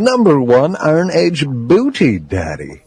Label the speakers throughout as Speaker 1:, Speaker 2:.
Speaker 1: Number 1 Iron Age Booty Daddy.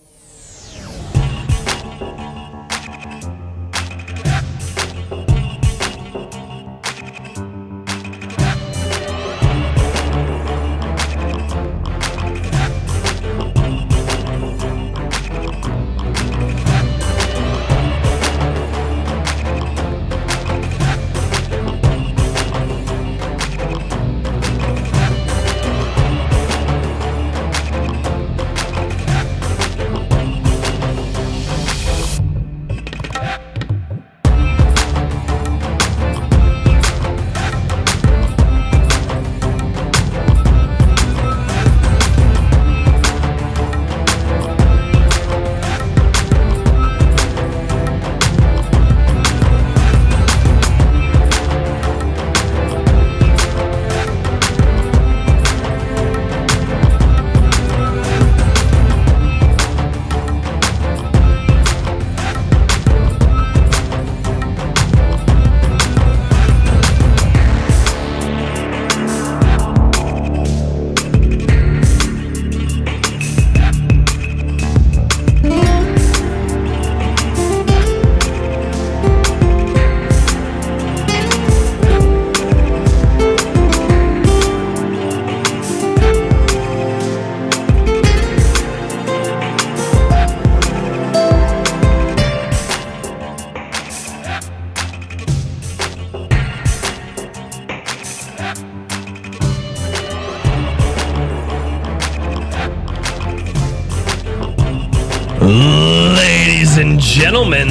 Speaker 2: Ladies and gentlemen,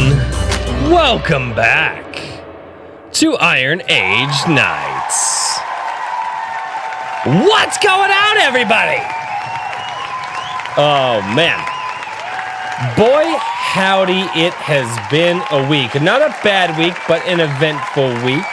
Speaker 2: welcome back to Iron Age Nights. What's going on, everybody? Oh, man. Boy, howdy, it has been a week. Not a bad week, but an eventful week.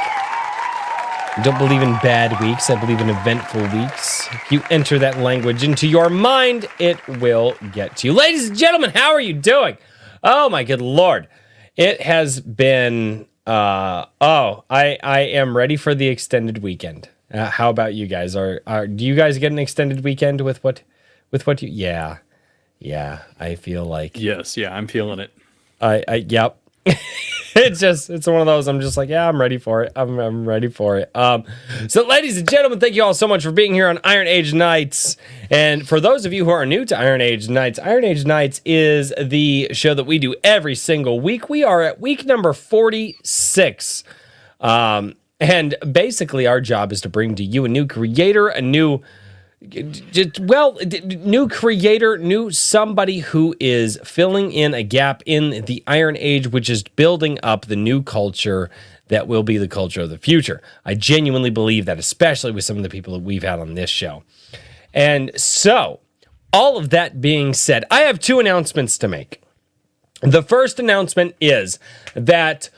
Speaker 2: I don't believe in bad weeks. I believe in eventful weeks. If you enter that language into your mind, it will get to you. Ladies and gentlemen, how are you doing? Oh, my good Lord. It has been, I am ready for the extended weekend. How about you guys? Do you guys get an extended weekend with what you, yeah, I feel like.
Speaker 3: Yes, yeah, I'm feeling it.
Speaker 2: Yep. It's one of those, I'm just like, yeah, I'm ready for it. I'm ready for it. So ladies and gentlemen, thank you all so much for being here on Iron Age Nights. And for those of you who are new to Iron Age Nights is the show that we do every single week. We are at week number 46. And basically our job is to bring to you a new creator, new somebody who is filling in a gap in the Iron Age, which is building up the new culture that will be the culture of the future. I genuinely believe that, especially with some of the people that we've had on this show. And so, all of that being said, I have two announcements to make. The first announcement is that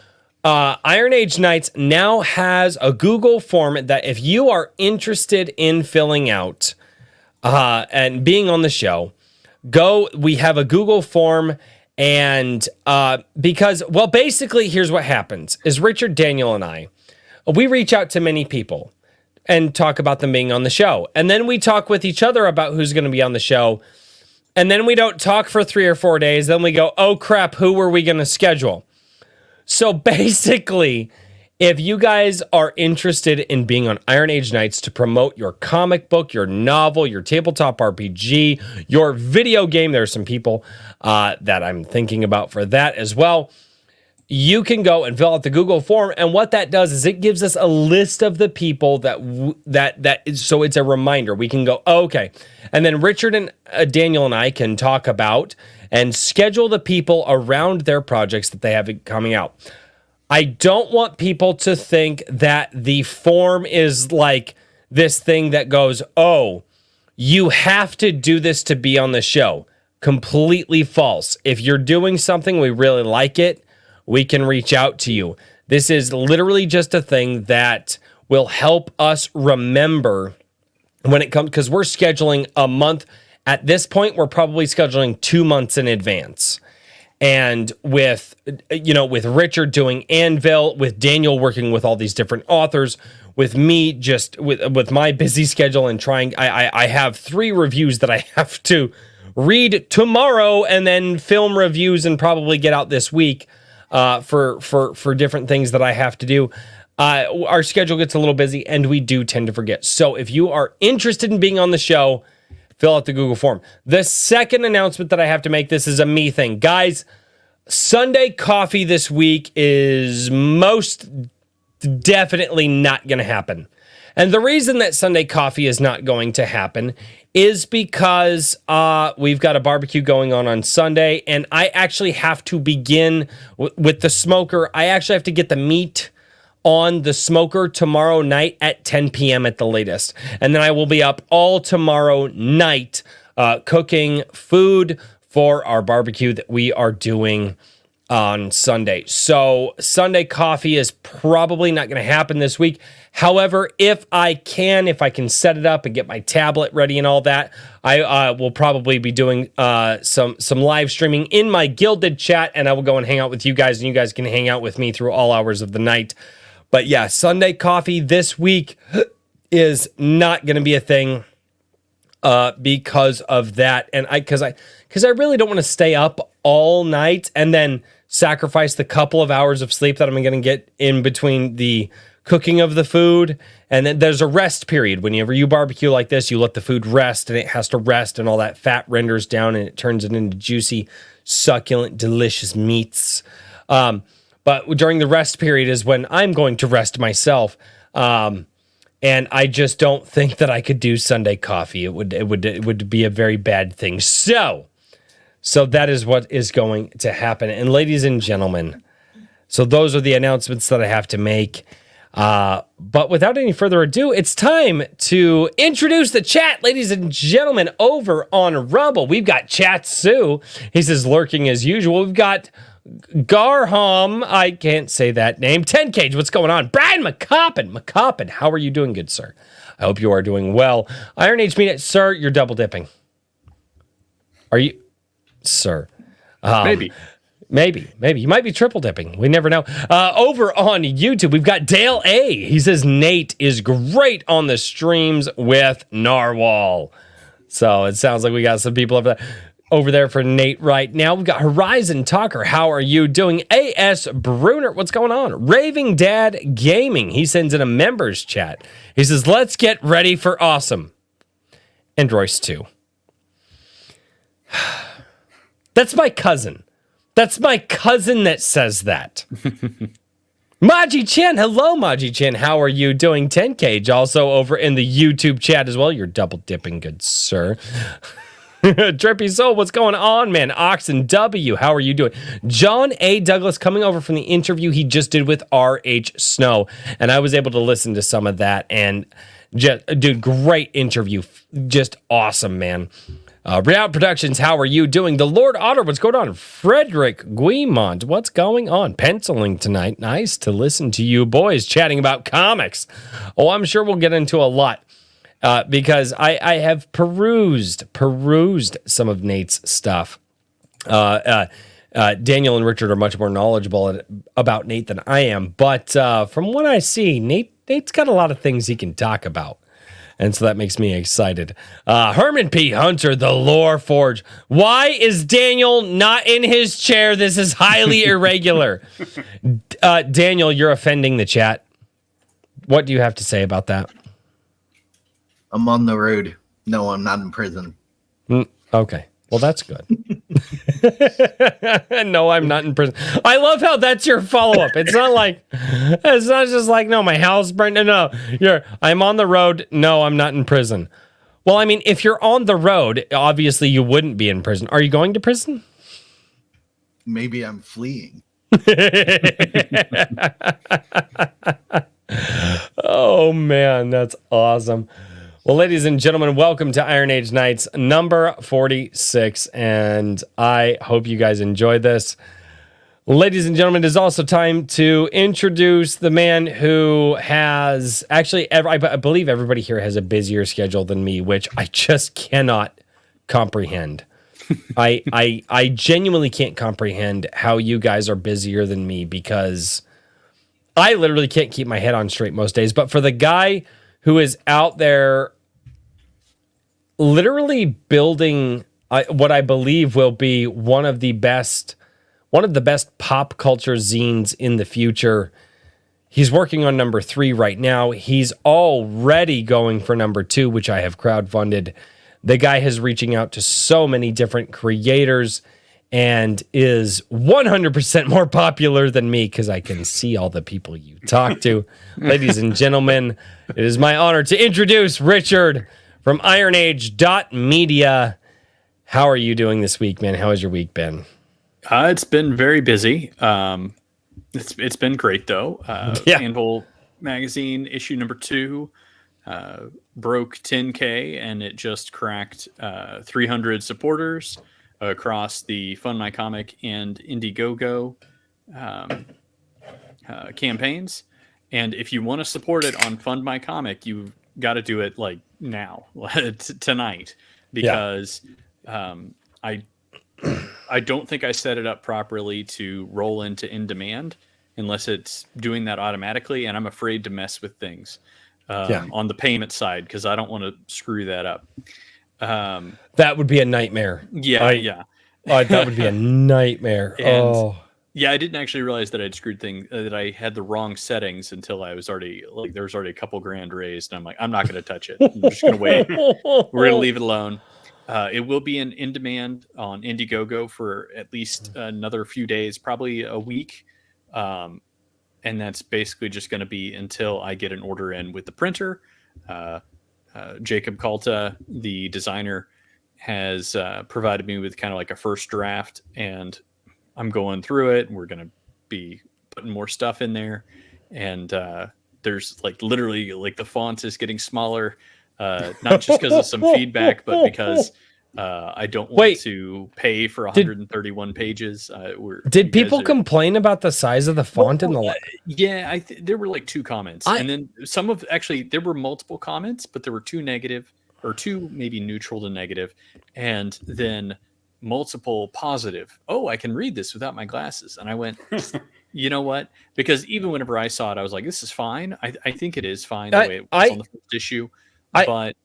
Speaker 2: Iron Age Nights now has a Google form that if you are interested in filling out and being on the show, we have a Google form. And because, well, basically, here's what happens is Richard, Daniel, and I, we reach out to many people and talk about them being on the show. And then we talk with each other about who's going to be on the show. And then we don't talk for 3 or 4 days. Then we go, oh, crap, who were we going to schedule? So basically, if you guys are interested in being on Iron Age Nights to promote your comic book, your novel, your tabletop RPG, your video game, there are some people that I'm thinking about for that as well. You can go and fill out the Google form, and what that does is it gives us a list of the people so it's a reminder. We can go, oh, okay, and then Richard and Daniel and I can talk about and schedule the people around their projects that they have coming out. I don't want people to think that the form is like this thing that goes, oh, you have to do this to be on the show. Completely false. If you're doing something, we really like it, we can reach out to you. This is literally just a thing that will help us remember when it comes, because we're scheduling a month. At this point, we're probably scheduling 2 months in advance. And with Richard doing Anvil, with Daniel working with all these different authors, with me just with my busy schedule and trying, I have 3 reviews that I have to read tomorrow and then film reviews and probably get out this week for different things that I have to do. Our schedule gets a little busy and we do tend to forget. So if you are interested in being on the show, fill out the Google form. The second announcement that I have to make, this is a me thing. Guys, Sunday coffee this week is most definitely not going to happen. And the reason that Sunday coffee is not going to happen is because we've got a barbecue going on Sunday, and I actually have to begin with the smoker. I actually have to get the meat on the smoker tomorrow night at 10 p.m. at the latest. And then I will be up all tomorrow night cooking food for our barbecue that we are doing on Sunday. So Sunday coffee is probably not going to happen this week. However, if I can set it up and get my tablet ready and all that, I will probably be doing some live streaming in my Gilded chat, and I will go and hang out with you guys, and you guys can hang out with me through all hours of the night. But yeah, Sunday coffee this week is not going to be a thing because of that, and because I really don't want to stay up all night and then sacrifice the couple of hours of sleep that I'm going to get in between the cooking of the food. And then there's a rest period. Whenever you barbecue like this, you let the food rest, and it has to rest, and all that fat renders down, and it turns it into juicy, succulent, delicious meats. But during the rest period is when I'm going to rest myself. And I just don't think that I could do Sunday coffee. It would be a very bad thing. So that is what is going to happen. And ladies and gentlemen, so those are the announcements that I have to make. But without any further ado, it's time to introduce the chat, ladies and gentlemen, over on Rumble. We've got Chat Sue. He says, lurking as usual. We've got Garham. I can't say that name. 10 Cage, what's going on? Brian McCoppin, how are you doing, good sir? I hope you are doing well. Iron Age Meat, sir, you're double dipping. Are you, sir?
Speaker 3: Maybe.
Speaker 2: You might be triple dipping. We never know. Over on YouTube, we've got Dale A. He says Nate is great on the streams with Narwhal. So it sounds like we got some people over there for Nate right now. We've got Horizon Talker. How are you doing? A.S. Bruner, what's going on? Raving Dad Gaming. He sends in a members chat. He says, let's get ready for awesome. And Royce too. That's my cousin. That's my cousin that says that. Maji Chen. Hello, Maji Chen. How are you doing? 10 Cage also over in the YouTube chat as well. You're double dipping, good sir. Drippy Soul, what's going on, man? Oxen W, how are you doing? John A. Douglas coming over from the interview he just did with R.H. Snow. And I was able to listen to some of that. And just, dude, great interview. Just awesome, man. Real Productions, how are you doing? The Lord Otter, what's going on? Frederick Guimont, what's going on? Penciling tonight. Nice to listen to you boys chatting about comics. Oh, I'm sure we'll get into a lot because I have perused some of Nate's stuff. Daniel and Richard are much more knowledgeable about Nate than I am, but from what I see, Nate's got a lot of things he can talk about. And so that makes me excited. Herman P. Hunter, the Lore Forge. Why is Daniel not in his chair? This is highly irregular. Daniel, you're offending the chat. What do you have to say about that?
Speaker 4: I'm on the road. No, I'm not in prison.
Speaker 2: Okay. Well, that's good. No, I'm not in prison. I love how that's your follow-up. It's not just like, no, my house burned. No, I'm on the road. No, I'm not in prison. Well, I mean, if you're on the road, obviously you wouldn't be in prison. Are you going to prison?
Speaker 4: Maybe I'm fleeing.
Speaker 2: Oh, man, that's awesome. Well, ladies and gentlemen, welcome to Iron Age Nights number 46, and I hope you guys enjoyed this. Ladies and gentlemen, it is also time to introduce the man who has actually, I believe everybody here has a busier schedule than me, which I just cannot comprehend. I genuinely can't comprehend how you guys are busier than me because I literally can't keep my head on straight most days. But for the guy who is out there literally building what I believe will be one of the best pop culture zines in the future. He's working on number 3 right now. He's already going for number 2, which I have crowdfunded. The guy is reaching out to so many different creators and is 100% more popular than me because I can see all the people you talk to. Ladies and gentlemen, it is my honor to introduce Richard from IronAge.media. How are you doing this week, man? How has your week been?
Speaker 3: It's been very busy. It's been great though. Anvil magazine issue number 2 broke 10K, and it just cracked 300 supporters across the Fund My Comic and Indiegogo campaigns. And if you want to support it on Fund My Comic, you've got to do it like now, tonight, because I don't think I set it up properly to roll into in demand unless it's doing that automatically, and I'm afraid to mess with things on the payment side because I don't want to screw that up.
Speaker 2: That would be a nightmare.
Speaker 3: Yeah.
Speaker 2: That would be a nightmare.
Speaker 3: Yeah, I didn't actually realize that I'd screwed things, that I had the wrong settings until I was already there was already a couple grand raised, and I'm like, I'm not going to touch it. I'm just going to wait. We're going to leave it alone. It will be in demand on Indiegogo for at least another few days, probably a week. And that's basically just going to be until I get an order in with the printer. Jacob Kalta, the designer, has provided me with kind of like a first draft, and I'm going through it, and we're going to be putting more stuff in there. And there's like literally like the font is getting smaller. Not just because of some feedback, but because I don't want to pay for 131 pages.
Speaker 2: Did people complain about the size of the font in the?
Speaker 3: Yeah, there were like 2 comments, and then there were multiple comments, but there were 2 negative or 2 maybe neutral to negative, and then multiple positive. Oh, I can read this without my glasses, and I went. You know what? Because even whenever I saw it, I was like, "This is fine." I think it is fine the way it was on the first issue. But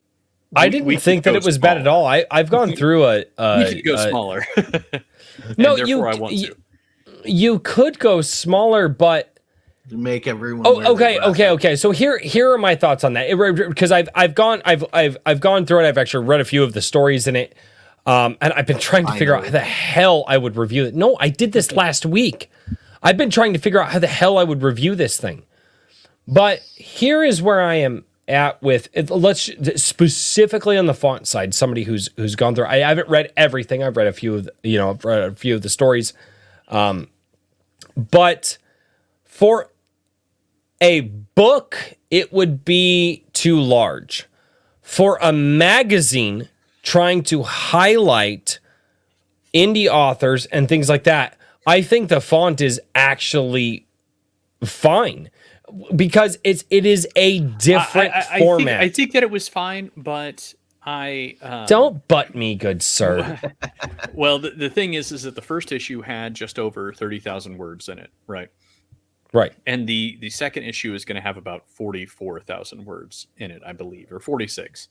Speaker 2: I didn't think that it was bad at all. I've gone through a.
Speaker 3: We could go smaller.
Speaker 2: No, you could go smaller, but
Speaker 4: to make everyone.
Speaker 2: Okay. So here are my thoughts on that, because I've gone through it. I've actually read a few of the stories in it, and I've been trying to figure out how the hell I would review it. No, I did this last week. I've been trying to figure out how the hell I would review this thing, but here is where I am at with it. Let's specifically on the font side, somebody who's gone through. I haven't read everything. I've read a few of I've read a few of the stories, but for a book, it would be too large. For a magazine trying to highlight indie authors and things like that, I think the font is actually fine because it is a different format.
Speaker 3: I think that it was fine, but
Speaker 2: don't butt me, good sir.
Speaker 3: Well, the thing is that the first issue had just over 30,000 words in it, right?
Speaker 2: Right.
Speaker 3: And the second issue is going to have about 44,000 words in it, I believe, or 46.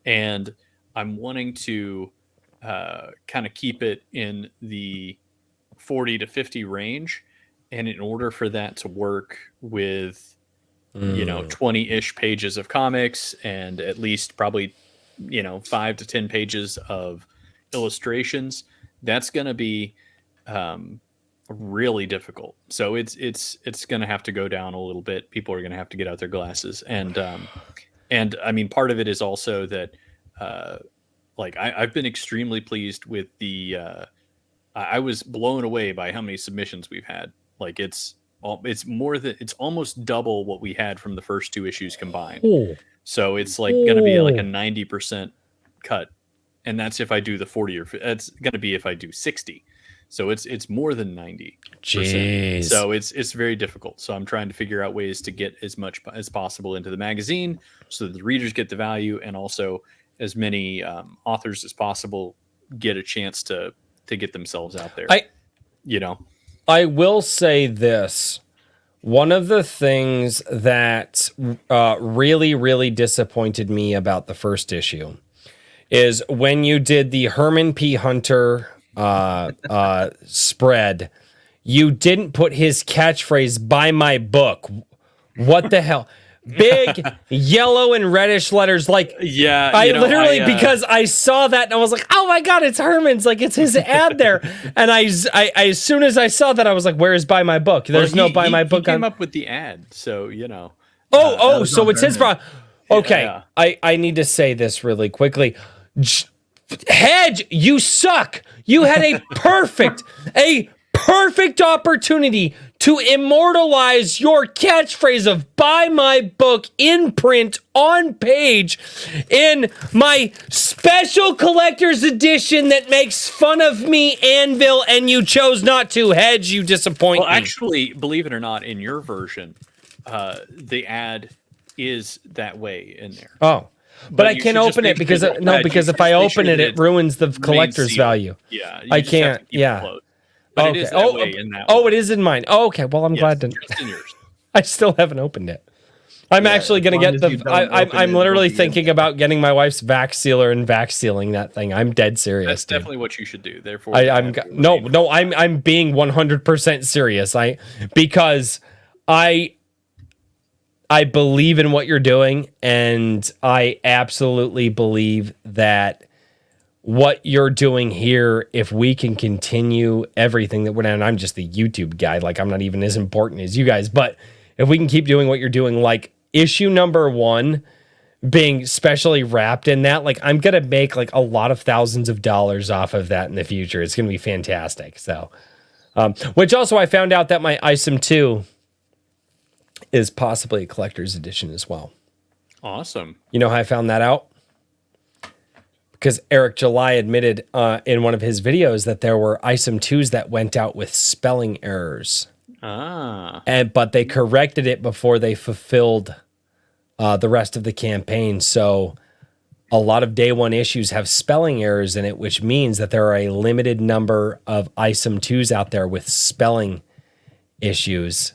Speaker 3: And I'm wanting to kind of keep it in the 40 to 50 range. And in order for that to work with, 20-ish pages of comics and at least probably, 5 to 10 pages of illustrations, that's going to be really difficult. So it's going to have to go down a little bit. People are going to have to get out their glasses. And I mean, part of it is also that, I've been extremely pleased with I was blown away by how many submissions we've had. Like it's almost double what we had from the first 2 issues combined. Ooh. So it's going to be like a 90% cut. And that's if I do the 40 or it's going to be if I do 60. So it's more than 90%.
Speaker 2: Jeez.
Speaker 3: So it's very difficult. So I'm trying to figure out ways to get as much as possible into the magazine so that the readers get the value, and also as many authors as possible get a chance to get themselves out there. I will say this.
Speaker 2: One of the things that really, really disappointed me about the first issue is when you did the Herman P. Hunter spread, you didn't put his catchphrase, "Buy my book." What the hell? Big yellow and reddish letters. Like,
Speaker 3: Yeah,
Speaker 2: I literally, because I saw that and I was like, oh my God, it's Herman's. Like, it's his ad there. And I as soon as I saw that, I was like, where is Buy My Book? There's no Buy My Book.
Speaker 3: He came up with the ad. So,
Speaker 2: So it's his problem. Okay.
Speaker 3: Yeah.
Speaker 2: I need to say this really quickly. Hedge, you suck. You had a perfect opportunity to immortalize your catchphrase of "Buy my book" in print on page in my special collector's edition that makes fun of me, Anvil, and you chose not to. Hedge, you disappoint me.
Speaker 3: Well, actually, believe it or not, in your version, the ad is that way in there.
Speaker 2: Oh. But I can't open it because if I open it, it ruins the collector's value.
Speaker 3: Yeah,
Speaker 2: I can't. Yeah.
Speaker 3: But
Speaker 2: okay.
Speaker 3: it is that way in that
Speaker 2: it is in mine. Oh, okay. Well, I'm glad to.
Speaker 3: Just in yours.
Speaker 2: I still haven't opened it. I'm actually going to get I'm literally thinking about getting my wife's vac sealer and vac sealing that thing. I'm dead serious.
Speaker 3: That's definitely what you should do. Therefore,
Speaker 2: I'm being 100% serious. Because I believe in what you're doing, and I absolutely believe that what you're doing here, if we can continue everything that we're doing, I'm just the YouTube guy, like I'm not even as important as you guys, but if we can keep doing what you're doing, like issue number 1 being specially wrapped in that, like I'm gonna make like a lot of thousands of dollars off of that in the future. It's gonna be fantastic. So which also I found out that my ISOM 2 is possibly a collector's edition as well.
Speaker 3: Awesome.
Speaker 2: You know how I found that out? Because Eric July admitted in one of his videos that there were ISOM 2s that went out with spelling errors. But they corrected it before they fulfilled the rest of the campaign. So a lot of day 1 issues have spelling errors in it, which means that there are a limited number of ISOM 2s out there with spelling issues.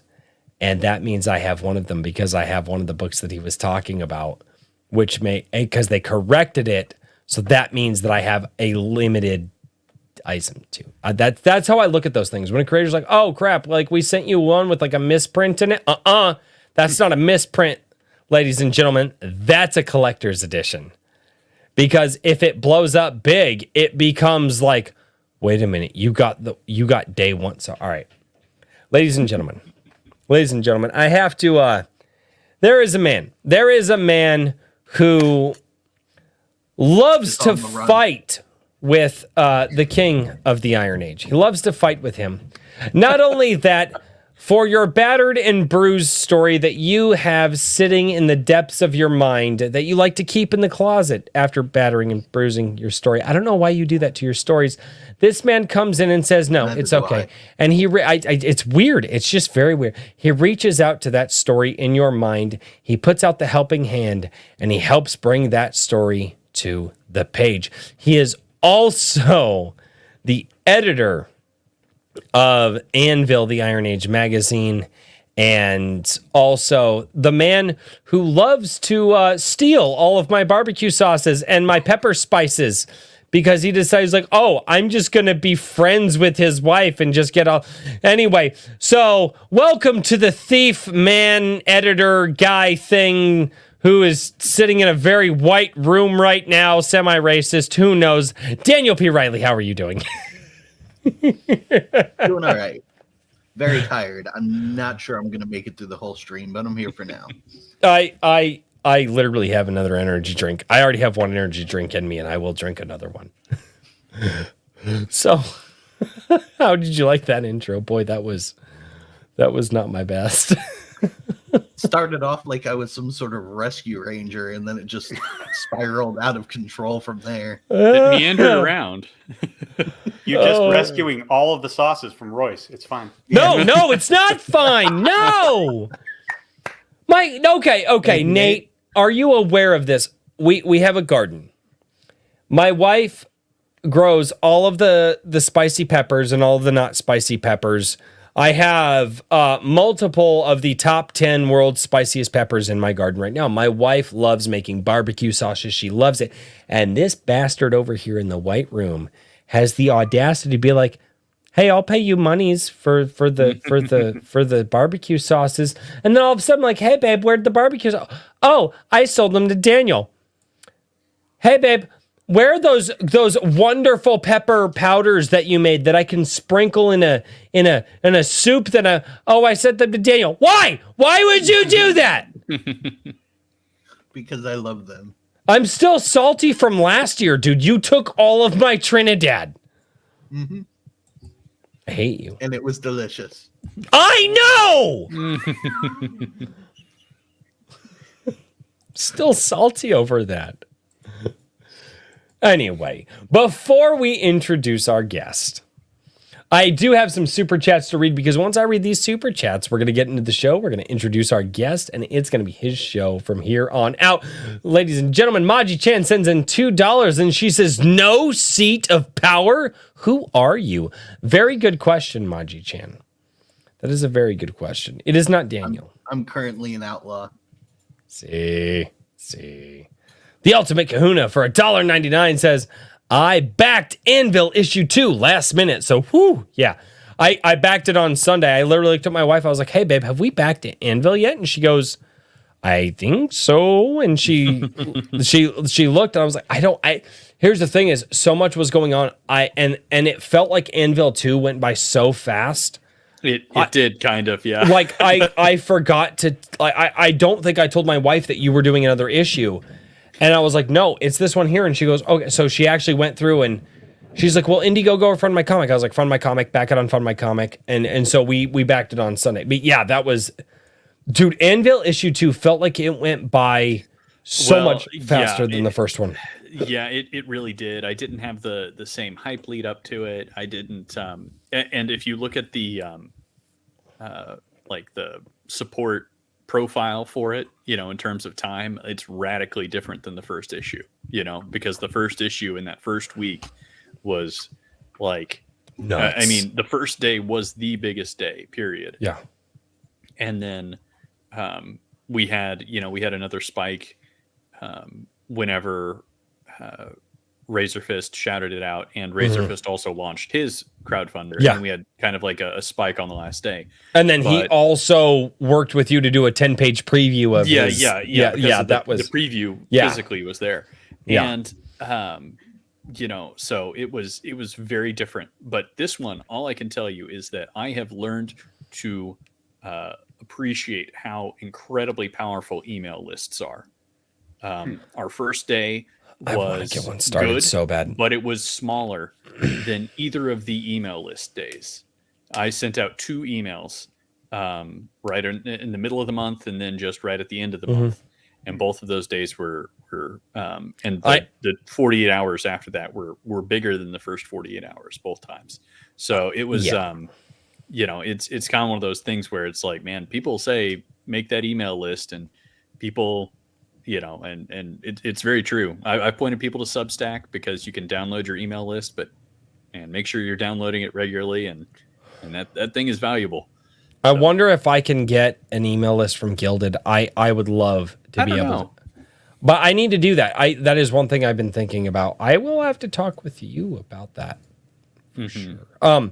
Speaker 2: And that means I have one of them because I have one of the books that he was talking about, which because they corrected it. So that means that I have a limited ISOM 2. That's how I look at those things. When a creator's like, oh crap, like we sent you one with like a misprint in it. That's not a misprint, ladies and gentlemen. That's a collector's edition. Because if it blows up big, it becomes like, wait a minute, you got day 1. So all right. Ladies and gentlemen, I have to there is a man who loves to fight with the king of the Iron Age. He loves to fight with him. Not only that, for your battered and bruised story that you have sitting in the depths of your mind that you like to keep in the closet after battering and bruising your story. I don't know why you do that to your stories. This man comes in and says, no, it's okay. And it's weird. It's just very weird. He reaches out to that story in your mind. He puts out the helping hand and he helps bring that story to the page. He is also the editor of Anvil, the Iron Age magazine, and also the man who loves to steal all of my barbecue sauces and my pepper spices because he decides like, oh, I'm just going to be friends with his wife and just get all... Anyway, so welcome to the thief man editor guy thing who is sitting in a very white room right now, semi-racist, who knows. Daniel P. Riley, how are you doing?
Speaker 4: Doing all right. Very tired. I'm not sure I'm going to make it through the whole stream, but I'm here for now.
Speaker 2: I literally have another energy drink. I already have one energy drink in me, and I will drink another one. So, how did you like that intro? Boy, that was not my best.
Speaker 4: Started off like I was some sort of rescue ranger, and then it just spiraled out of control from there.
Speaker 3: It meandered around.
Speaker 5: You're just rescuing all of the sauces from Royce. It's fine.
Speaker 2: No, it's not fine. No. Okay, Nate, are you aware of this? We have a garden. My wife grows all of the spicy peppers and all of the not spicy peppers I have multiple of the top 10 world's spiciest peppers in my garden right now. My wife loves making barbecue sauces. She loves it. And this bastard over here in the white room has the audacity to be like, hey, I'll pay you monies for the barbecue sauces. And then all of a sudden, like, hey, babe, where'd the barbecue? Oh, I sold them to Daniel. Hey, babe, where are those wonderful pepper powders that you made that I can sprinkle in a soup that I sent them to Daniel. Why? Why would you do that?
Speaker 4: Because I love them.
Speaker 2: I'm still salty from last year, dude. You took all of my Trinidad.
Speaker 4: Mm-hmm.
Speaker 2: I hate you.
Speaker 4: And it was delicious.
Speaker 2: I know! Still salty over that. Anyway, before we introduce our guest, I do have some super chats to read because once I read these super chats, we're going to get into the show. We're going to introduce our guest, and it's going to be his show from here on out. Ladies and gentlemen, Maji Chan sends in $2, and she says, no seat of power? Who are you? Very good question, Maji Chan. That is a very good question. It is not Daniel.
Speaker 4: I'm currently an outlaw.
Speaker 2: See. The Ultimate Kahuna for $1.99 says, I backed Anvil issue 2 last minute. So, whoo, yeah. I backed it on Sunday. I literally looked at my wife. I was like, hey, babe, have we backed Anvil yet? And she goes, I think so. And she looked, and I was like, here's the thing is, so much was going on. And it felt like Anvil 2 went by so fast.
Speaker 3: It did kind of, yeah.
Speaker 2: Like, I forgot to, I don't think I told my wife that you were doing another issue. And I was like, no, it's this one here. And she goes, okay. So she actually went through and she's like, well, Indiegogo or Fund My Comic. I was like, Fund My Comic, back it on Fund My Comic. And so we backed it on Sunday. But yeah, that was, dude, Anvil issue 2 felt like it went by so much faster than the first one.
Speaker 3: Yeah, it really did. I didn't have the same hype lead up to it. I didn't, and if you look at the, like the support profile for it, in terms of time, it's radically different than the first issue, because the first issue in that first week was like,
Speaker 2: nuts.
Speaker 3: I mean, the first day was the biggest day, period.
Speaker 2: Yeah.
Speaker 3: And then we had another spike whenever Razor Fist shouted it out, and Razor Fist also launched his crowdfunder.
Speaker 2: Yeah.
Speaker 3: And we had kind of like a spike on the last day.
Speaker 2: And then he also worked with you to do a 10-page preview of his.
Speaker 3: Yeah.
Speaker 2: That was
Speaker 3: the preview physically was there.
Speaker 2: Yeah.
Speaker 3: And so it was very different. But this one, all I can tell you is that I have learned to appreciate how incredibly powerful email lists are. Our first day was
Speaker 2: get one started
Speaker 3: good,
Speaker 2: so bad,
Speaker 3: but it was smaller than either of the email list days. I sent out 2 emails right in the middle of the month, and then just right at the end of the month, and both of those days were and the 48 hours after that were bigger than the first 48 hours both times. So it was it's kind of one of those things where it's like, man, people say make that email list, and people, and it's very true. I've pointed people to Substack because you can download your email list, but make sure you're downloading it regularly, and that thing is valuable.
Speaker 2: I wonder if I can get an email list from Gilded. I would love to be able to. But I need to do that. That is one thing I've been thinking about. I will have to talk with you about that for sure.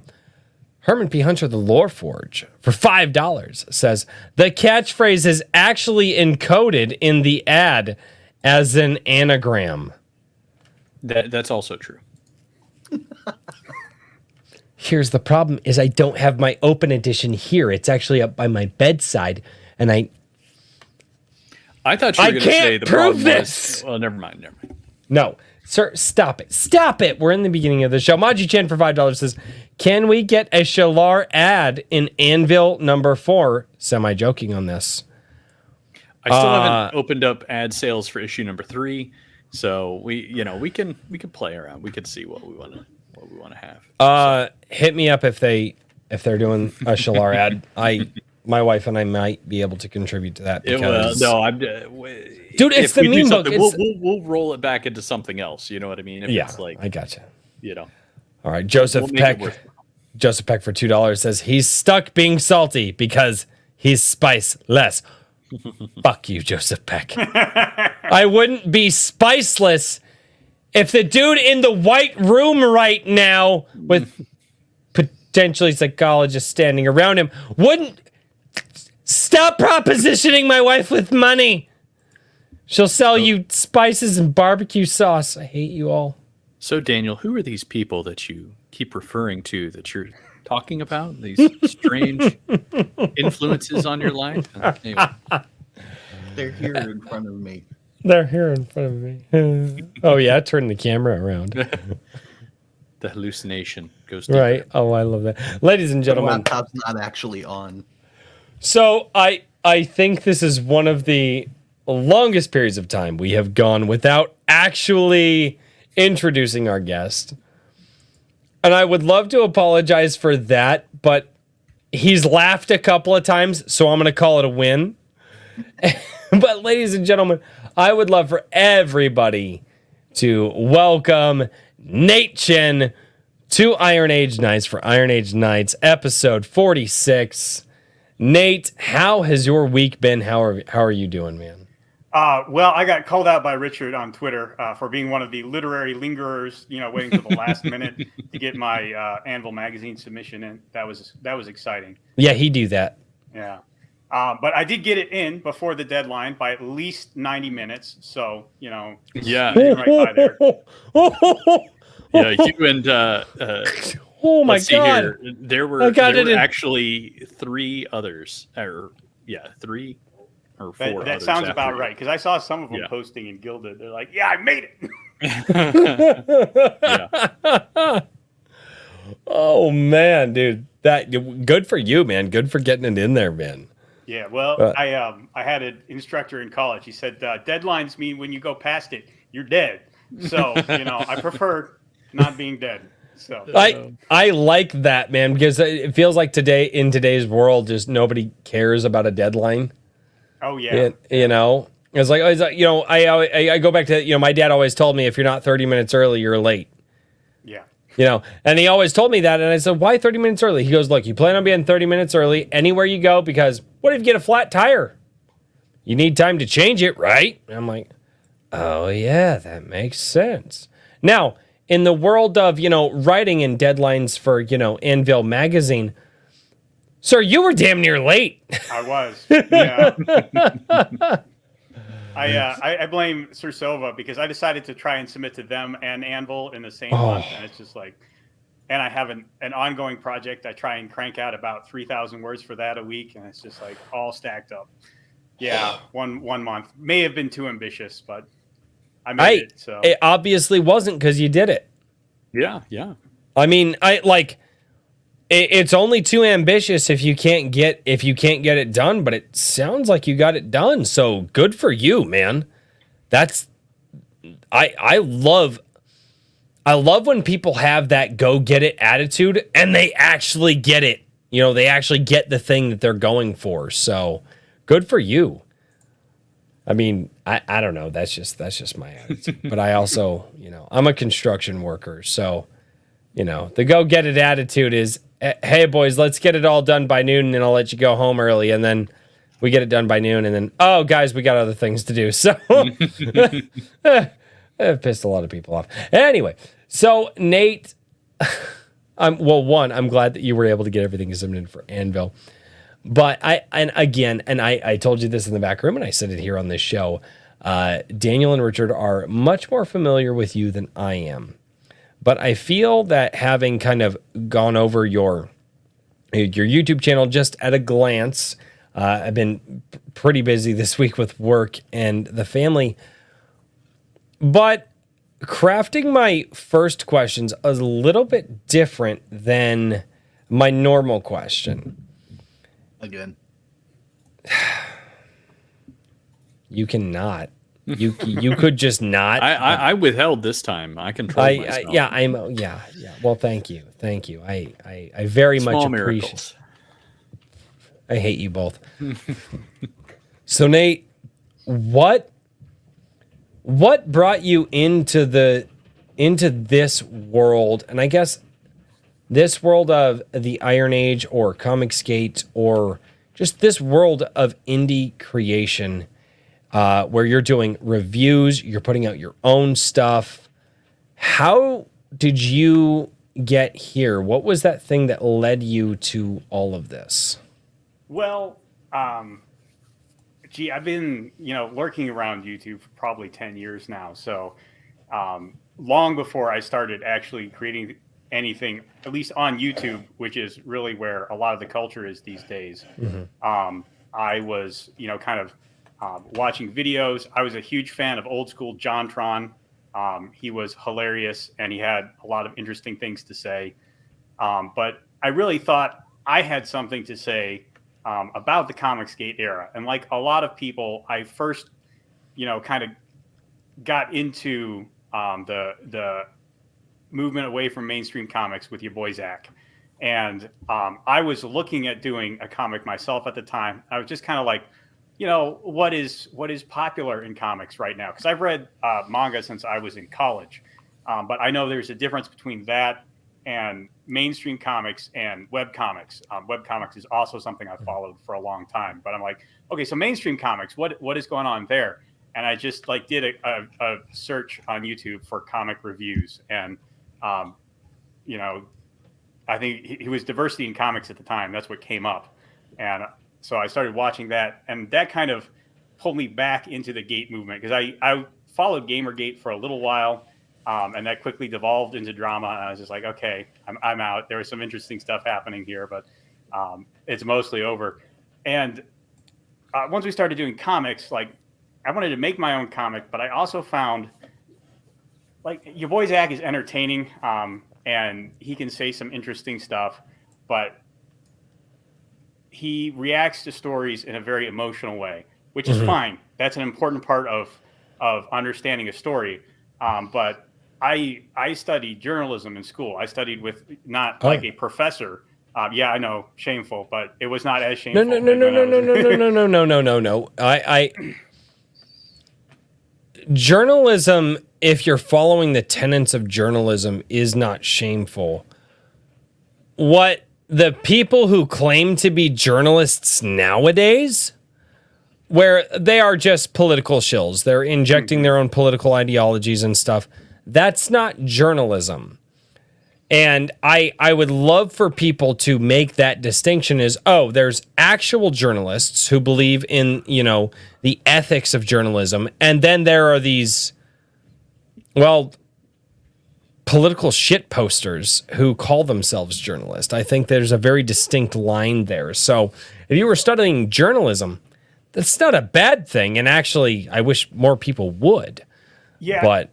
Speaker 2: Herman P. Hunter, the Lore Forge, for $5 says, the catchphrase is actually encoded in the ad as an anagram.
Speaker 3: That's also true.
Speaker 2: Here's the problem is I don't have my open edition here. It's actually up by my bedside, and I
Speaker 3: thought you were going to say the
Speaker 2: prove
Speaker 3: problem
Speaker 2: this.
Speaker 3: Was, well, never mind.
Speaker 2: No. Sir, stop it. We're in the beginning of the show. Maji Chen for $5 says, can we get a Shalar ad in Anvil number 4? Semi-joking on this.
Speaker 3: I still haven't opened up ad sales for issue number 3, so we can play around. We can see what we want to have.
Speaker 2: Hit me up if they're doing a Shalar ad. My wife and I might be able to contribute to that. Because... Dude, it's the meme book.
Speaker 3: We'll roll it back into something else. You know what I mean?
Speaker 2: It's like, I gotcha.
Speaker 3: All
Speaker 2: right, Joseph Peck. Joseph Peck for $2 says he's stuck being salty because he's spiceless. Fuck you, Joseph Peck. I wouldn't be spiceless if the dude in the white room right now with potentially psychologists standing around him wouldn't stop propositioning my wife with money. She'll sell you spices and barbecue sauce. I hate you all.
Speaker 3: So, Daniel, who are these people that you keep referring to that you're talking about? These strange influences on your life? Anyway.
Speaker 4: They're here in front of me.
Speaker 2: They're here in front of me. Oh, yeah, turn the camera around.
Speaker 3: The hallucination goes deeper.
Speaker 2: Right. Oh, I love that. Ladies and
Speaker 4: The
Speaker 2: gentlemen.
Speaker 4: laptop's not actually on.
Speaker 2: So I think this is one of the longest periods of time we have gone without actually introducing our guest. And I would love to apologize for that, but he's laughed a couple of times, so I'm going to call it a win. But ladies and gentlemen, I would love for everybody to welcome Nate Chen to Iron Age Nights for Iron Age Nights episode 46. Nate, how has your week been? How are you doing, man?
Speaker 5: Well, I got called out by Richard on Twitter for being one of the literary lingerers, waiting till the last minute to get my Anvil magazine submission in. That was exciting.
Speaker 2: Yeah, he do that.
Speaker 5: Yeah. But I did get it in before the deadline by at least 90 minutes. So,
Speaker 3: Yeah.
Speaker 5: right by there.
Speaker 3: Yeah, you and
Speaker 2: Oh my
Speaker 3: let's see
Speaker 2: God.
Speaker 3: here. There were actually 3 others, or 3 or 4
Speaker 5: That
Speaker 3: others
Speaker 5: sounds
Speaker 3: after
Speaker 5: about
Speaker 3: you.
Speaker 5: right, because I saw some of them
Speaker 3: Yeah.
Speaker 5: posting in Gilded. They're like, "Yeah, I made it."
Speaker 3: Yeah.
Speaker 2: Oh man, dude. That good for you, man. Good for getting it in there, man.
Speaker 5: Yeah, well, I had an instructor in college. He said deadlines mean when you go past it, you're dead. So I prefer not being dead. So
Speaker 2: I like that, man, because it feels like in today's world, just nobody cares about a deadline.
Speaker 5: oh yeah,
Speaker 2: It's like I go back to my dad always told me if you're not 30 minutes early, you're late.
Speaker 5: yeah.
Speaker 2: And he always told me that, and I said, why 30 minutes early? He goes, look, you plan on being 30 minutes early anywhere you go, because what if you get a flat tire? You need time to change it, right? And I'm like, oh yeah, that makes sense. Now, in the world of, writing and deadlines for, Anvil magazine, sir, you were damn near late.
Speaker 5: I was. Yeah. I blame Sir Silva because I decided to try and submit to them and Anvil in the same month, and it's just like, and I have an ongoing project. I try and crank out about 3,000 words for that a week, and it's just like all stacked up. Yeah, one month may have been too ambitious, but I made it. So
Speaker 2: it obviously wasn't, because you did it.
Speaker 3: Yeah.
Speaker 2: I mean, it's only too ambitious if you can't get it done, but it sounds like you got it done. So good for you, man. I love when people have that go get it attitude and they actually get it. They actually get the thing that they're going for. So good for you. I mean, I don't know. That's just my attitude. But I also, I'm a construction worker. So, the go get it attitude is, hey boys, let's get it all done by noon and I'll let you go home early. And then we get it done by noon. And then, oh guys, we got other things to do. So it pissed a lot of people off. Anyway, so Nate, I'm glad that you were able to get everything submitted for Anvil. But I told you this in the back room, and I said it here on this show. Daniel and Richard are much more familiar with you than I am. But I feel that having kind of gone over your YouTube channel just at a glance, I've been pretty busy this week with work and the family. But crafting my first questions a little bit different than my normal question.
Speaker 4: Again.
Speaker 2: You cannot. You could just not.
Speaker 3: I withheld this time. I controlled myself.
Speaker 2: Yeah. Well, thank you. I very
Speaker 3: Small
Speaker 2: much appreciate.
Speaker 3: miracles.
Speaker 2: I hate you both. So Nate, what brought you into this world? And I guess this world of the Iron Age or Comicsgate or just this world of indie creation, where you're doing reviews, you're putting out your own stuff. How did you get here? What was that thing that led you to all of this?
Speaker 5: Well, I've been, lurking around YouTube for probably 10 years now. So long before I started actually creating anything, at least on YouTube, which is really where a lot of the culture is these days. I was, kind of watching videos. I was a huge fan of old school JonTron. He was hilarious and he had a lot of interesting things to say. But I really thought I had something to say about the Comicsgate era. And like a lot of people, I first, kind of got into the movement away from mainstream comics with your boy Zach. And I was looking at doing a comic myself at the time. I was just kind of like, what is popular in comics right now? Because I've read manga since I was in college. But I know there's a difference between that and mainstream comics and web comics. Web comics is also something I've followed for a long time. But I'm like, okay, so mainstream comics, what is going on there? And I just did a search on YouTube for comic reviews. And, I think he was Diversity in Comics at the time. That's what came up. And so I started watching that. And that kind of pulled me back into the Gate movement because I followed Gamergate for a little while. And that quickly devolved into drama. And I was just like, okay, I'm out. There was some interesting stuff happening here, but it's mostly over. And once we started doing comics, I wanted to make my own comic, but I also found your boy Zach is entertaining and he can say some interesting stuff, but he reacts to stories in a very emotional way, which is fine. That's an important part of understanding a story. But I studied journalism in school. I studied with not like a professor. Yeah, I know, shameful, but it was not as shameful.
Speaker 2: No. Journalism, if you're following the tenets of journalism, is not shameful. What the people who claim to be journalists nowadays, where they are just political shills, they're injecting their own political ideologies and stuff, that's not journalism. And I would love for people to make that distinction is, there's actual journalists who believe in, the ethics of journalism. And then there are these, political shit posters who call themselves journalists. I think there's a very distinct line there. So if you were studying journalism, that's not a bad thing. And actually, I wish more people would.
Speaker 5: Yeah.
Speaker 2: But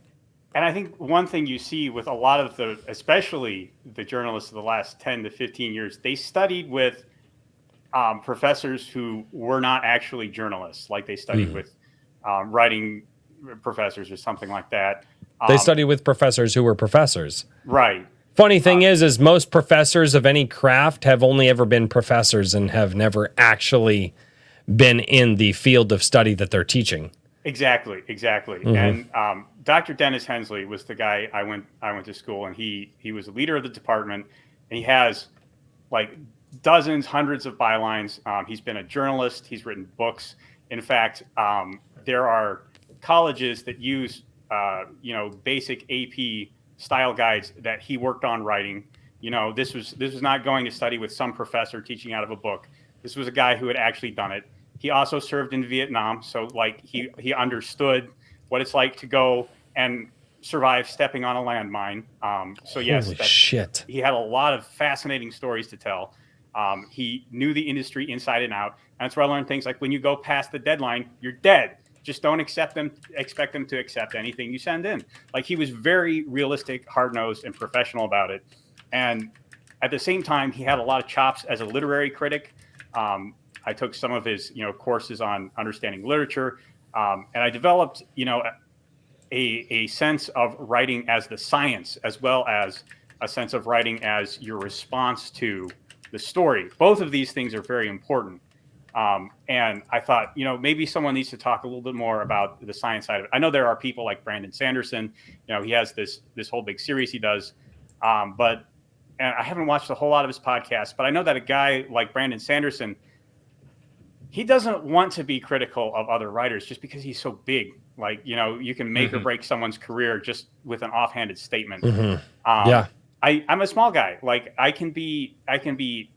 Speaker 5: and I think one thing you see with a lot of especially the journalists of the last 10 to 15 years, they studied with professors who were not actually journalists, like they studied with writing professors or something like that.
Speaker 2: They studied with professors who were professors.
Speaker 5: Right.
Speaker 2: Funny thing is most professors of any craft have only ever been professors and have never actually been in the field of study that they're teaching. Exactly.
Speaker 5: And Dr. Dennis Hensley was the guy I went to school, and he was the leader of the department, and he has dozens, hundreds of bylines. He's been a journalist. He's written books. In fact, there are colleges that use basic AP style guides that he worked on writing. This was not going to study with some professor teaching out of a book. This was a guy who had actually done it. He also served in Vietnam, so he understood what it's like to go and survive stepping on a landmine. So yes,
Speaker 2: holy shit.
Speaker 5: He had a lot of fascinating stories to tell. He knew the industry inside and out. And that's where I learned things like when you go past the deadline, you're dead. Just don't expect them to accept anything you send in. He was very realistic, hard-nosed, and professional about it. And at the same time, he had a lot of chops as a literary critic. I took some of his, courses on understanding literature, and I developed, a sense of writing as the science, as well as a sense of writing as your response to the story. Both of these things are very important. And I thought, maybe someone needs to talk a little bit more about the science side of it. I know there are people like Brandon Sanderson. He has this whole big series he does, but and I haven't watched a whole lot of his podcasts, but I know that a guy like Brandon Sanderson, he doesn't want to be critical of other writers just because he's so big. Like, you know, you can make or break someone's career just with an offhanded statement.
Speaker 2: Yeah.
Speaker 5: I'm a small guy. Like I can be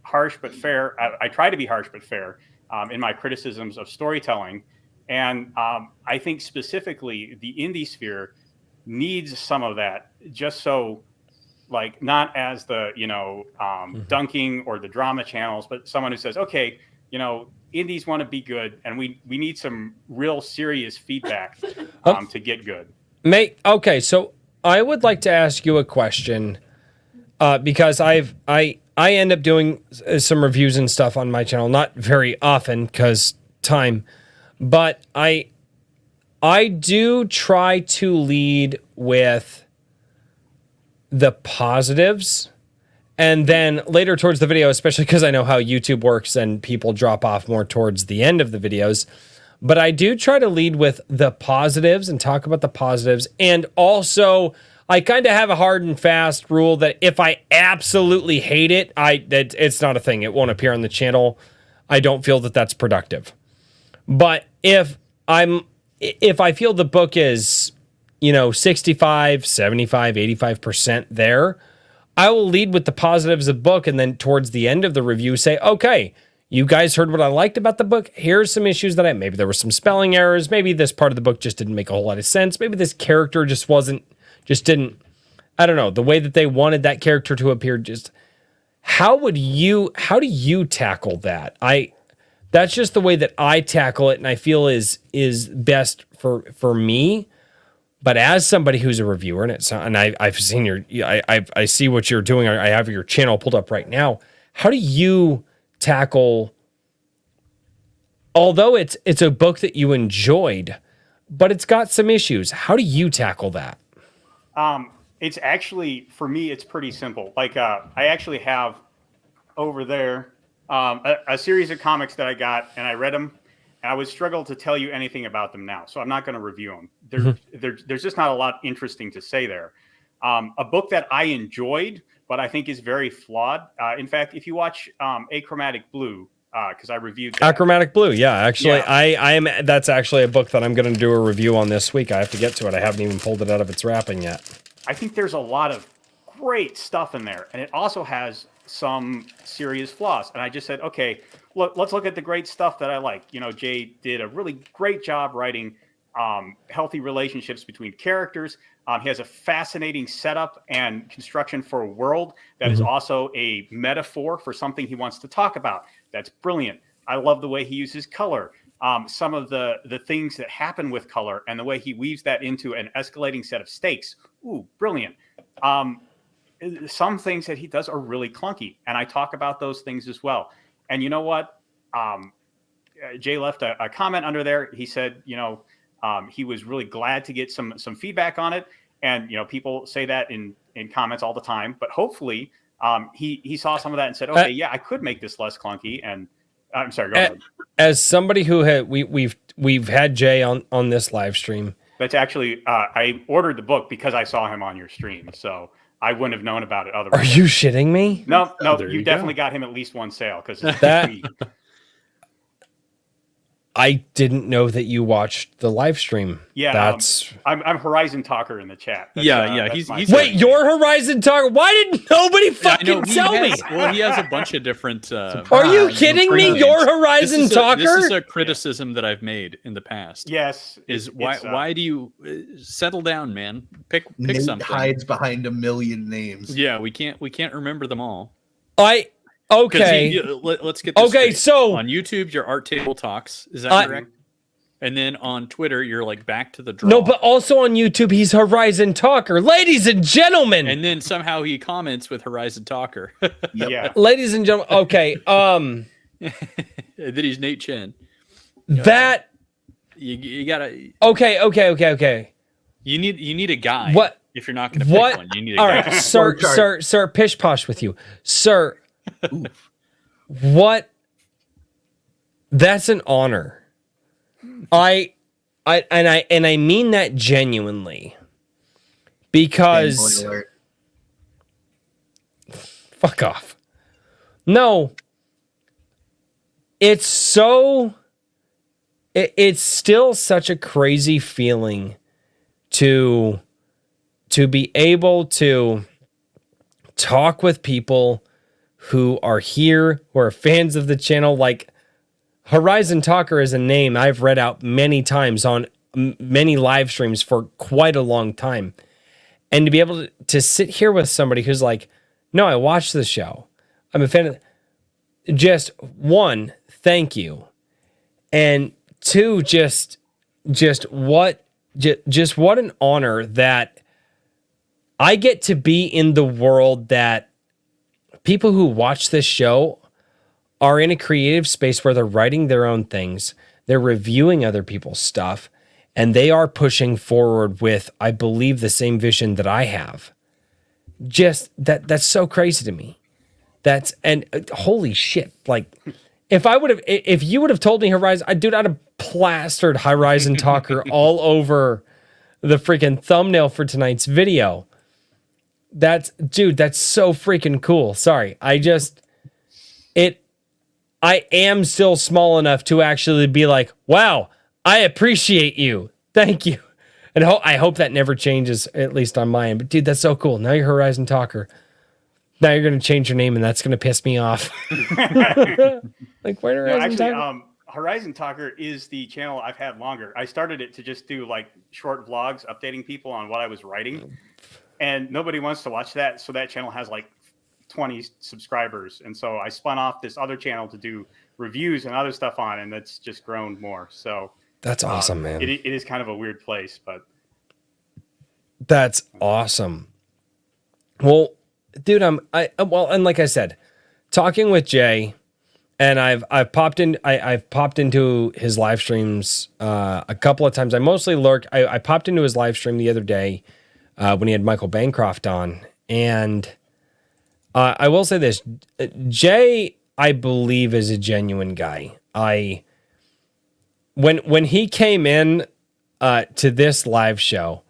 Speaker 5: harsh but fair. I try to be harsh but fair in my criticisms of storytelling. And I think specifically the indie sphere needs some of that, just so, like, not as the, you know, dunking or the drama channels, but someone who says, okay, you know, indies want to be good, and we need some real serious feedback to get good.
Speaker 2: Okay, so I would like to ask you a question because I end up doing some reviews and stuff on my channel, not very often because time, but I do try to lead with the positives. And then later towards the video, especially because I know how YouTube works and people drop off more towards the end of the videos, but I do try to lead with the positives and talk about the positives. And also, I kind of have a hard and fast rule that if I absolutely hate it, it's not a thing. It won't appear on the channel. I don't feel that that's productive. But if I feel the book is, you know, 65, 75, 85% there, I will lead with the positives of the book, and then towards the end of the review say, okay, you guys heard what I liked about the book. Here's some issues that maybe there were some spelling errors. Maybe this part of the book just didn't make a whole lot of sense. Maybe this character just didn't, I don't know, the way that they wanted that character to appear. Just how do you tackle that? That's just the way that I tackle it, and I feel is best for me. But as somebody who's a reviewer, and I've seen I see what you're doing. I have your channel pulled up right now. How do you tackle? Although it's a book that you enjoyed, but it's got some issues. How do you tackle that?
Speaker 5: It's actually, for me, it's pretty simple. Like I actually have over there a series of comics that I got, and I read them. And I would struggle to tell you anything about them now, so I'm not going to review them. There's just not a lot interesting to say there. A book that I enjoyed, but I think is very flawed. In fact, if you watch Achromatic Blue, because I reviewed that.
Speaker 2: Achromatic Blue, yeah. Actually,
Speaker 5: Yeah.
Speaker 2: That's actually a book that I'm going to do a review on this week. I have to get to it. I haven't even pulled it out of its wrapping yet.
Speaker 5: I think there's a lot of great stuff in there, and it also has some serious flaws. And I just said, okay, let's look at the great stuff that I like. You know, Jay did a really great job writing healthy relationships between characters. He has a fascinating setup and construction for a world that is also a metaphor for something he wants to talk about. That's brilliant. I love the way he uses color. Some of the things that happen with color and the way he weaves that into an escalating set of stakes. Ooh, brilliant. Some things that he does are really clunky, and I talk about those things as well. And you know what? Jay left a comment under there. He said, you know, he was really glad to get some feedback on it. And, you know, people say that in comments all the time. But hopefully he saw some of that and said, okay, yeah, I could make this less clunky. And I'm sorry, go ahead.
Speaker 2: As somebody who we've had Jay on this live stream.
Speaker 5: That's actually, I ordered the book because I saw him on your stream. So I wouldn't have known about it otherwise.
Speaker 2: Are you shitting me?
Speaker 5: No, you definitely got him at least one sale because
Speaker 2: that. I didn't know that you watched the live stream.
Speaker 5: Yeah,
Speaker 2: that's.
Speaker 5: I'm Horizon Talker in the chat.
Speaker 3: Yeah. He's
Speaker 2: wait, you're Horizon Talker. Why didn't nobody fucking tell me?
Speaker 3: Well, he has a bunch of different.
Speaker 2: Are you kidding me? You're Horizon Talker.
Speaker 3: This is a criticism that I've made in the past.
Speaker 5: Yes.
Speaker 3: Why do you settle down, man? Pick
Speaker 4: Nate
Speaker 3: something.
Speaker 4: Hides behind a million names.
Speaker 3: Yeah, we can't remember them all.
Speaker 2: Okay.
Speaker 3: Let's get this straight.
Speaker 2: So
Speaker 3: on YouTube, your Art Table Talks. Is that correct? And then on Twitter, you're like back to the draw.
Speaker 2: No, but also on YouTube, he's Horizon Talker. Ladies and gentlemen.
Speaker 3: And then somehow he comments with Horizon Talker.
Speaker 5: Yeah.
Speaker 2: Ladies and gentlemen. Okay.
Speaker 3: Then he's Nate Chen.
Speaker 2: That.
Speaker 3: You gotta.
Speaker 2: Okay.
Speaker 3: You need a guy.
Speaker 2: What?
Speaker 3: If you're not going to pick one, you need a guy.
Speaker 2: All right, sir, pish posh with you, sir. What? That's an honor. I mean that genuinely, because Fuck off. No. It's so... It's still such a crazy feeling to be able to talk with people who are here, who are fans of the channel. Like, Horizon Talker is a name I've read out many times on many live streams for quite a long time. And to be able to sit here with somebody who's like, no, I watched the show. I'm a fan of... Just one, thank you. And two, just what an honor that I get to be in the world that people who watch this show are in a creative space where they're writing their own things, they're reviewing other people's stuff, and they are pushing forward with, I believe, the same vision that I have. Just that's so crazy to me. Holy shit. Like, if you would have told me Horizon, I'd have plastered Horizon Talker all over the freaking thumbnail for tonight's video. That's so freaking cool. Sorry. I am still small enough to actually be like, wow, I appreciate you. Thank you. And I hope that never changes, at least on my end. But dude, that's so cool. Now you're Horizon Talker. Now you're going to change your name, and that's going to piss me off. Like, where Horizon Talker?
Speaker 5: Horizon Talker is the channel I've had longer. I started it to just do like short vlogs, updating people on what I was writing, and nobody wants to watch that. So that channel has like 20 subscribers, and so I spun off this other channel to do reviews and other stuff on, and that's just grown more. So
Speaker 2: that's awesome, man.
Speaker 5: It is kind of a weird place, but
Speaker 2: that's awesome. Well, dude, and like I said, talking with Jay, and I've popped into his live streams a couple of times. I mostly lurk. I popped into his live stream the other day when he had Michael Bancroft on, and I will say this: Jay, I believe, is a genuine guy. When he came in to this live show,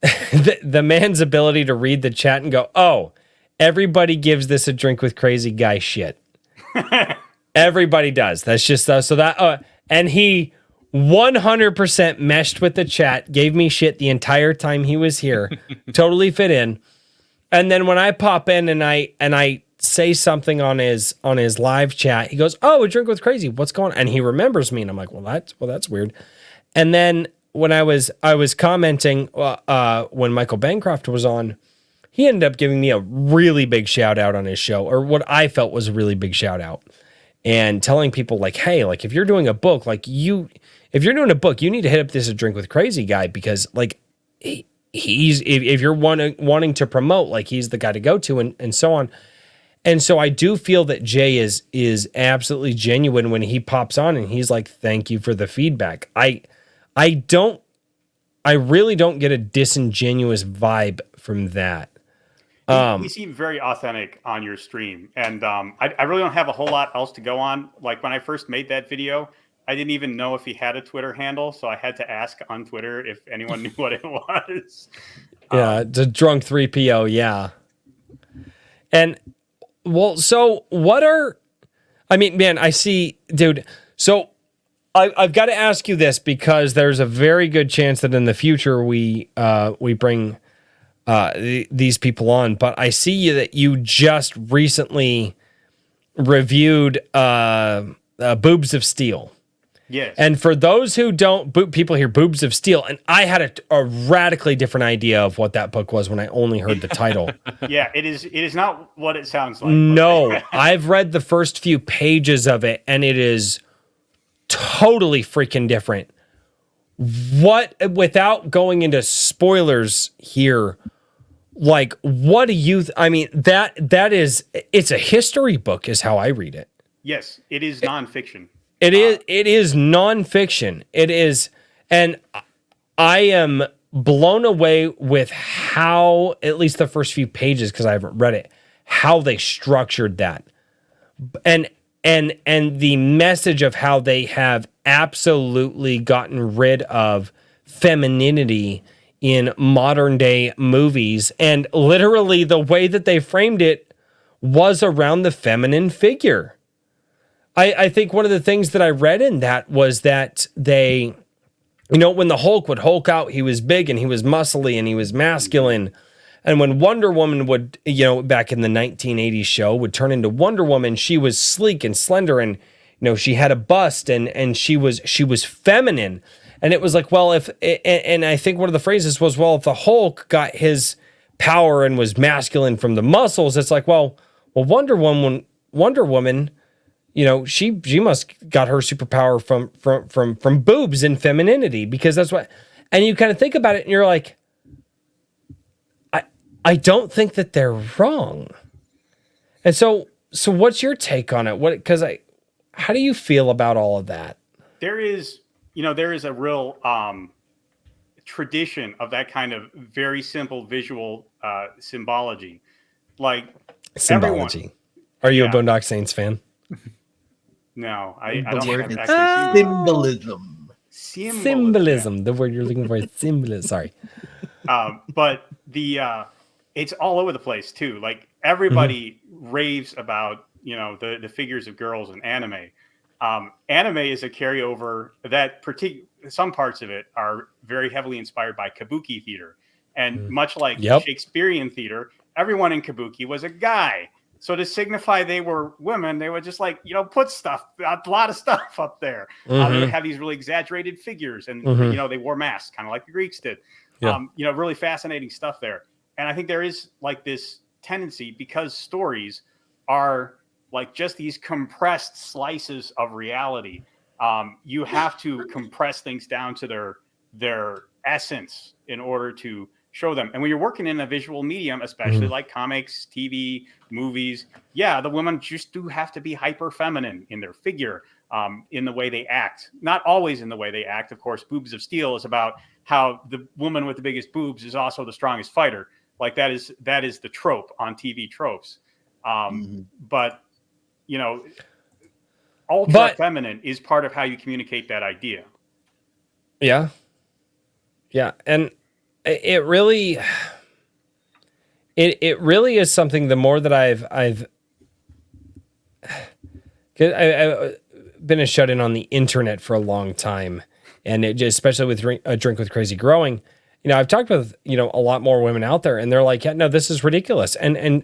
Speaker 2: the man's ability to read the chat and go, oh, everybody gives this a drink with crazy guy shit. Everybody does. That's just so that and he 100% meshed with the chat, gave me shit the entire time he was here, totally fit in. And then when I pop in and I say something on his live chat, he goes, oh, a drink with crazy, what's going on? And he remembers me, and I'm like, well, that's weird. And then when I was commenting when Michael Bancroft was on, he ended up giving me a really big shout out on his show, or what I felt was a really big shout out, and telling people like, hey, like if you're doing a book, if you're doing a book, you need to hit up this A Drink with Crazy guy, because like he's if you're wanting to promote, like he's the guy to go to, and so on. And so I do feel that Jay is absolutely genuine when he pops on and he's like, thank you for the feedback. I really don't get a disingenuous vibe from that.
Speaker 5: You seem very authentic on your stream, and I really don't have a whole lot else to go on. Like when I first made that video, I didn't even know if he had a Twitter handle, so I had to ask on Twitter if anyone knew what it was.
Speaker 2: Yeah, the drunk 3PO, yeah. And well, so man, I see, dude. So I've got to ask you this, because there's a very good chance that in the future we bring these people on. But I see that you just recently reviewed Boobs of Steel.
Speaker 5: Yes.
Speaker 2: And for those who don't, people hear Boobs of Steel, and I had a radically different idea of what that book was when I only heard the title.
Speaker 5: Yeah, it is not what it sounds like.
Speaker 2: No, I've read the first few pages of it, and it is totally freaking different. Without going into spoilers here, like, what do you, it's a history book is how I read it.
Speaker 5: Yes, it is nonfiction.
Speaker 2: It is nonfiction. It is, and I am blown away with how, at least the first few pages, because I haven't read it, how they structured that. And the message of how they have absolutely gotten rid of femininity in modern day movies, and literally the way that they framed it was around the feminine figure. I think one of the things that I read in that was that they, when the Hulk would Hulk out, he was big and he was muscly and he was masculine. And when Wonder Woman would, back in the 1980s show, would turn into Wonder Woman, she was sleek and slender and, she had a bust and she was feminine. And it was like, well, and I think one of the phrases was, well, if the Hulk got his power and was masculine from the muscles, it's like, well, Wonder Woman, she must got her superpower from boobs and femininity, because that's what, and you kind of think about it and you're like, I don't think that they're wrong. And so what's your take on it? How do you feel about all of that?
Speaker 5: There is a real tradition of that kind of very simple visual symbology. Like
Speaker 2: symbology.
Speaker 5: Everyone,
Speaker 2: Are you a Boondock Saints fan?
Speaker 5: No, I don't
Speaker 4: The
Speaker 5: think
Speaker 4: word
Speaker 5: I've
Speaker 4: is
Speaker 5: actually seen
Speaker 4: symbolism.
Speaker 2: Symbolism. The word you're looking for is symbolism. Sorry.
Speaker 5: But it's all over the place too. Like everybody raves about, the figures of girls in anime. Anime is a carryover that some parts of it are very heavily inspired by Kabuki theater. And much like Shakespearean theater, everyone in Kabuki was a guy. So to signify they were women, they would just put a lot of stuff up there. They would have these really exaggerated figures and, they wore masks, kind of like the Greeks did.
Speaker 2: Yeah.
Speaker 5: Really fascinating stuff there. And I think there is this tendency, because stories are just these compressed slices of reality. You have to compress things down to their essence in order to show them. And when you're working in a visual medium, especially like comics, TV, movies, the women just do have to be hyper feminine in their figure, in the way they act. Not always in the way they act. Of course, Boobs of Steel is about how the woman with the biggest boobs is also the strongest fighter. Like that is the trope on TV tropes. But ultra feminine is part of how you communicate that idea.
Speaker 2: Yeah. Yeah. And it really is something. The more that I've been a shut in on the internet for a long time, and especially with a Drink with Crazy growing, I've talked with a lot more women out there, and they're like, yeah, no, this is ridiculous. And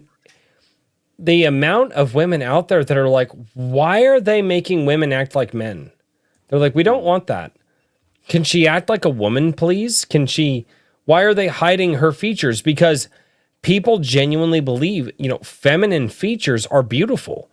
Speaker 2: the amount of women out there that are like, why are they making women act like men? They're like, we don't want that. Can she act like a woman, please? Why are they hiding her features? Because people genuinely believe, feminine features are beautiful,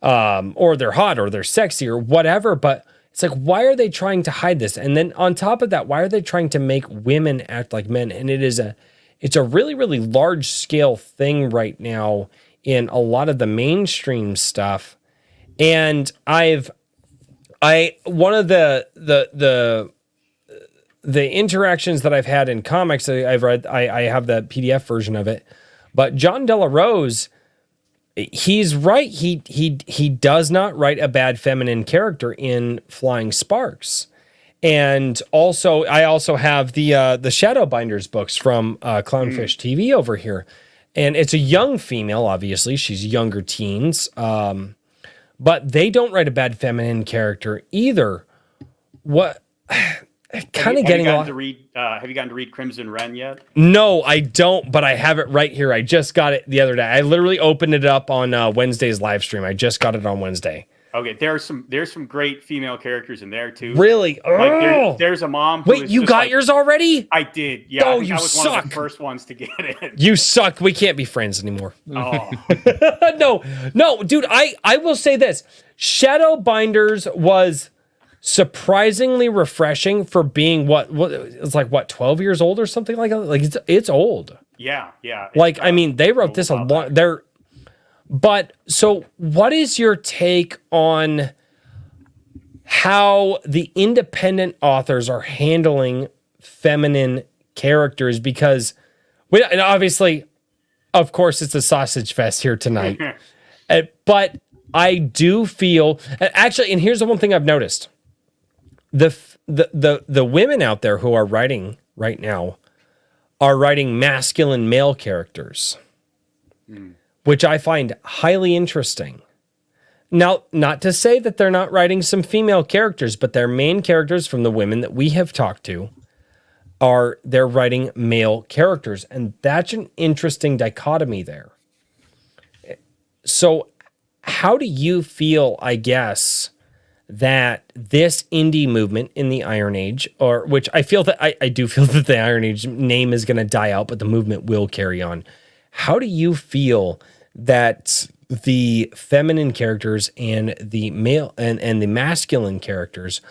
Speaker 2: or they're hot, or they're sexy, or whatever. But it's like, why are they trying to hide this? And then on top of that, why are they trying to make women act like men? And it's a really, really large scale thing right now in a lot of the mainstream stuff. And one of the interactions that I've had in comics, I've read, I have the PDF version of it, but John Della Rose, he's right. He does not write a bad feminine character in Flying Sparks. And also, I also have the Shadowbinders books from Clownfish TV over here. And it's a young female, obviously. She's younger teens. But they don't write a bad feminine character either. What... Kind of getting
Speaker 5: Have you gotten to read Crimson Wren yet?
Speaker 2: No, I don't, but I have it right here. I just got it the other day. I literally opened it up on Wednesday's live stream. I just got it on Wednesday.
Speaker 5: Okay, there's some great female characters in there too.
Speaker 2: Really?
Speaker 5: There's a mom.
Speaker 2: Wait, you got yours already?
Speaker 5: I did. Yeah.
Speaker 2: Oh,
Speaker 5: I was
Speaker 2: suck.
Speaker 5: one of the first ones to get it.
Speaker 2: You suck. We can't be friends anymore.
Speaker 5: Oh.
Speaker 2: No, dude. I will say this: Shadowbinders was surprisingly refreshing for being what it's like 12 years old or something like that. Like it's old.
Speaker 5: Yeah.
Speaker 2: Like I mean, they wrote this a lot. But so what is your take on how the independent authors are handling feminine characters? Because and obviously, of course, it's a sausage fest here tonight. But I do feel actually, and here's the one thing I've noticed. The women out there who are writing right now are writing masculine male characters, which I find highly interesting. Now, not to say that they're not writing some female characters, but their main characters from the women that we have talked to they're writing male characters. And that's an interesting dichotomy there. So how do you feel, I guess, that this indie movement in the Iron Age, or which I feel that I do feel that the Iron Age name is going to die out, but the movement will carry on. How do you feel that the feminine characters and the male and the masculine characters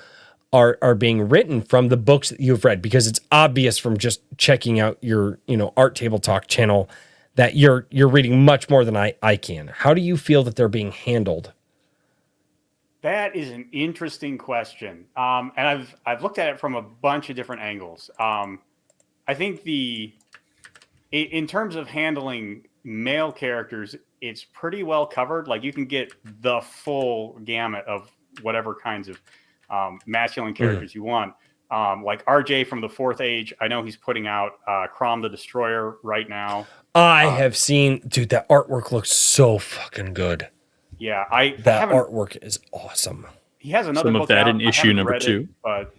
Speaker 2: are being written from the books that you've read? Because it's obvious from just checking out your, Art Table Talk channel that you're reading much more than I can. How do you feel that they're being handled?
Speaker 5: That is an interesting question. And I've looked at it from a bunch of different angles. I think in terms of handling male characters, it's pretty well covered. Like, you can get the full gamut of whatever kinds of masculine characters you want. Like RJ from the Fourth Age, I know he's putting out Crom the Destroyer right now.
Speaker 2: I have seen, dude, that artwork looks so fucking good.
Speaker 5: Yeah,
Speaker 2: that artwork is awesome.
Speaker 5: He has another
Speaker 3: some
Speaker 5: book
Speaker 3: of that
Speaker 5: out.
Speaker 3: in issue number 2.
Speaker 5: But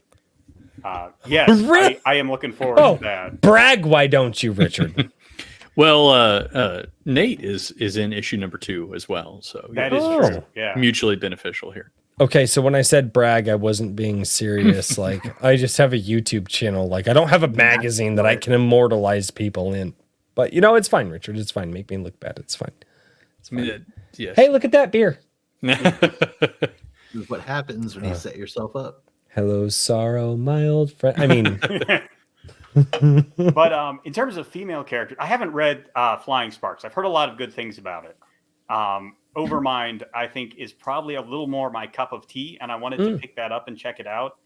Speaker 5: yes,
Speaker 2: really?
Speaker 5: I am looking forward to that.
Speaker 2: Brag, why don't you, Richard?
Speaker 3: Well, Nate is in issue number 2 as well, so
Speaker 5: that is true. Yeah,
Speaker 3: mutually beneficial here.
Speaker 2: Okay, so when I said brag, I wasn't being serious. Like, I just have a YouTube channel. Like, I don't have a magazine that I can immortalize people in. But, it's fine, Richard. It's fine. Make me look bad. It's fine. It's fine.
Speaker 3: Yes.
Speaker 2: Hey, look at that beer.
Speaker 4: This is what happens when you set yourself up.
Speaker 2: Hello, sorrow, my old friend. I mean...
Speaker 5: But in terms of female characters, I haven't read Flying Sparks. I've heard a lot of good things about it. Overmind, I think, is probably a little more my cup of tea, and I wanted to pick that up and check it out.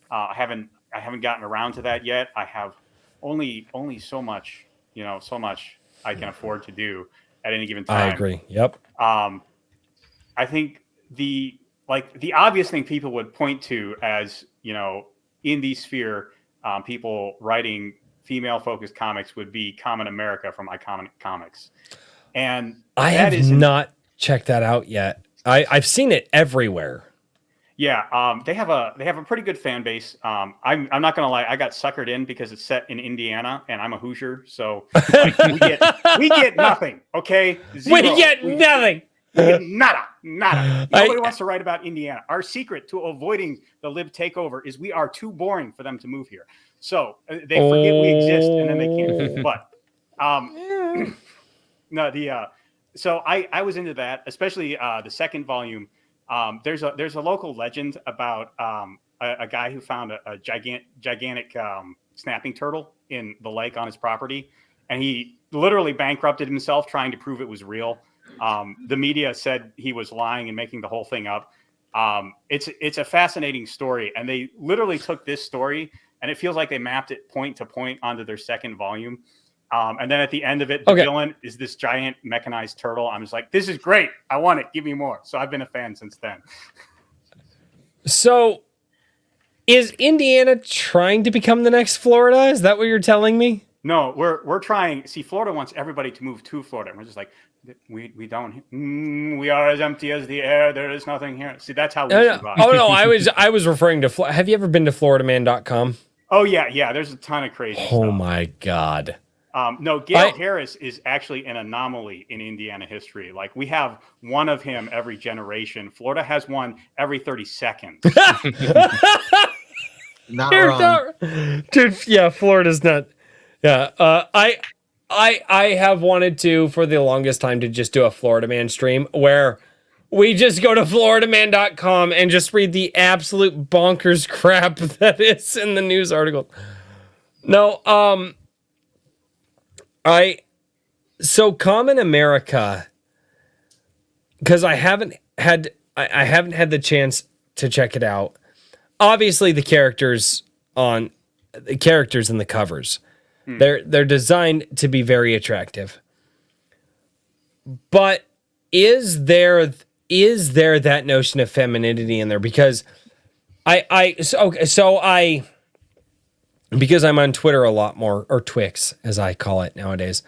Speaker 5: I haven't gotten around to that yet. I have only so much, so much I can afford to do at any given time.
Speaker 2: I agree. Yep.
Speaker 5: I think the obvious thing people would point to as, in the sphere, people writing female-focused comics would be Common America from Iconic Comics. And
Speaker 2: I have not checked that out yet. I've seen it everywhere.
Speaker 5: Yeah, they have a pretty good fan base. I'm not gonna lie, I got suckered in because it's set in Indiana and I'm a Hoosier, so we get nothing. Okay,
Speaker 2: Zero. We get nothing.
Speaker 5: We get nada. Nobody wants to write about Indiana. Our secret to avoiding the lib takeover is we are too boring for them to move here. So they forget we exist and then they can't. But no, so I was into that, especially the second volume. There's a local legend about a guy who found a gigantic snapping turtle in the lake on his property, and he literally bankrupted himself trying to prove it was real. The media said he was lying and making the whole thing up. It's a fascinating story, and they literally took this story and it feels like they mapped it point to point onto their second volume. And then at the end of it, the villain is this giant mechanized turtle. I'm just like, this is great. I want it. Give me more. So I've been a fan since then.
Speaker 2: So is Indiana trying to become the next Florida? Is that what you're telling me?
Speaker 5: No, we're trying. See, Florida wants everybody to move to Florida. And we're just like, we don't. We are as empty as the air. There is nothing here. See, that's how we survive.
Speaker 2: Oh, no, I was referring to Have you ever been to floridaman.com?
Speaker 5: Oh, yeah. There's a ton of crazy stuff.
Speaker 2: Oh, my God.
Speaker 5: No, Gail Harris is actually an anomaly in Indiana history. Like, we have one of him every generation. Florida has one every 30 seconds.
Speaker 4: Not wrong.
Speaker 2: Dude, yeah, Florida's not. Yeah, I have wanted to, for the longest time, to just do a Florida Man stream where we just go to floridaman.com and just read the absolute bonkers crap that is in the news article. No, so Common America, because I haven't had the chance to check it out. Obviously, the characters in the covers, they're designed to be very attractive. But is there that notion of femininity in there? Because because I'm on Twitter a lot more, or Twix as I call it nowadays.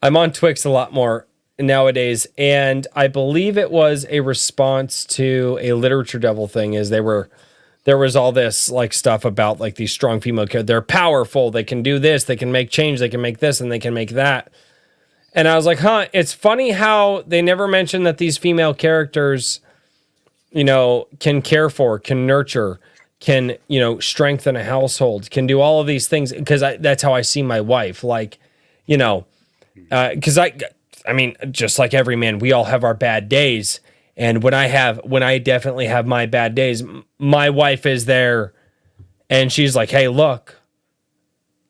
Speaker 2: I'm on Twix a lot more nowadays. And I believe it was a response to a Literature Devil thing, is there was all this like stuff about like these strong female characters. They're powerful. They can do this. They can make change. They can make this and they can make that. And I was like, it's funny how they never mention that these female characters, can care for, can nurture, can, strengthen a household, can do all of these things. Because that's how I see my wife. Like, because I mean, just like every man, we all have our bad days. And when I definitely have my bad days, my wife is there and she's like, hey, look,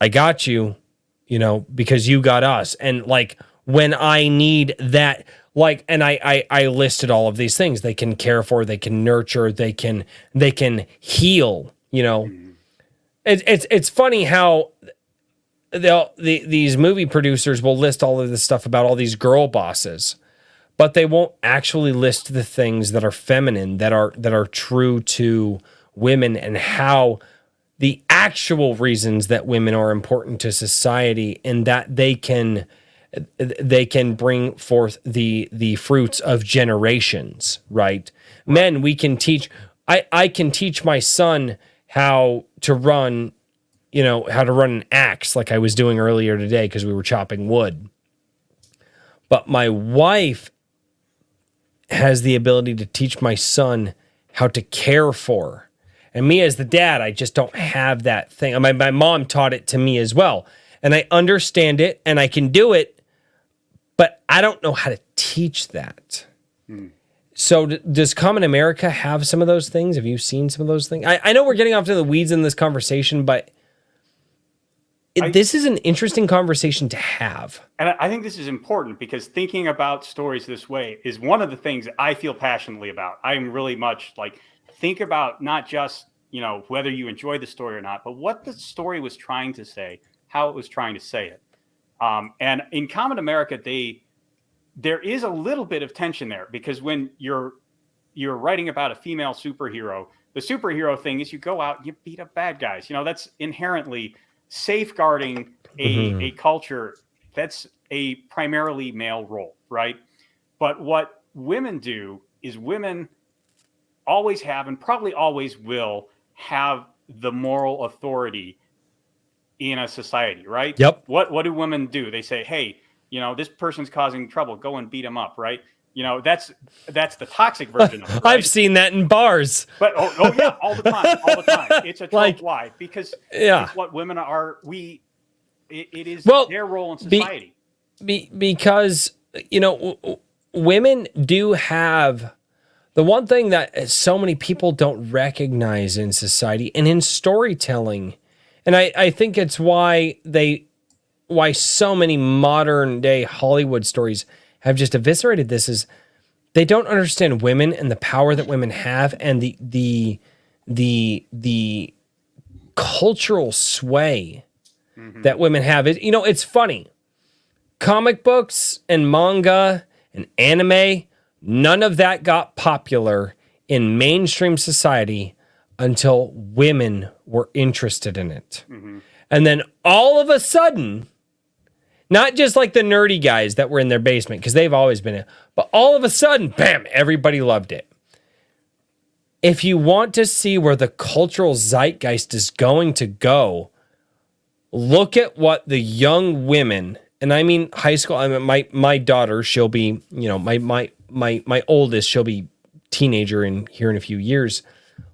Speaker 2: I got you, because you got us. And like, when I need that, like, and I listed all of these things. They can care for, they can nurture, they can heal, It's funny how these movie producers will list all of this stuff about all these girl bosses, but they won't actually list the things that are feminine, that are true to women, and how the actual reasons that women are important to society, and that they can bring forth the fruits of generations, right? Men, we can teach. I can teach my son how to run an axe, like I was doing earlier today because we were chopping wood. But my wife has the ability to teach my son how to care for. And me as the dad, I just don't have that thing. My mom taught it to me as well. And I understand it and I can do it, but I don't know how to teach that. So does Common America have some of those things? Have you seen some of those things? I know we're getting off to the weeds in this conversation, but this is an interesting conversation to have.
Speaker 5: And I think this is important because thinking about stories this way is one of the things I feel passionately about. I'm really much like, think about not just, whether you enjoy the story or not, but what the story was trying to say, how it was trying to say it. And in Common America, there is a little bit of tension there, because when you're writing about a female superhero, the superhero thing is you go out and you beat up bad guys. That's inherently safeguarding a culture that's a primarily male role, right? But what women do is women always have, and probably always will have, the moral authority in a society, right?
Speaker 2: Yep.
Speaker 5: What do women do? They say, hey, this person's causing trouble, go and beat him up, right? That's the toxic version of it. Right?
Speaker 2: I've seen that in bars.
Speaker 5: But oh yeah, all the time. It's a trope. Why? Because it's what women are. It is their role in society.
Speaker 2: Because women do have the one thing that so many people don't recognize in society and in storytelling, and I think it's why so many modern day Hollywood stories have just eviscerated this, is they don't understand women and the power that women have, and the cultural sway that women have. It's funny. Comic books and manga and anime, none of that got popular in mainstream society until women were interested in it. And then all of a sudden, not just like the nerdy guys that were in their basement, because they've always been it, but all of a sudden, bam, everybody loved it. If you want to see where the cultural zeitgeist is going to go, look at what the young women, and I mean high school, I mean my daughter, she'll be, my oldest, she'll be teenager here in a few years.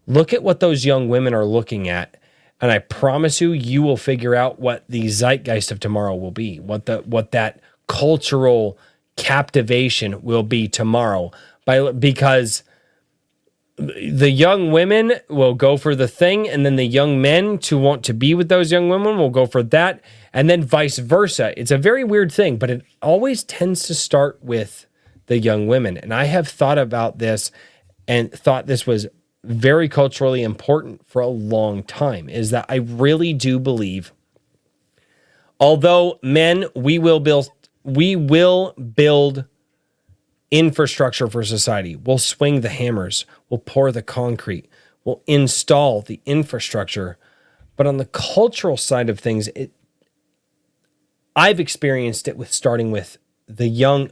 Speaker 2: Look at what those young women are looking at. And I promise you will figure out what the zeitgeist of tomorrow will be, what that cultural captivation will be tomorrow. Because the young women will go for the thing, and then the young men to want to be with those young women will go for that, and then vice versa. It's a very weird thing, but it always tends to start with the young women. And I have thought about this and thought this was very culturally important for a long time, is that I really do believe, although men, we will build infrastructure for society. We'll swing the hammers, we'll pour the concrete, we'll install the infrastructure. But on the cultural side of things, I've experienced it starting with the young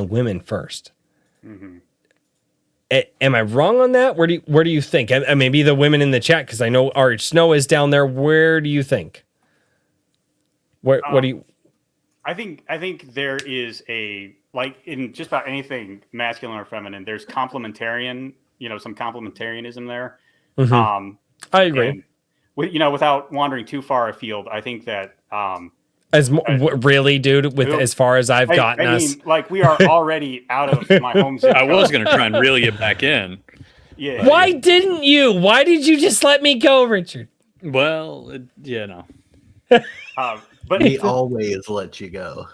Speaker 2: women first. Am I wrong on that? Where do you think? And maybe the women in the chat, because I know our Snow is down there. Where do you think? What do you?
Speaker 5: I think there is like in just about anything masculine or feminine, there's complementarian, some complementarianism there.
Speaker 2: I agree.
Speaker 5: And without wandering too far afield, I think that
Speaker 2: really, dude, with as far as I've gotten us,
Speaker 5: like we are already out of my home zip
Speaker 3: I
Speaker 5: code.
Speaker 3: was going to try and reel you back in.
Speaker 5: Yeah.
Speaker 2: Why didn't you? Why did you just let me go, Richard?
Speaker 3: Well, no.
Speaker 5: But
Speaker 4: We always let you go.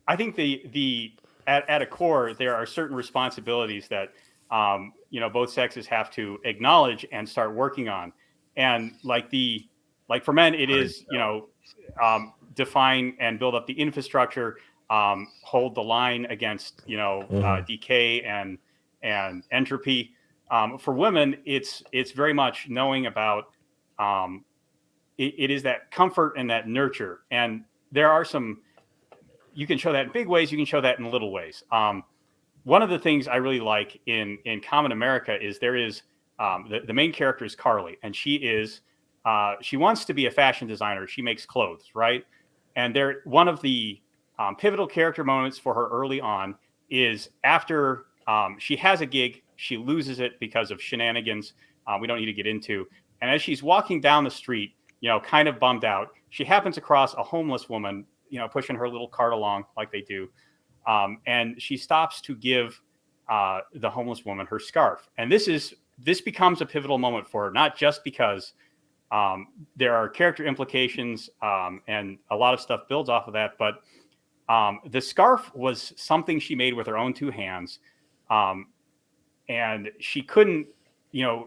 Speaker 5: I think at a core there are certain responsibilities that both sexes have to acknowledge and start working on, and like for men it is define and build up the infrastructure, hold the line against decay and entropy. For women, it's very much knowing about it is that comfort and that nurture, and there are some. You can show that in big ways. You can show that in little ways. One of the things I really like in Common America is there is the main character is Carly, and she wants to be a fashion designer. She makes clothes, right? And one of the pivotal character moments for her early on is after she has a gig, she loses it because of shenanigans we don't need to get into. And as she's walking down the street, kind of bummed out, she happens across a homeless woman, pushing her little cart along like they do. And she stops to give the homeless woman her scarf. And this becomes a pivotal moment for her, not just because there are character implications and a lot of stuff builds off of that, but the scarf was something she made with her own two hands. And she couldn't,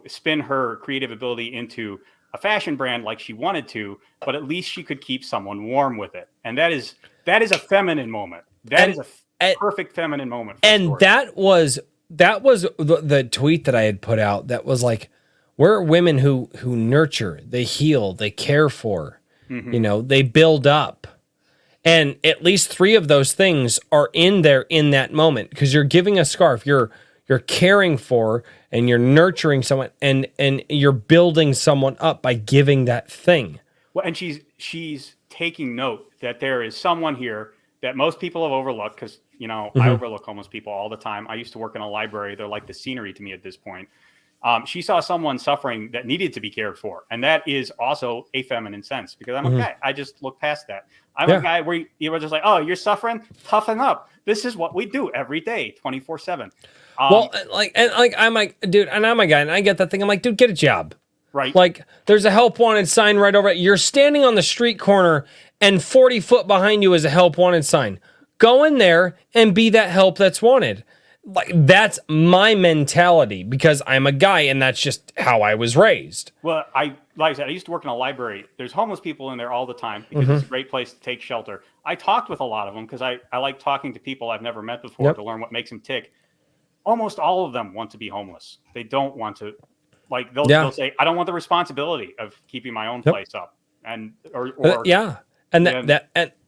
Speaker 5: spin her creative ability into a fashion brand like she wanted to, but at least she could keep someone warm with it. And that is a feminine moment. That is a perfect feminine moment.
Speaker 2: And that was the tweet that I had put out. That was like, we're women who nurture, they heal, they care for, they build up. And at least 3 of those things are in there in that moment, because you're giving a scarf, you're caring for, and you're nurturing someone, and you're building someone up by giving that thing.
Speaker 5: Well, and she's taking note that there is someone here that most people have overlooked, because I overlook homeless people all the time. I used to work in a library. They're like the scenery to me at this point. She saw someone suffering that needed to be cared for, and that is also a feminine sense, because I'm a guy. I just look past that. I'm a guy where you were just like, oh, you're suffering, toughen up. This is what we do every day, 24/7.
Speaker 2: Well, I'm like, dude, and I'm a guy, and I get that thing. I'm like, dude, get a job.
Speaker 5: Right.
Speaker 2: Like, there's a help wanted sign right over it. You're standing on the street corner, and 40 foot behind you is a help wanted sign. Go in there and be that help that's wanted. Like, that's my mentality, because I'm a guy, and that's just how I was raised.
Speaker 5: Well, like I said, I used to work in a library. There's homeless people in there all the time, because it's a great place to take shelter. I talked with a lot of them because I like talking to people I've never met before to learn what makes them tick. Almost all of them want to be homeless. They don't want to, like, they'll say, I don't want the responsibility of keeping my own place up. And
Speaker 2: and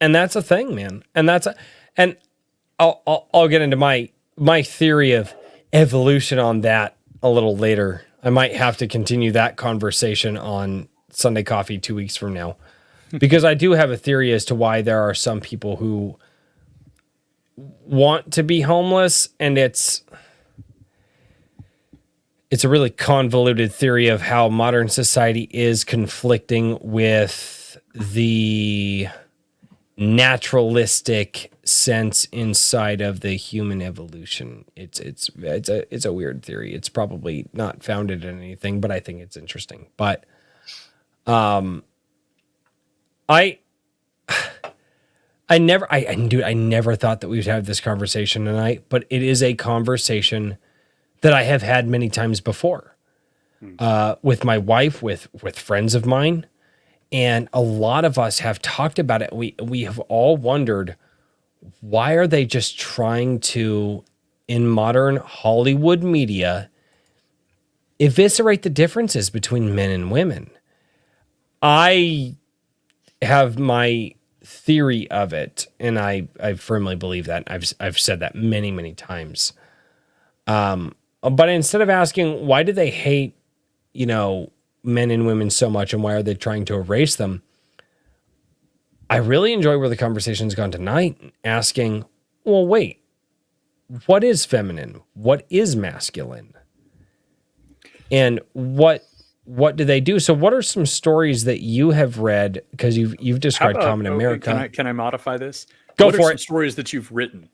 Speaker 2: that's a thing, man. And I'll get into my theory of evolution on that a little later. I might have to continue that conversation on Sunday Coffee 2 weeks from now, because I do have a theory as to why there are some people who want to be homeless, and it's a really convoluted theory of how modern society is conflicting with the naturalistic sense inside of the human evolution. It's a weird theory. It's probably not founded in anything, but I think it's interesting. But I never thought that we would have this conversation tonight, but it is a conversation that I have had many times before, with my wife, with friends of mine. And a lot of us have talked about it. We have all wondered, why are they just trying to, in modern Hollywood media, eviscerate the differences between men and women? I have my theory of it, and I firmly believe that. I've said that many times. But instead of asking why do they hate, men and women so much, and why are they trying to erase them, I really enjoy where the conversation's gone tonight, asking, well, wait, what is feminine? What is masculine? And what do they do? So what are some stories that you have read? Because you've described Common America.
Speaker 3: Can I modify this?
Speaker 2: Go
Speaker 3: what
Speaker 2: for
Speaker 3: are some
Speaker 2: it.
Speaker 3: stories that you've written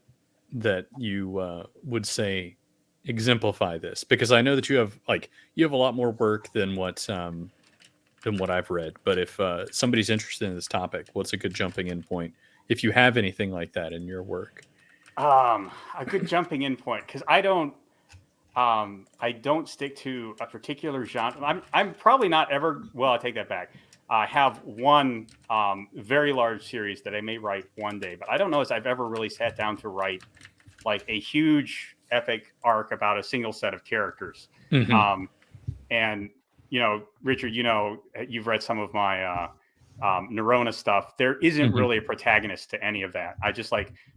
Speaker 3: that you would say exemplify this? Because I know that you have a lot more work than what I've read. But if somebody's interested in this topic, what's a good jumping in point? If you have anything like that in your work,
Speaker 5: a good jumping in point, because I don't stick to a particular genre. I'm probably not ever. Well, I take that back. I have one very large series that I may write one day, but I don't know if I've ever really sat down to write like a huge epic arc about a single set of characters.
Speaker 3: Mm-hmm.
Speaker 5: And Richard, you've read some of my Neurona stuff. There isn't really a protagonist to any of that. I just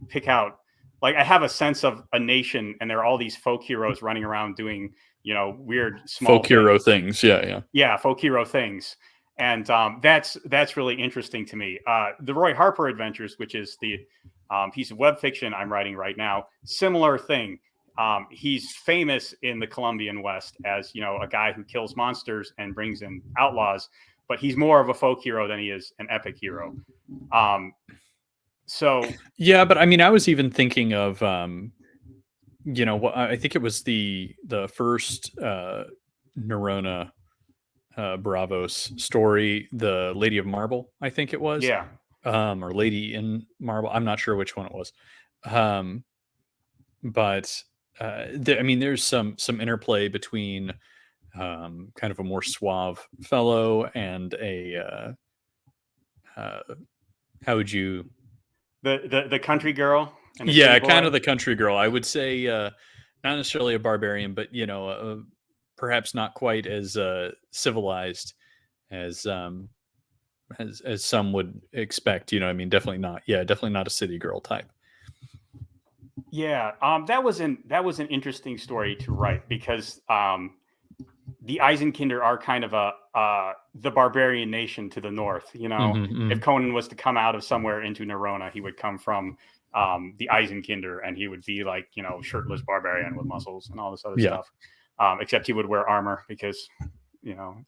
Speaker 5: pick out. I have a sense of a nation, and there are all these folk heroes running around doing, weird small
Speaker 3: folk hero things. Yeah,
Speaker 5: folk hero things, and that's really interesting to me. The Roy Harper Adventures, which is the piece of web fiction I'm writing right now, similar thing. He's famous in the Colombian West as a guy who kills monsters and brings in outlaws, but he's more of a folk hero than he is an epic hero. So
Speaker 3: yeah, but I mean, I was even thinking of, I think it was the first Neurona Bravos story, the Lady of Marble, I think it was, or Lady in Marble. I'm not sure which one it was, but there's some interplay between kind of a more suave fellow and a how would you.
Speaker 5: The country girl.
Speaker 3: And kind of the country girl. I would say not necessarily a barbarian, but perhaps not quite as civilized as some would expect. Definitely not. Yeah, definitely not a city girl type.
Speaker 5: Yeah, that was an interesting story to write because the Eisenkinder are kind of the barbarian nation to the north. If Conan was to come out of somewhere into Neurona, he would come from the Eisenkinder, and he would be shirtless barbarian with muscles and all this other stuff. Except he would wear armor because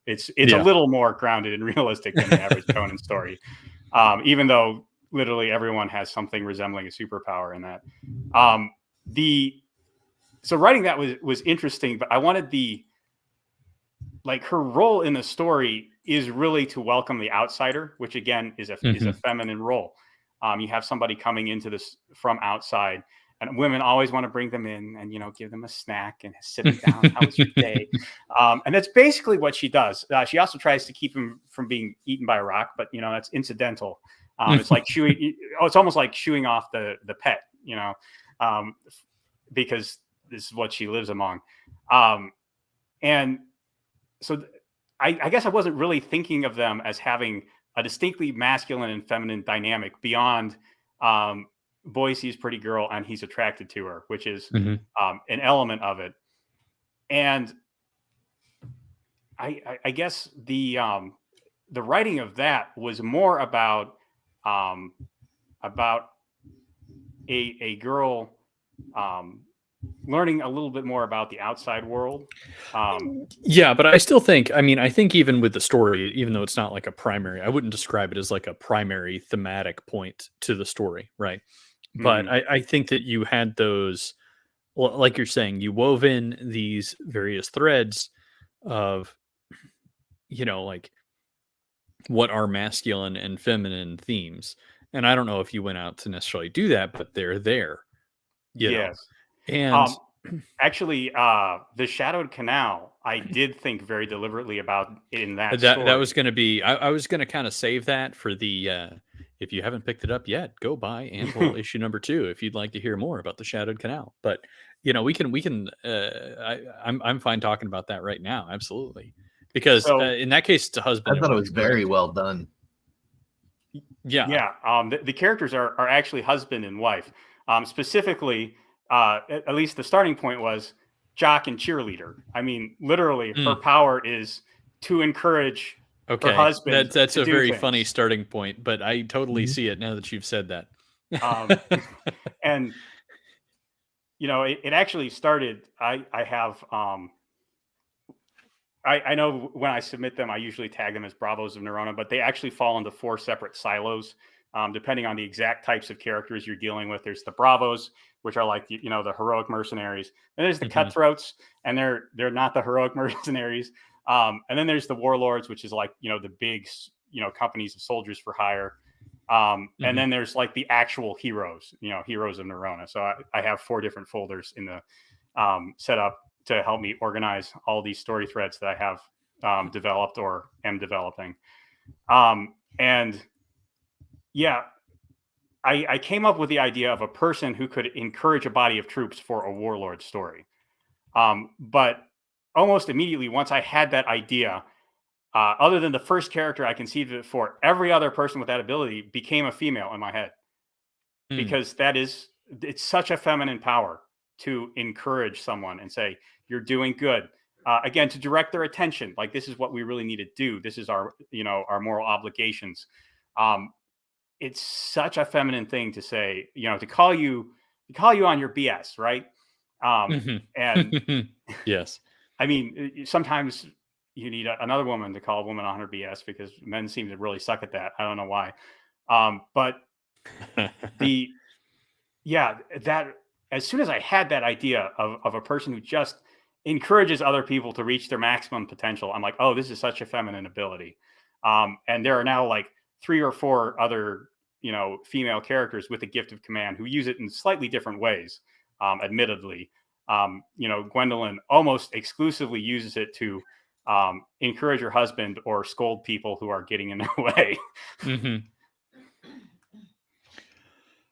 Speaker 5: it's a little more grounded and realistic than the average Conan story. Even though literally everyone has something resembling a superpower in that. So writing that was interesting, but I wanted her role in the story is really to welcome the outsider, which again is a feminine role. You have somebody coming into this from outside, and women always want to bring them in and give them a snack and sit them down. How was your day? And that's basically what she does. She also tries to keep him from being eaten by a rock, but that's incidental. It's like chewing. It's almost like chewing off the pet, because this is what she lives among. And so I guess I wasn't really thinking of them as having a distinctly masculine and feminine dynamic beyond boy sees pretty girl and he's attracted to her, which is an element of it. And I guess the writing of that was more about a girl learning a little bit more about the outside world.
Speaker 3: But I still think, I think even with the story, even though it's not like a primary, I wouldn't describe it as like a primary thematic point to the story, right? But I think that you had those, like you're saying, you wove in these various threads of, what are masculine and feminine themes. And I don't know if you went out to necessarily do that, but they're there.
Speaker 5: Yes.
Speaker 3: And
Speaker 5: actually, the Shadowed Canal, I did think very deliberately about in that story.
Speaker 3: That was going to be, I was going to kind of save that for the, if you haven't picked it up yet, go buy Anvil issue number 2 if you'd like to hear more about the Shadowed Canal. But we can. I'm fine talking about that right now, absolutely, because in that case, it's a husband.
Speaker 4: I thought it was very well done.
Speaker 3: Yeah.
Speaker 5: Yeah. The characters are actually husband and wife. Specifically, at least the starting point was jock and cheerleader. I mean, literally, her power is to encourage her husband.
Speaker 3: That's
Speaker 5: to
Speaker 3: a
Speaker 5: do
Speaker 3: very
Speaker 5: things.
Speaker 3: funny starting point, but I totally see it now that you've said that.
Speaker 5: And it actually started. I have. I know when I submit them, I usually tag them as Bravos of Neurona, but they actually fall into 4 separate silos, depending on the exact types of characters you're dealing with. There's the Bravos, which are like the heroic mercenaries, and there's the Cutthroats, and they're not the heroic mercenaries. And then there's the Warlords, which is like the big companies of soldiers for hire. And then there's like the actual heroes, heroes of Neurona. So I have 4 different folders in the setup to help me organize all these story threads that I have developed or am developing. And yeah, I came up with the idea of a person who could encourage a body of troops for a warlord story. But almost immediately, once I had that idea, other than the first character I conceived it for, every other person with that ability became a female in my head. Because it's such a feminine power to encourage someone and say, you're doing good. Again, to direct their attention, like this is what we really need to do. This is our moral obligations. It's such a feminine thing to say, to call you on your BS, right? And
Speaker 3: yes,
Speaker 5: I mean, sometimes you need another woman to call a woman on her BS because men seem to really suck at that. I don't know why. But that as soon as I had that idea of a person who just encourages other people to reach their maximum potential, I'm like, oh, this is such a feminine ability. And there are now like 3 or 4 other, female characters with a gift of command who use it in slightly different ways. Admittedly, Gwendolyn almost exclusively uses it to encourage her husband or scold people who are getting in their way.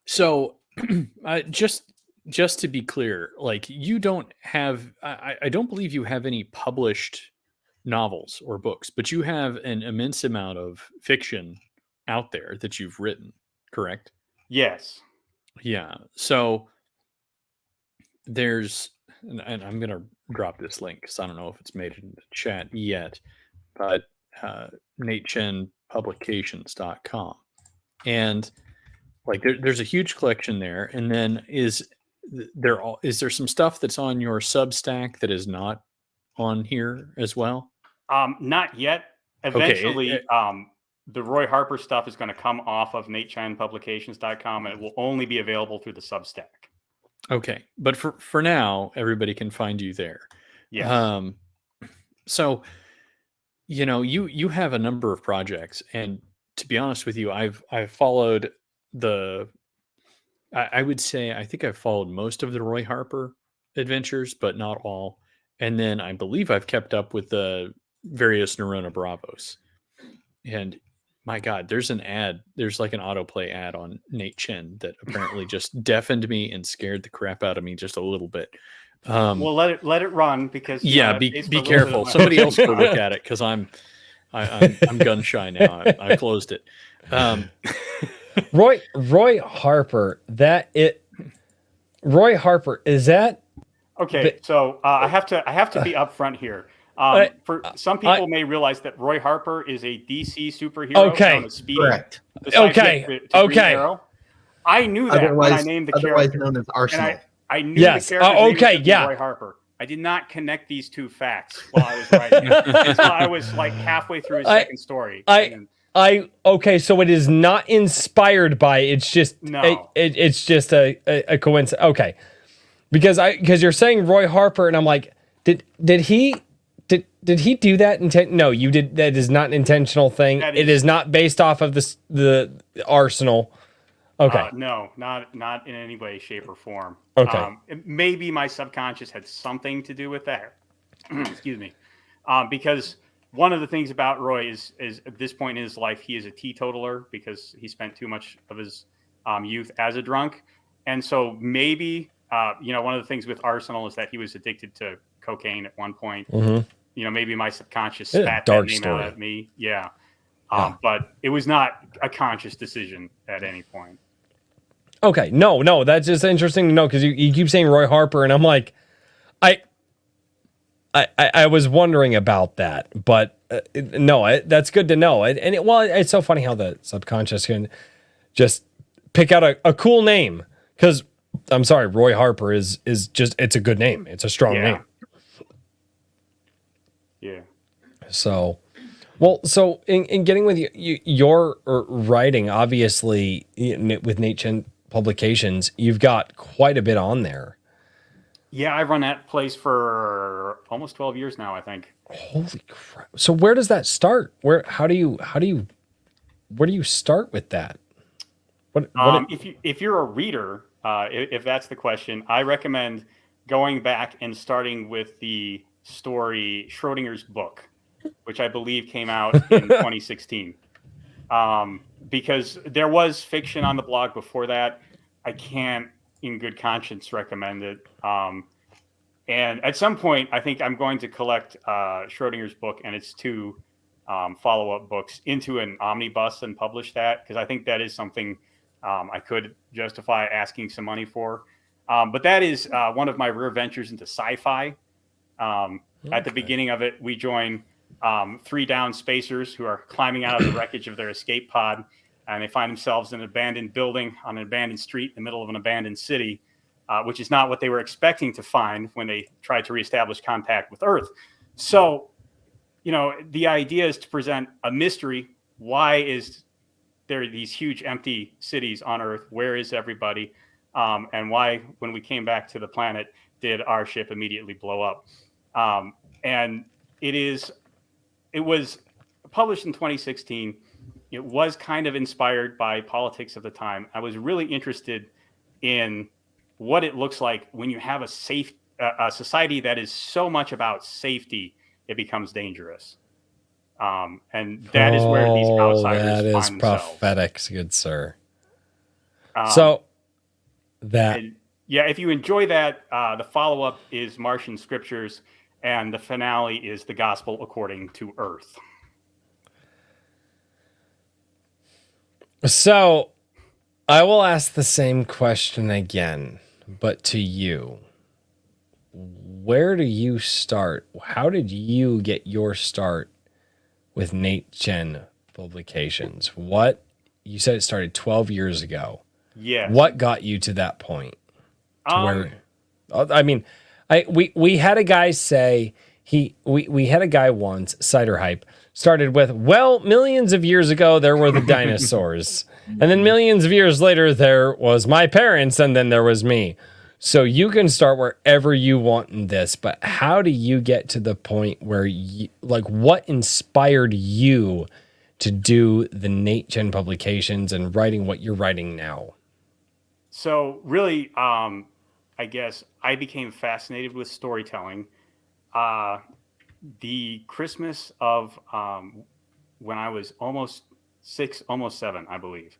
Speaker 3: So just to be clear, like you don't have, I don't believe you have any published novels or books, but you have an immense amount of fiction out there that you've written, correct?
Speaker 5: Yes.
Speaker 3: Yeah. So there's, and I'm going to drop this link because I don't know if it's made it in the chat yet, but NateChenPublications.com. And like there's a huge collection there. And then is there some stuff that's on your Substack that is not on here as well?
Speaker 5: Not yet. Eventually, the Roy Harper stuff is going to come off of NateChenPublications.com, and it will only be available through the Substack.
Speaker 3: Okay, but for now, everybody can find you there.
Speaker 5: Yes.
Speaker 3: So, you have a number of projects, and to be honest with you, I've followed I would say I think I've followed most of the Roy Harper adventures, but not all. And then I believe I've kept up with the various Neurona Bravos. And my God, there's like an autoplay ad on Nate Chen that apparently just deafened me and scared the crap out of me just a little bit.
Speaker 5: Well, let it run because
Speaker 3: be careful. Somebody else go look at it because I'm gun shy now. I closed it.
Speaker 2: Roy Harper. Roy Harper, is that
Speaker 5: okay? So I have to be upfront here. For some people may realize that Roy Harper is a DC superhero.
Speaker 2: Okay.
Speaker 5: Known as Speedy,
Speaker 4: Correct.
Speaker 2: Okay.
Speaker 5: Green Arrow. I knew that when I named the
Speaker 4: otherwise
Speaker 5: character.
Speaker 4: known as Arsenal.
Speaker 5: I knew the character. Roy Harper. I did not connect these 2 facts while I was writing until I was like halfway through his second story.
Speaker 2: Okay, so it is not inspired by. It's just
Speaker 5: no.
Speaker 2: It's just a coincidence. Okay, because you're saying Roy Harper, and I'm like, did he do that? No, you did. That is not an intentional thing. It is not based off of the Arsenal. Okay.
Speaker 5: No, not in any way, shape, or form.
Speaker 2: Okay.
Speaker 5: Maybe my subconscious had something to do with that. Excuse me. Because one of the things about Roy is at this point in his life, he is a teetotaler because he spent too much of his youth as a drunk. And so maybe, one of the things with Arsenal is that he was addicted to cocaine at one point.
Speaker 2: Mm-hmm.
Speaker 5: Maybe my subconscious spat
Speaker 2: dark
Speaker 5: that name
Speaker 2: story
Speaker 5: out at me. Yeah. But it was not a conscious decision at any point.
Speaker 2: Okay, no, that's just interesting to know because you keep saying Roy Harper, and I'm like, I was wondering about that, but no, that's good to know. It's so funny how the subconscious can just pick out a cool name because I'm sorry, Roy Harper is just it's a good name. It's a strong name.
Speaker 5: Yeah.
Speaker 2: So in getting with your writing, obviously with Nate Chen Publications, you've got quite a bit on there.
Speaker 5: Yeah, I've run that place for almost 12 years now, I think.
Speaker 2: Holy crap! So where does that start? Where do you start with that?
Speaker 5: If you're a reader, if that's the question, I recommend going back and starting with the story Schrodinger's book, which I believe came out in 2016. Because there was fiction on the blog before that. I can't, in good conscience, recommend it. And at some point, I think I'm going to collect Schrodinger's book and its 2 follow-up books into an omnibus and publish that, because I think that is something I could justify asking some money for. But that is one of my rare ventures into sci-fi. At the beginning of it, we join 3 down spacers who are climbing out of the wreckage of their escape pod, and they find themselves in an abandoned building on an abandoned street in the middle of an abandoned city, which is not what they were expecting to find when they tried to reestablish contact with Earth. So, the idea is to present a mystery. Why is there these huge empty cities on Earth? Where is everybody? And why, when we came back to the planet, did our ship immediately blow up? And it was published in 2016. It was kind of inspired by politics of the time. I was really interested in what it looks like when you have a society that is so much about safety, it becomes dangerous. And that is where these outsiders
Speaker 2: that is
Speaker 5: find themselves.
Speaker 2: prophetic, good sir.
Speaker 5: If you enjoy that, the follow-up is Martian Scriptures, and the finale is The Gospel According to Earth.
Speaker 2: So I will ask the same question again, but to you. Where do you start? How did you get your start with Nate Chen Publications? You said it started 12 years ago.
Speaker 5: Yeah.
Speaker 2: What got you to that point? We had a guy say we had a guy once, Cider Hype, started with, well, millions of years ago there were the dinosaurs. And then millions of years later there was my parents, and then there was me. So you can start wherever you want in this, but how do you get to the point where what inspired you to do the Nate Chen Publications and writing what you're writing now?
Speaker 5: So really, I guess I became fascinated with storytelling. The Christmas of when I was almost 6, almost 7, I believe,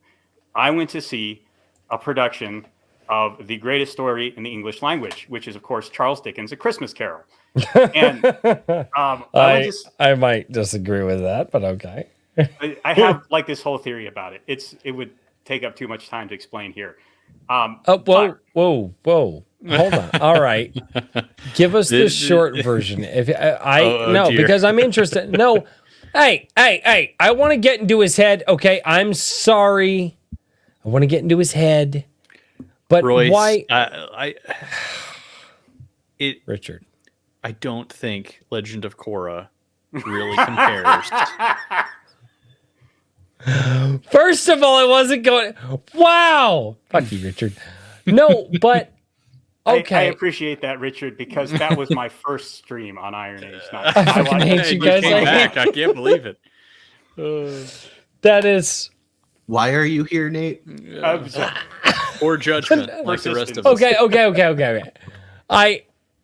Speaker 5: I went to see a production of the greatest story in the English language, which is, of course, Charles Dickens' A Christmas Carol. And
Speaker 2: I might disagree with that, but okay.
Speaker 5: I have this whole theory about it. It would take up too much time to explain here.
Speaker 2: Whoa. Hold on. All right. Give us the short version. Because I'm interested. No. Hey. I want to get into his head. Okay. I'm sorry. I want to get into his head. But
Speaker 3: Royce,
Speaker 2: why?
Speaker 3: Richard, I don't think Legend of Korra really compares.
Speaker 2: First of all, I wasn't going. Wow. Fuck you, Richard. No, but okay.
Speaker 5: I appreciate that, Richard, because that was my first stream on Iron Age.
Speaker 2: I hate you guys.
Speaker 3: I can't believe it.
Speaker 2: That is.
Speaker 4: Why are you here, Nate?
Speaker 3: Poor judgment, like the rest of us.
Speaker 2: Okay.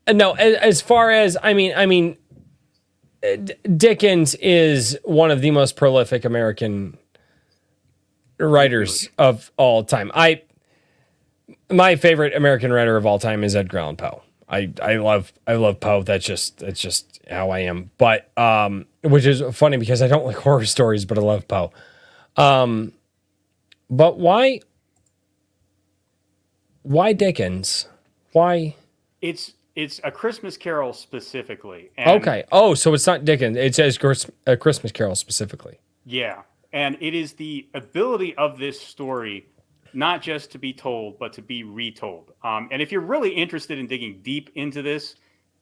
Speaker 2: As far as Dickens is one of the most prolific American writers of all time. My favorite American writer of all time is Edgar Allan Poe. I love Poe. That's just how I am. But which is funny because I don't like horror stories, but I love Poe. But why Dickens? Why?
Speaker 5: It's A Christmas Carol specifically. And
Speaker 2: Okay. Oh, so it's not Dickens. It says A Christmas Carol specifically.
Speaker 5: yeah, and it is the ability of this story not just to be told, but to be retold. And if you're really interested in digging deep into this,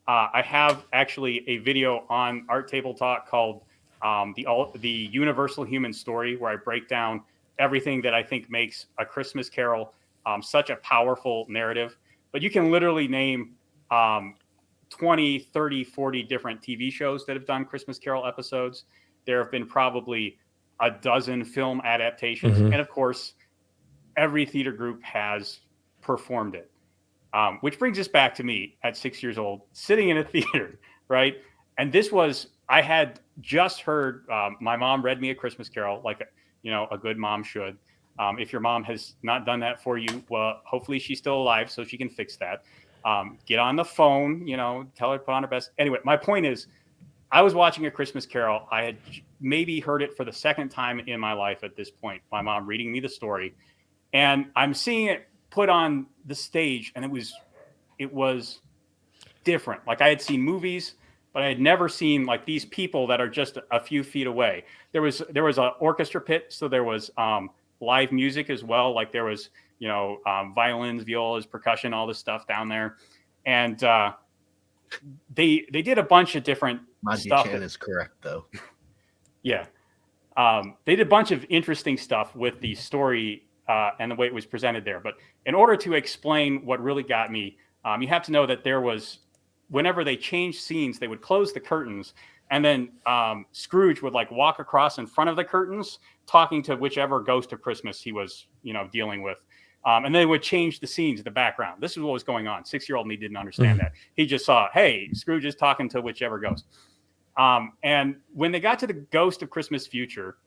Speaker 5: I have actually a video on Art Table Talk called the Universal Human Story, where I break down everything that I think makes A Christmas Carol such a powerful narrative. But you can literally name 20, 30, 40 different TV shows that have done Christmas Carol episodes. There have been probably a dozen film adaptations. And of course, every theater group has performed it. Which brings us back to me at 6 years old, sitting in a theater, right? And I had just heard my mom read me A Christmas Carol, like a good mom should. If your mom has not done that for you, well, hopefully she's still alive so she can fix that. Get on the phone, tell her to put on her best. Anyway, my point is, I was watching A Christmas Carol. I had maybe heard it for the second time in my life at this point, my mom reading me the story. And I'm seeing it put on the stage, and it was different. Like, I had seen movies, but I had never seen like these people that are just a few feet away. There was an orchestra pit, so there was live music as well. Like, there was violins, violas, percussion, all this stuff down there, and they did a bunch of different stuff.
Speaker 4: Chen is correct though.
Speaker 5: Yeah, they did a bunch of interesting stuff with the story and the way it was presented there. But in order to explain what really got me, you have to know that there was, whenever they changed scenes, they would close the curtains, and then Scrooge would like walk across in front of the curtains, talking to whichever ghost of Christmas he was, dealing with. And then they would change the scenes in the background. This is what was going on. 6-year-old me didn't understand that. He just saw, hey, Scrooge is talking to whichever ghost. And when they got to the Ghost of Christmas Future,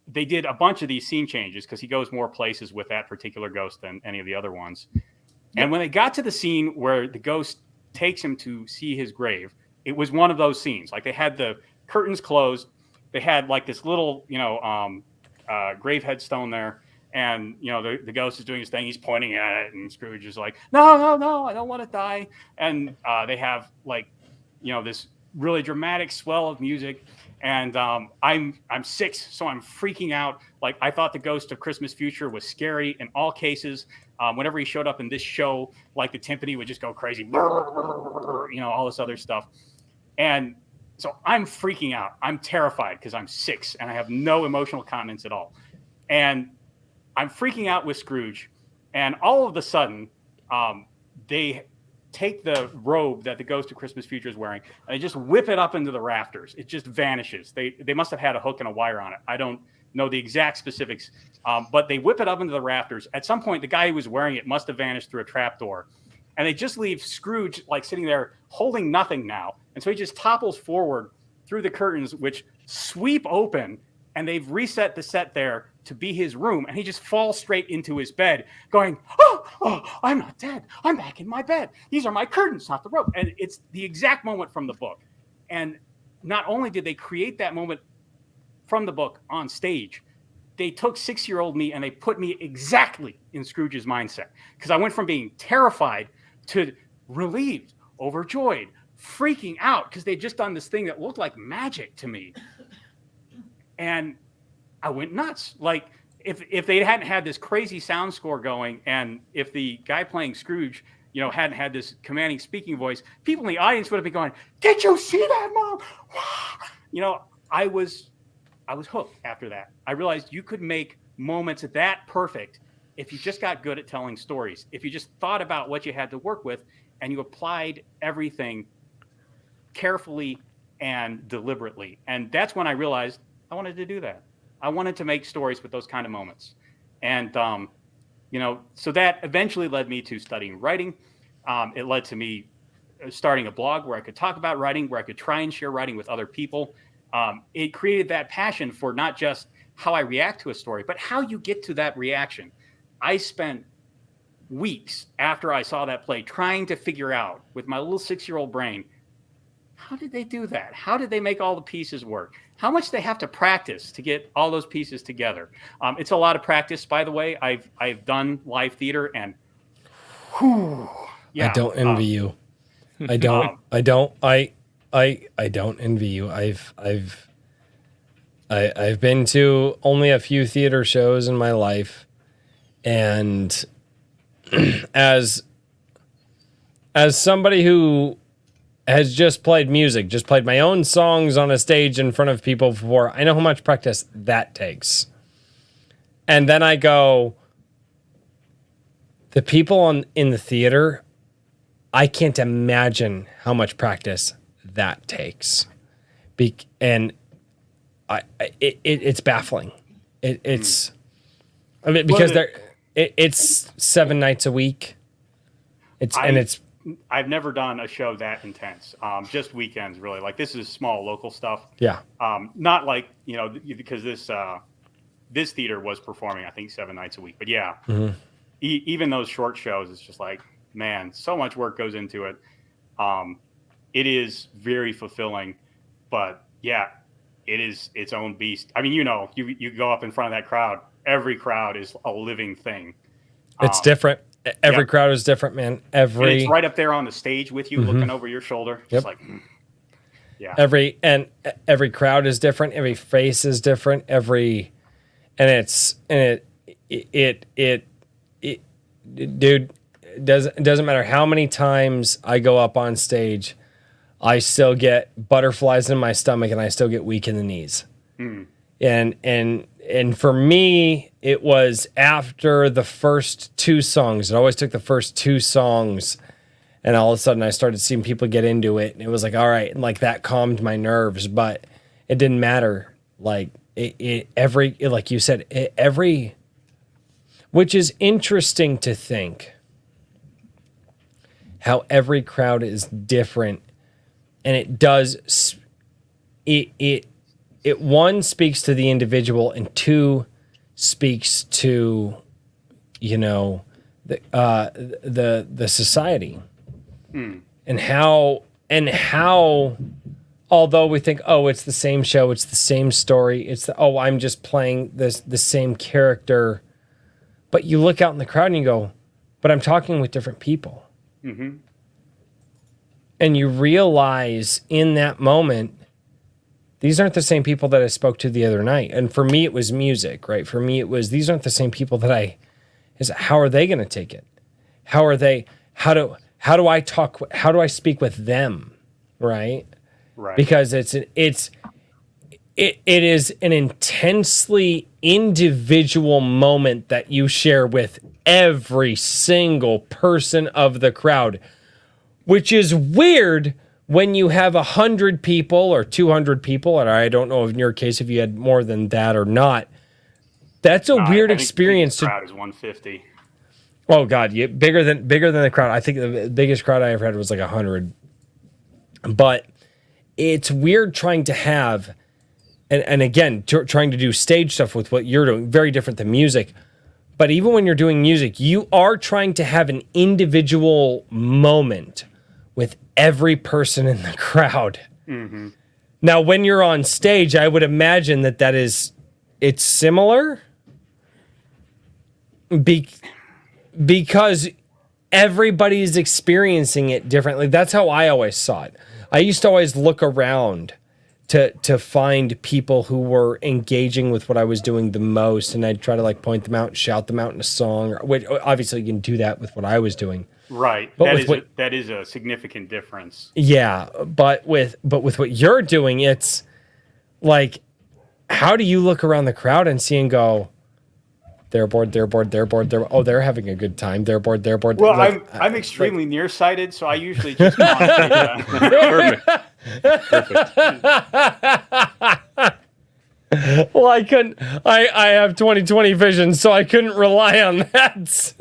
Speaker 5: they did a bunch of these scene changes because he goes more places with that particular ghost than any of the other ones. And when they got to the scene where the ghost takes him to see his grave, it was one of those scenes. Like, they had the curtains closed. They had like this little, grave headstone there. And, the ghost is doing his thing. He's pointing at it. And Scrooge is like, no, I don't want to die. And they have like, this really dramatic swell of music. And I'm 6, so I'm freaking out. Like, I thought the Ghost of Christmas Future was scary in all cases. Whenever he showed up in this show, like, the timpani would just go crazy, all this other stuff. And so I'm freaking out. I'm terrified because I'm 6 and I have no emotional continence at all. And I'm freaking out with Scrooge. And all of a sudden, they take the robe that the Ghost of Christmas Future is wearing, and they just whip it up into the rafters. It just vanishes. They must have had a hook and a wire on it. I don't know the exact specifics, but they whip it up into the rafters. At some point, the guy who was wearing it must have vanished through a trapdoor, and they just leave Scrooge like sitting there holding nothing now. And so he just topples forward through the curtains, which sweep open, and they've reset the set there to be his room, and he just falls straight into his bed going, oh, I'm not dead. I'm back in my bed. These are my curtains, not the rope. And it's the exact moment from the book. And not only did they create that moment from the book on stage, they took 6-year-old me and they put me exactly in Scrooge's mindset, because I went from being terrified to relieved, overjoyed, freaking out, because they'd just done this thing that looked like magic to me. And I went nuts. Like, if they hadn't had this crazy sound score going, and if the guy playing Scrooge, hadn't had this commanding speaking voice, people in the audience would have been going, "Did you see that, Mom?" I was hooked after that. I realized you could make moments that perfect if you just got good at telling stories. If you just thought about what you had to work with and you applied everything carefully and deliberately. And that's when I realized I wanted to do that. I wanted to make stories with those kind of moments. And, so that eventually led me to studying writing. It led to me starting a blog where I could talk about writing, where I could try and share writing with other people. It created that passion for not just how I react to a story, but how you get to that reaction. I spent weeks after I saw that play trying to figure out with my little 6-year-old brain, how did they do that? How did they make all the pieces work? How much they have to practice to get all those pieces together? It's a lot of practice, by the way. I've done live theater, and whew, yeah,
Speaker 2: I don't envy you. I don't. I don't. I don't envy you. I've been to only a few theater shows in my life, and as somebody who has just played music, just played my own songs on a stage in front of people before, I know how much practice that takes. And then I go, the people in the theater, I can't imagine how much practice that takes. It's baffling. It's because it's 7 nights a week.
Speaker 5: I've never done a show that intense. Just weekends, really. Like, this is small local stuff.
Speaker 2: Yeah.
Speaker 5: Not like, because this theater was performing, I think, 7 nights a week. But yeah, even those short shows, it's just like, man, so much work goes into it. It is very fulfilling, but yeah, it is its own beast. I mean, you go up in front of that crowd. Every crowd is a living thing.
Speaker 2: It's different. Every crowd is different, man.
Speaker 5: And it's right up there on the stage with you, looking over your shoulder. Just like, yeah.
Speaker 2: Every crowd is different. Every face is different. Dude, it doesn't matter how many times I go up on stage, I still get butterflies in my stomach and I still get weak in the knees. And for me, it was after the first 2 songs. It always took the first 2 songs, and all of a sudden I started seeing people get into it, and it was like, all right, and like that calmed my nerves. But it didn't matter. Like like you said, which is interesting to think how every crowd is different, and it does it one speaks to the individual, and 2 speaks to the society, and how although we think, oh, it's the same show, it's the same story, I'm just playing the same character, but you look out in the crowd and you go, but I'm talking with different people, and you realize in that moment, these aren't the same people that I spoke to the other night. And for me, it was music, right? For me, it was, these aren't the same people how are they going to take it? How do I talk? How do I speak with them? Right. Because it is an intensely individual moment that you share with every single person of the crowd, which is weird when you have 100 people or 200 people, and I don't know in your case if you had more than that or not. That's a weird experience.
Speaker 5: The crowd is 150.
Speaker 2: Oh God, bigger than the crowd. I think the biggest crowd I ever had was like 100. But it's weird trying to have, and again, trying to do stage stuff with what you're doing. Very different than music. But even when you're doing music, you are trying to have an individual moment with every person in the crowd. Now, when you're on stage, I would imagine it's similar because everybody's experiencing it differently. That's how I always saw it. I used to always look around to find people who were engaging with what I was doing the most, and I'd try to like point them out and shout them out in a song. Which obviously you can do that with what I was doing.
Speaker 5: Right. That is a significant difference.
Speaker 2: Yeah, but with what you're doing, it's like, how do you look around the crowd and see and go, they're bored, they're having a good time, they're bored.
Speaker 5: Well, like, I'm extremely nearsighted, so I usually just
Speaker 3: Perfect.
Speaker 2: Well, I couldn't. I have 20/20 vision, so I couldn't rely on that.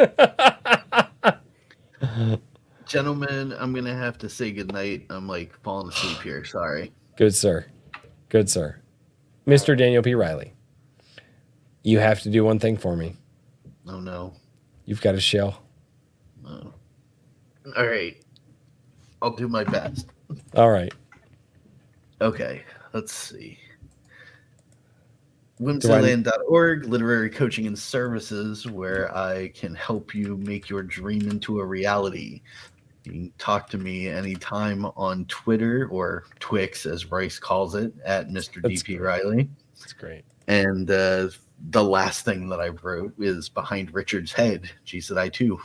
Speaker 4: Gentlemen, I'm gonna have to say goodnight. I'm like falling asleep here. Sorry.
Speaker 2: Good sir. Mr. Daniel P. Riley, you have to do one thing for me.
Speaker 4: Oh no.
Speaker 2: You've got to shell.
Speaker 4: All right. I'll do my best.
Speaker 2: All right.
Speaker 4: Okay, let's see. Whimsyland.org, literary coaching and services, where I can help you make your dream into a reality. You can talk to me anytime on Twitter, or Twix, as Bryce calls it, at Mr.
Speaker 2: That's
Speaker 4: DP
Speaker 2: great.
Speaker 4: Riley.
Speaker 2: That's great.
Speaker 4: And the last thing that I wrote is Behind Richard's Head. G said I too.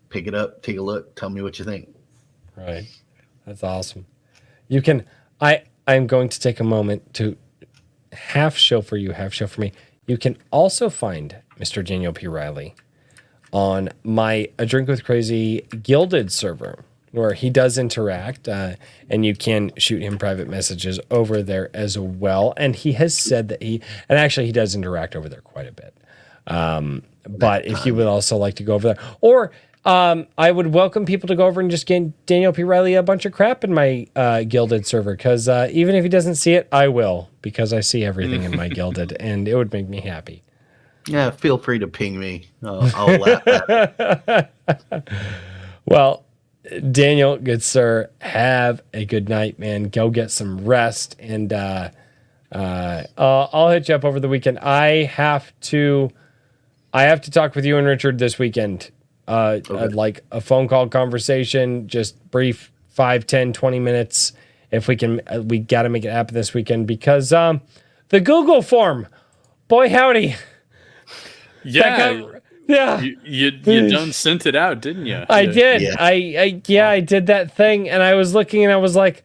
Speaker 4: Pick it up, take a look, tell me what you think.
Speaker 2: Right. That's awesome. You can, I'm going to take a moment to half show for you, half show for me. You can also find Mr. Daniel P. Riley on my A Drink with Crazy Gilded server, where he does interact, and you can shoot him private messages over there as well. And he has said that he does interact over there quite a bit. But if you would also like to go over there, or I would welcome people to go over and just get Daniel P. Riley a bunch of crap in my Gilded server, because even if he doesn't see it, I will, because I see everything in my Gilded, and it would make me happy.
Speaker 4: Yeah, feel free to ping me. I'll laugh at it.
Speaker 2: Well, Daniel, good sir, have a good night, man. Go get some rest, and I'll hit you up over the weekend. I have to talk with you and Richard this weekend.
Speaker 4: Okay.
Speaker 2: I'd like a phone call conversation, just brief, 5, 10, 20 minutes. If we can, we got to make it happen this weekend, because the Google form, boy howdy.
Speaker 3: Yeah.
Speaker 2: Yeah.
Speaker 3: You done sent it out, didn't you?
Speaker 2: I did.
Speaker 4: Yeah.
Speaker 2: I did that thing, and I was looking, and I was like,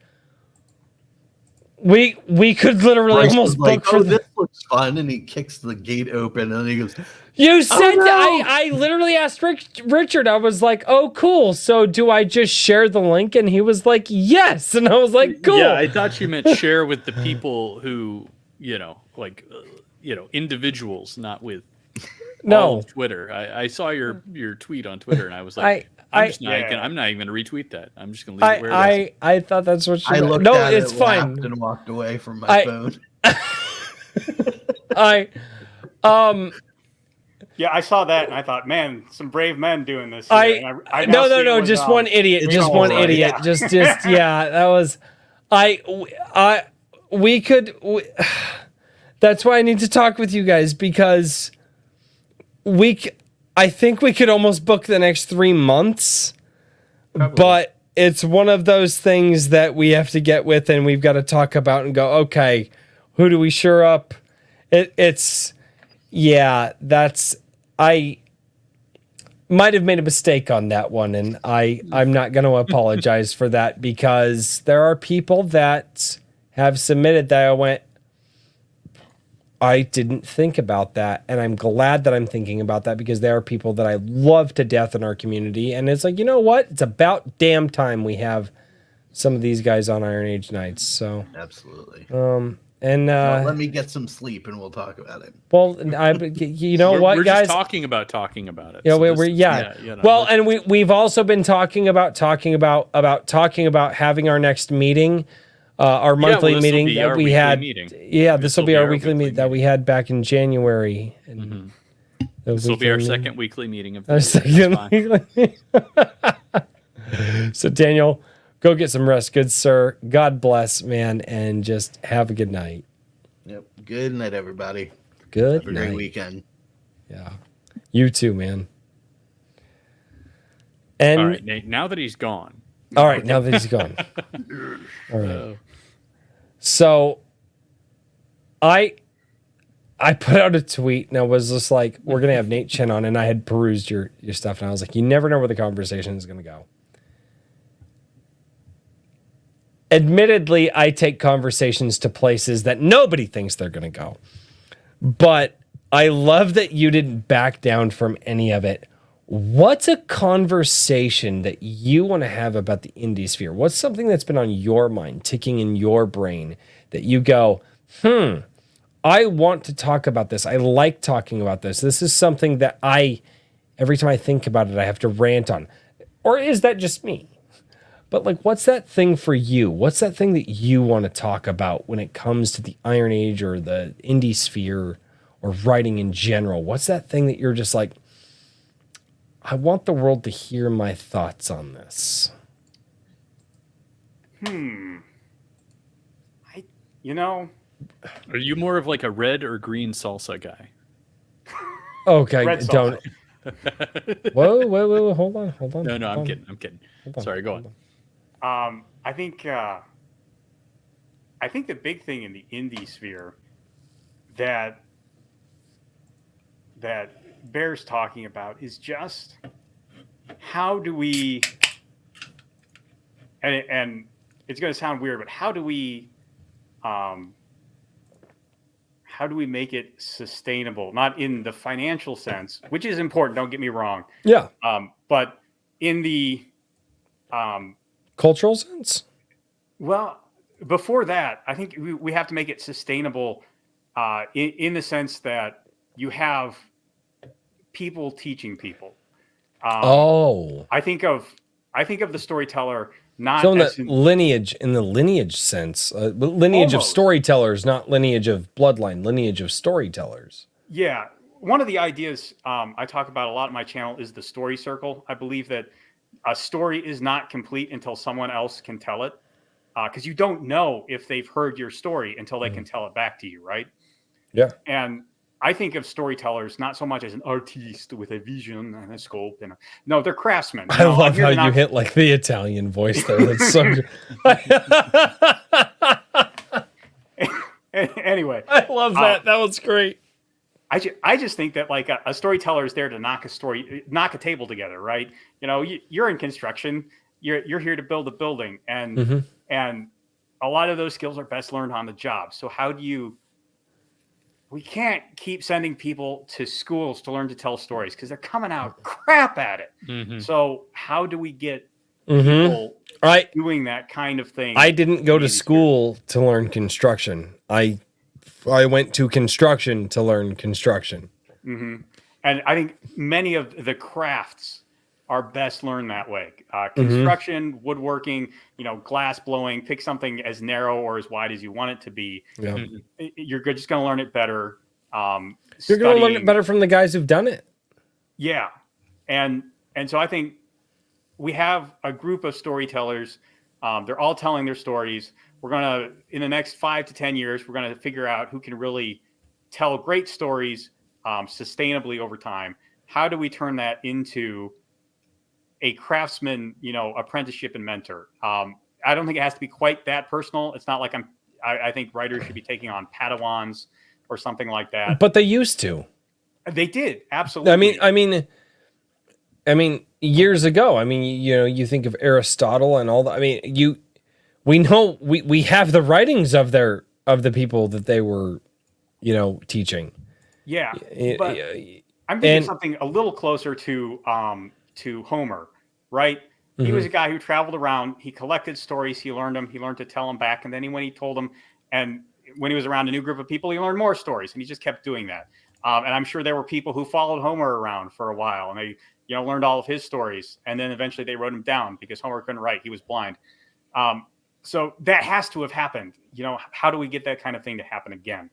Speaker 2: we could literally
Speaker 4: Bryce
Speaker 2: almost
Speaker 4: was like,
Speaker 2: book for
Speaker 4: this looks fun, and he kicks the gate open, and he goes,
Speaker 2: You said
Speaker 4: no!
Speaker 2: I literally asked Richard. I was like, "Oh, cool. So do I just share the link?" And he was like, "Yes." And I was like, "Cool."
Speaker 3: Yeah, I thought you meant share with the people who, individuals, not with all of Twitter. I saw your tweet on Twitter, and I was like, I'm not even going to retweet that. I'm just going to leave it where it is.
Speaker 2: I thought that's what you
Speaker 4: I
Speaker 2: meant.
Speaker 4: looked
Speaker 2: No,
Speaker 4: at
Speaker 2: it's
Speaker 4: it,
Speaker 2: fine.
Speaker 4: laughed, and walked away from my phone.
Speaker 5: Yeah, I saw that and I thought, man, some brave men doing this.
Speaker 2: No,
Speaker 5: here.
Speaker 2: just one idiot. Just one idiot.
Speaker 5: Yeah.
Speaker 2: Just yeah, that was we could that's why I need to talk with you guys, because I think we could almost book the next 3 months. Probably. But it's one of those things that we have to get with, and we've got to talk about and go, okay, who do we sure up? I might have made a mistake on that one, and I'm not going to apologize for that, because there are people that have submitted that I went, I didn't think about that, and I'm glad that I'm thinking about that, because there are people that I love to death in our community, and it's like, you know what? It's about damn time we have some of these guys on Iron Age nights. So
Speaker 4: absolutely.
Speaker 2: Let
Speaker 4: me get some sleep, and we'll talk about it.
Speaker 2: Well, you know what,
Speaker 3: we're
Speaker 2: guys?
Speaker 3: Just talking about it.
Speaker 2: Yeah, Well, and we've also been talking about having our next meeting. Our monthly meeting that we had. Yeah, this will be our weekly meeting that we had back in January. And
Speaker 3: this will be our second weekly meeting of
Speaker 2: the year. So Daniel, go get some rest, good sir. God bless, man, and just have a good night.
Speaker 4: Yep. Good night, everybody.
Speaker 2: Good
Speaker 4: have a great weekend.
Speaker 2: Yeah. You too, man. And
Speaker 3: all right, Nate, now that he's gone.
Speaker 2: All right, now that he's gone. All right. So I put out a tweet, and I was just like, we're going to have Nate Chen on, and I had perused your stuff, and I was like, you never know where the conversation is going to go. Admittedly, I take conversations to places that nobody thinks they're going to go. But I love that you didn't back down from any of it. What's a conversation that you want to have about the indie sphere? What's something that's been on your mind, ticking in your brain, that you go, I want to talk about this. I like talking about this. This is something that every time I think about it, I have to rant on. Or is that just me? But like, what's that thing for you? What's that thing that you want to talk about when it comes to the Iron Age or the indie sphere or writing in general? What's that thing that you're just like, I want the world to hear my thoughts on this.
Speaker 3: Are you more of like a red or green salsa guy?
Speaker 2: Okay,
Speaker 5: Red
Speaker 2: don't. Whoa, hold on.
Speaker 3: No, I'm
Speaker 2: hold on,
Speaker 3: kidding. I'm kidding.
Speaker 2: hold on,
Speaker 3: Sorry, go
Speaker 2: hold
Speaker 3: on.
Speaker 5: I think the big thing in the indie sphere that Bear's talking about is just how do we, and it's going to sound weird, but how do we make it sustainable? Not in the financial sense, which is important. Don't get me wrong.
Speaker 2: Yeah.
Speaker 5: But in the
Speaker 2: Cultural sense?
Speaker 5: well, before that, I think we have to make it sustainable in the sense that you have people teaching people. I think of the storyteller not
Speaker 2: So in
Speaker 5: as
Speaker 2: the lineage sense, lineage of
Speaker 5: Almost.
Speaker 2: storytellers, not lineage of bloodline, lineage of storytellers.
Speaker 5: Yeah. One of the ideas I talk about a lot on my channel is the story circle. I believe that a story is not complete until someone else can tell it, because you don't know if they've heard your story until they can tell it back to you, right?
Speaker 2: Yeah.
Speaker 5: And I think of storytellers not so much as an artiste with a vision and a scope. No, they're craftsmen.
Speaker 2: I
Speaker 5: No,
Speaker 2: love
Speaker 5: here
Speaker 2: how
Speaker 5: to
Speaker 2: you
Speaker 5: knock-
Speaker 2: hit like the Italian voice there. That's so good.
Speaker 5: Anyway,
Speaker 2: I love that. That was great.
Speaker 5: I just think that like a storyteller is there to knock a table together, right? You know, you're in construction, you're here to build a building, and a lot of those skills are best learned on the job. So we can't keep sending people to schools to learn to tell stories because they're coming out crap at it. So how do we get people doing that kind of thing?
Speaker 2: I didn't go to school to learn construction. I went to construction to learn construction.
Speaker 5: And I think many of the crafts are best learned that way. Construction, woodworking, glass blowing, pick something as narrow or as wide as you want it to be.
Speaker 2: Yeah.
Speaker 5: You're just going to learn it better.
Speaker 2: You're going to learn it better from the guys who've done it.
Speaker 5: Yeah. And so I think we have a group of storytellers. They're all telling their stories. We're going to, in the next 5 to 10 years, we're going to figure out who can really tell great stories sustainably over time. How do we turn that into a craftsman, apprenticeship and mentor? I don't think it has to be quite that personal. It's not like I think writers should be taking on Padawans or something like that.
Speaker 2: But they used to.
Speaker 5: They did, absolutely.
Speaker 2: I mean, years ago. I mean, you think of Aristotle and all that. I mean, we know we have the writings of the people that they were, teaching.
Speaker 5: Yeah, but I'm thinking something a little closer to Homer, right? He was a guy who traveled around. He collected stories. He learned them. He learned to tell them back. And then when he told them, and when he was around a new group of people, he learned more stories. And he just kept doing that. And I'm sure there were people who followed Homer around for a while, and they, learned all of his stories. And then eventually they wrote him down because Homer couldn't write. He was blind. So that has to have happened. How do we get that kind of thing to happen again?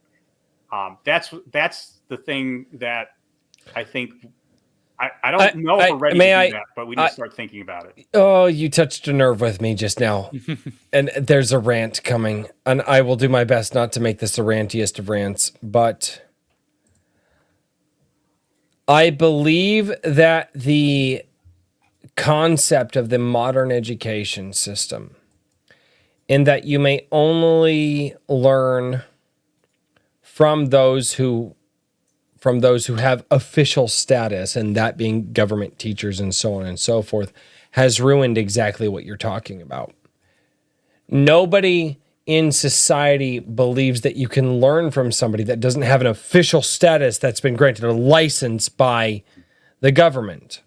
Speaker 5: That's the thing that I think. I don't know if we're ready to do that, but we need to start thinking about it.
Speaker 2: Oh, you touched a nerve with me just now. And there's a rant coming. And I will do my best not to make this the rantiest of rants. But I believe that the concept of the modern education system, in that you may only learn from those who have official status, and that being government teachers and so on and so forth, has ruined exactly what you're talking about. Nobody in society believes that you can learn from somebody that doesn't have an official status that's been granted a license by the government.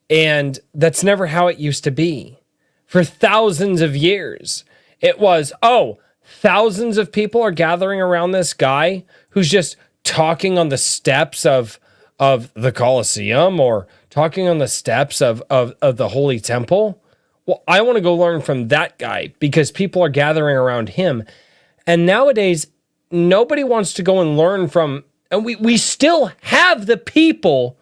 Speaker 2: And that's never how it used to be. For thousands of years, it was, thousands of people are gathering around this guy who's just talking on the steps of the Colosseum or talking on the steps of the Holy Temple. Well, I want to go learn from that guy because people are gathering around him. And nowadays, nobody wants to go and learn from, and we still have the people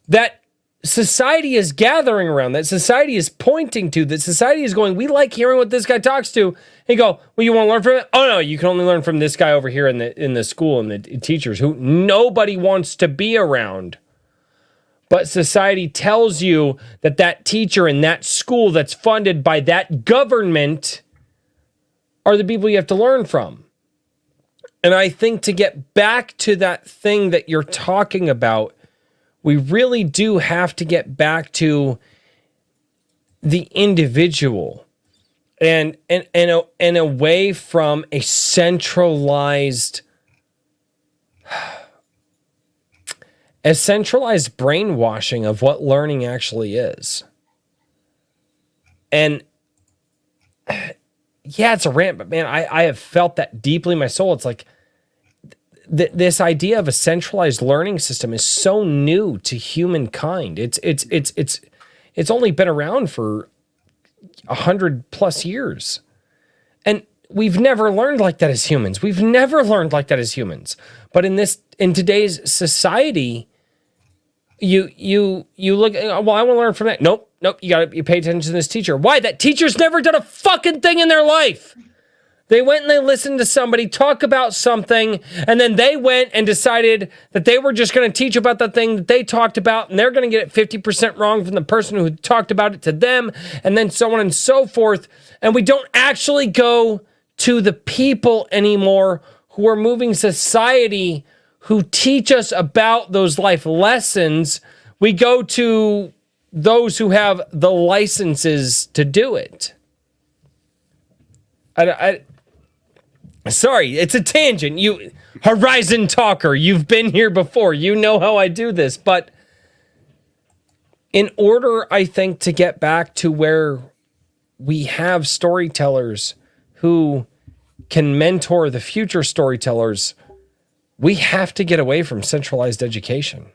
Speaker 2: that society is gathering around, that society is pointing to, that society is going, we like hearing what this guy talks to. And you go, well, you want to learn from it? Oh no, you can only learn from this guy over here in the school and the teachers who nobody wants to be around. But society tells you that that teacher in that school that's funded by that government are the people you have to learn from. And I think to get back to that thing that you're talking about, we really do have to get back to the individual and away from a centralized brainwashing of what learning actually is. And yeah, it's a rant, but man, I have felt that deeply in my soul. It's like this idea of a centralized learning system is so new to humankind. It's only been around for 100+ years. And we've never learned like that as humans. We've never learned like that as humans. But in today's society, you look, well, I want to learn from that. Nope. You pay attention to this teacher. Why? That teacher's never done a fucking thing in their life. They went and they listened to somebody talk about something, and then they went and decided that they were just going to teach about the thing that they talked about, and they're going to get it 50% wrong from the person who talked about it to them, and then so on and so forth. And we don't actually go to the people anymore who are moving society, who teach us about those life lessons. We go to those who have the licenses to do it. Sorry, it's a tangent. You Horizon talker, you've been here before. You know how I do this. But in order, I think, to get back to where we have storytellers who can mentor the future storytellers, we have to get away from centralized education.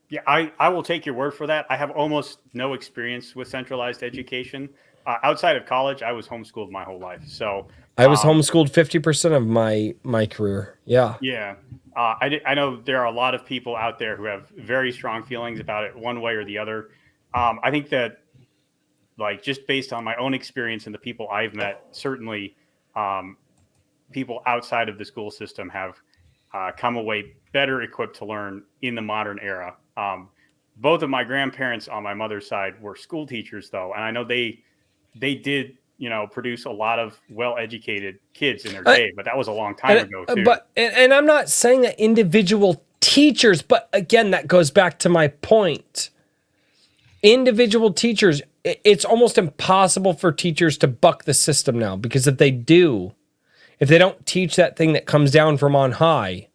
Speaker 5: Yeah, I will take your word for that. I have almost no experience with centralized education. Outside of college, I was homeschooled my whole life. So
Speaker 2: I was homeschooled 50% of my career. Yeah.
Speaker 5: Yeah. I know there are a lot of people out there who have very strong feelings about it one way or the other. I think that, like, just based on my own experience and the people I've met, certainly people outside of the school system have come away better equipped to learn in the modern era. Both of my grandparents on my mother's side were school teachers, though, and I know they did, produce a lot of well-educated kids in their day, but that was a long time ago too.
Speaker 2: But and I'm not saying that individual teachers, but again, that goes back to my point. Individual teachers, it's almost impossible for teachers to buck the system now, because if they don't teach that thing that comes down from on high,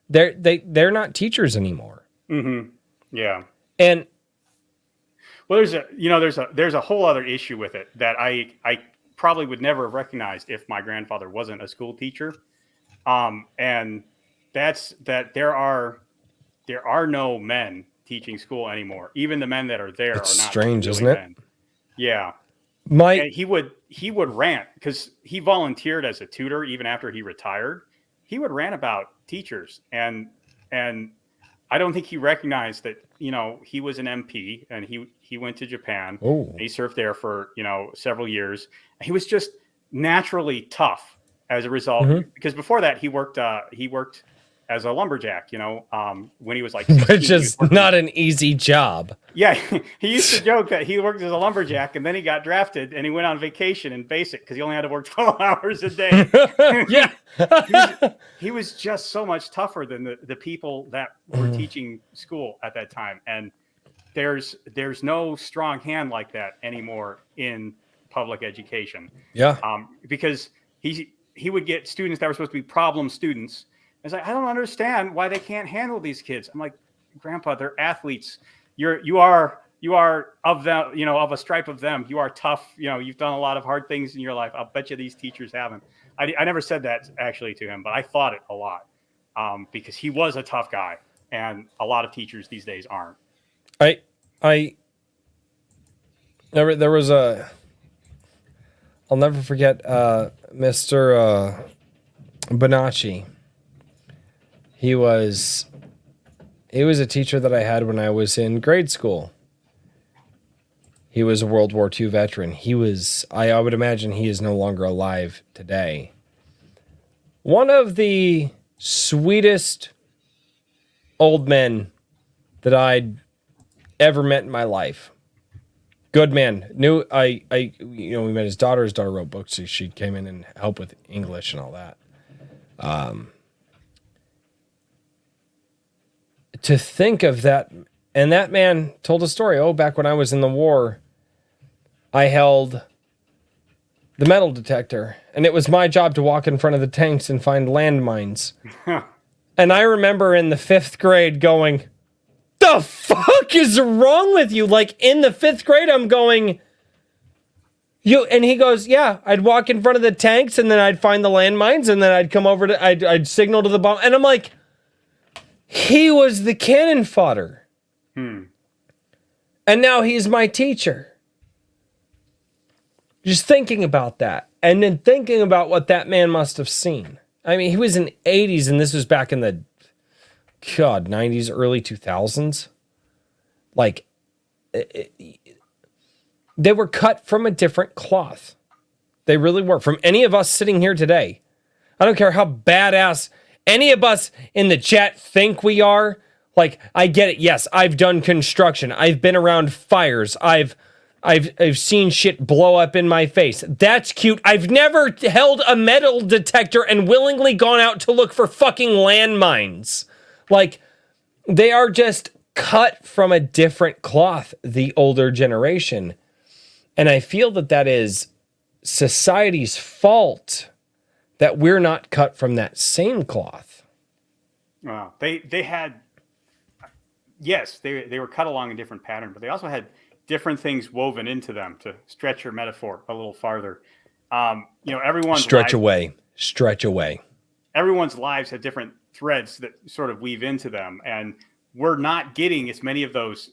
Speaker 2: they're not teachers anymore.
Speaker 5: Mm-hmm. Yeah.
Speaker 2: And
Speaker 5: well, there's a whole other issue with it that I probably would never have recognized if my grandfather wasn't a school teacher. And that's that there are no men teaching school anymore. Even the men that are there
Speaker 2: it's
Speaker 5: are not
Speaker 2: strange,
Speaker 5: really
Speaker 2: isn't it?
Speaker 5: men. Yeah. And he would rant because he volunteered as a tutor even after he retired. He would rant about teachers, and I don't think he recognized that, he was an MP and he went to Japan. And he served there for, several years. He was just naturally tough as a result, because before that he worked as a lumberjack, when he was like 16,
Speaker 2: which is not an easy job.
Speaker 5: Yeah, he used to joke that he worked as a lumberjack and then he got drafted and he went on vacation in basic because he only had to work 12 hours a day.
Speaker 2: Yeah.
Speaker 5: he was just so much tougher than the people that were teaching school at that time. And there's no strong hand like that anymore in public education.
Speaker 2: Yeah.
Speaker 5: Because he would get students that were supposed to be problem students. It's like, I don't understand why they can't handle these kids. I'm like, Grandpa, they're athletes. You are of them, of a stripe of them. You are tough. You've done a lot of hard things in your life. I'll bet you these teachers haven't. I never said that actually to him, but I thought it a lot because he was a tough guy, and a lot of teachers these days aren't.
Speaker 2: There was I'll never forget Mr. Bonacci. He was He was a teacher that I had when I was in grade school. He was a World War II veteran. I would imagine he is no longer alive today. One of the sweetest old men that I'd ever met in my life. Good man. We met his daughter. His daughter wrote books. So she came in and helped with English and all that. To think of that, and that man told a story. Oh, back when I was in the war, I held the metal detector, and it was my job to walk in front of the tanks and find landmines. And I remember in the 5th grade going, the fuck is wrong with you? Like in the 5th grade, I'm going, and he goes, yeah, I'd walk in front of the tanks and then I'd find the landmines and then I'd come over I'd signal to the bomb. And I'm like, he was the cannon fodder. And now he's my teacher. Just thinking about that. And then thinking about what that man must have seen. I mean, he was in the 80s and this was back in the 90s, early 2000s. Like, they were cut from a different cloth. They really were. From any of us sitting here today. I don't care how badass any of us in the chat think we are. Like, I get it. Yes, I've done construction. I've been around fires. I've seen shit blow up in my face. That's cute. I've never held a metal detector and willingly gone out to look for fucking landmines. Like, they are just cut from a different cloth, the older generation. And I feel that is society's fault that we're not cut from that same cloth.
Speaker 5: Wow. They had, yes, they were cut along a different pattern, but they also had different things woven into them to stretch your metaphor a little farther. Everyone's
Speaker 2: stretch away.
Speaker 5: Everyone's lives have different threads that sort of weave into them, and we're not getting as many of those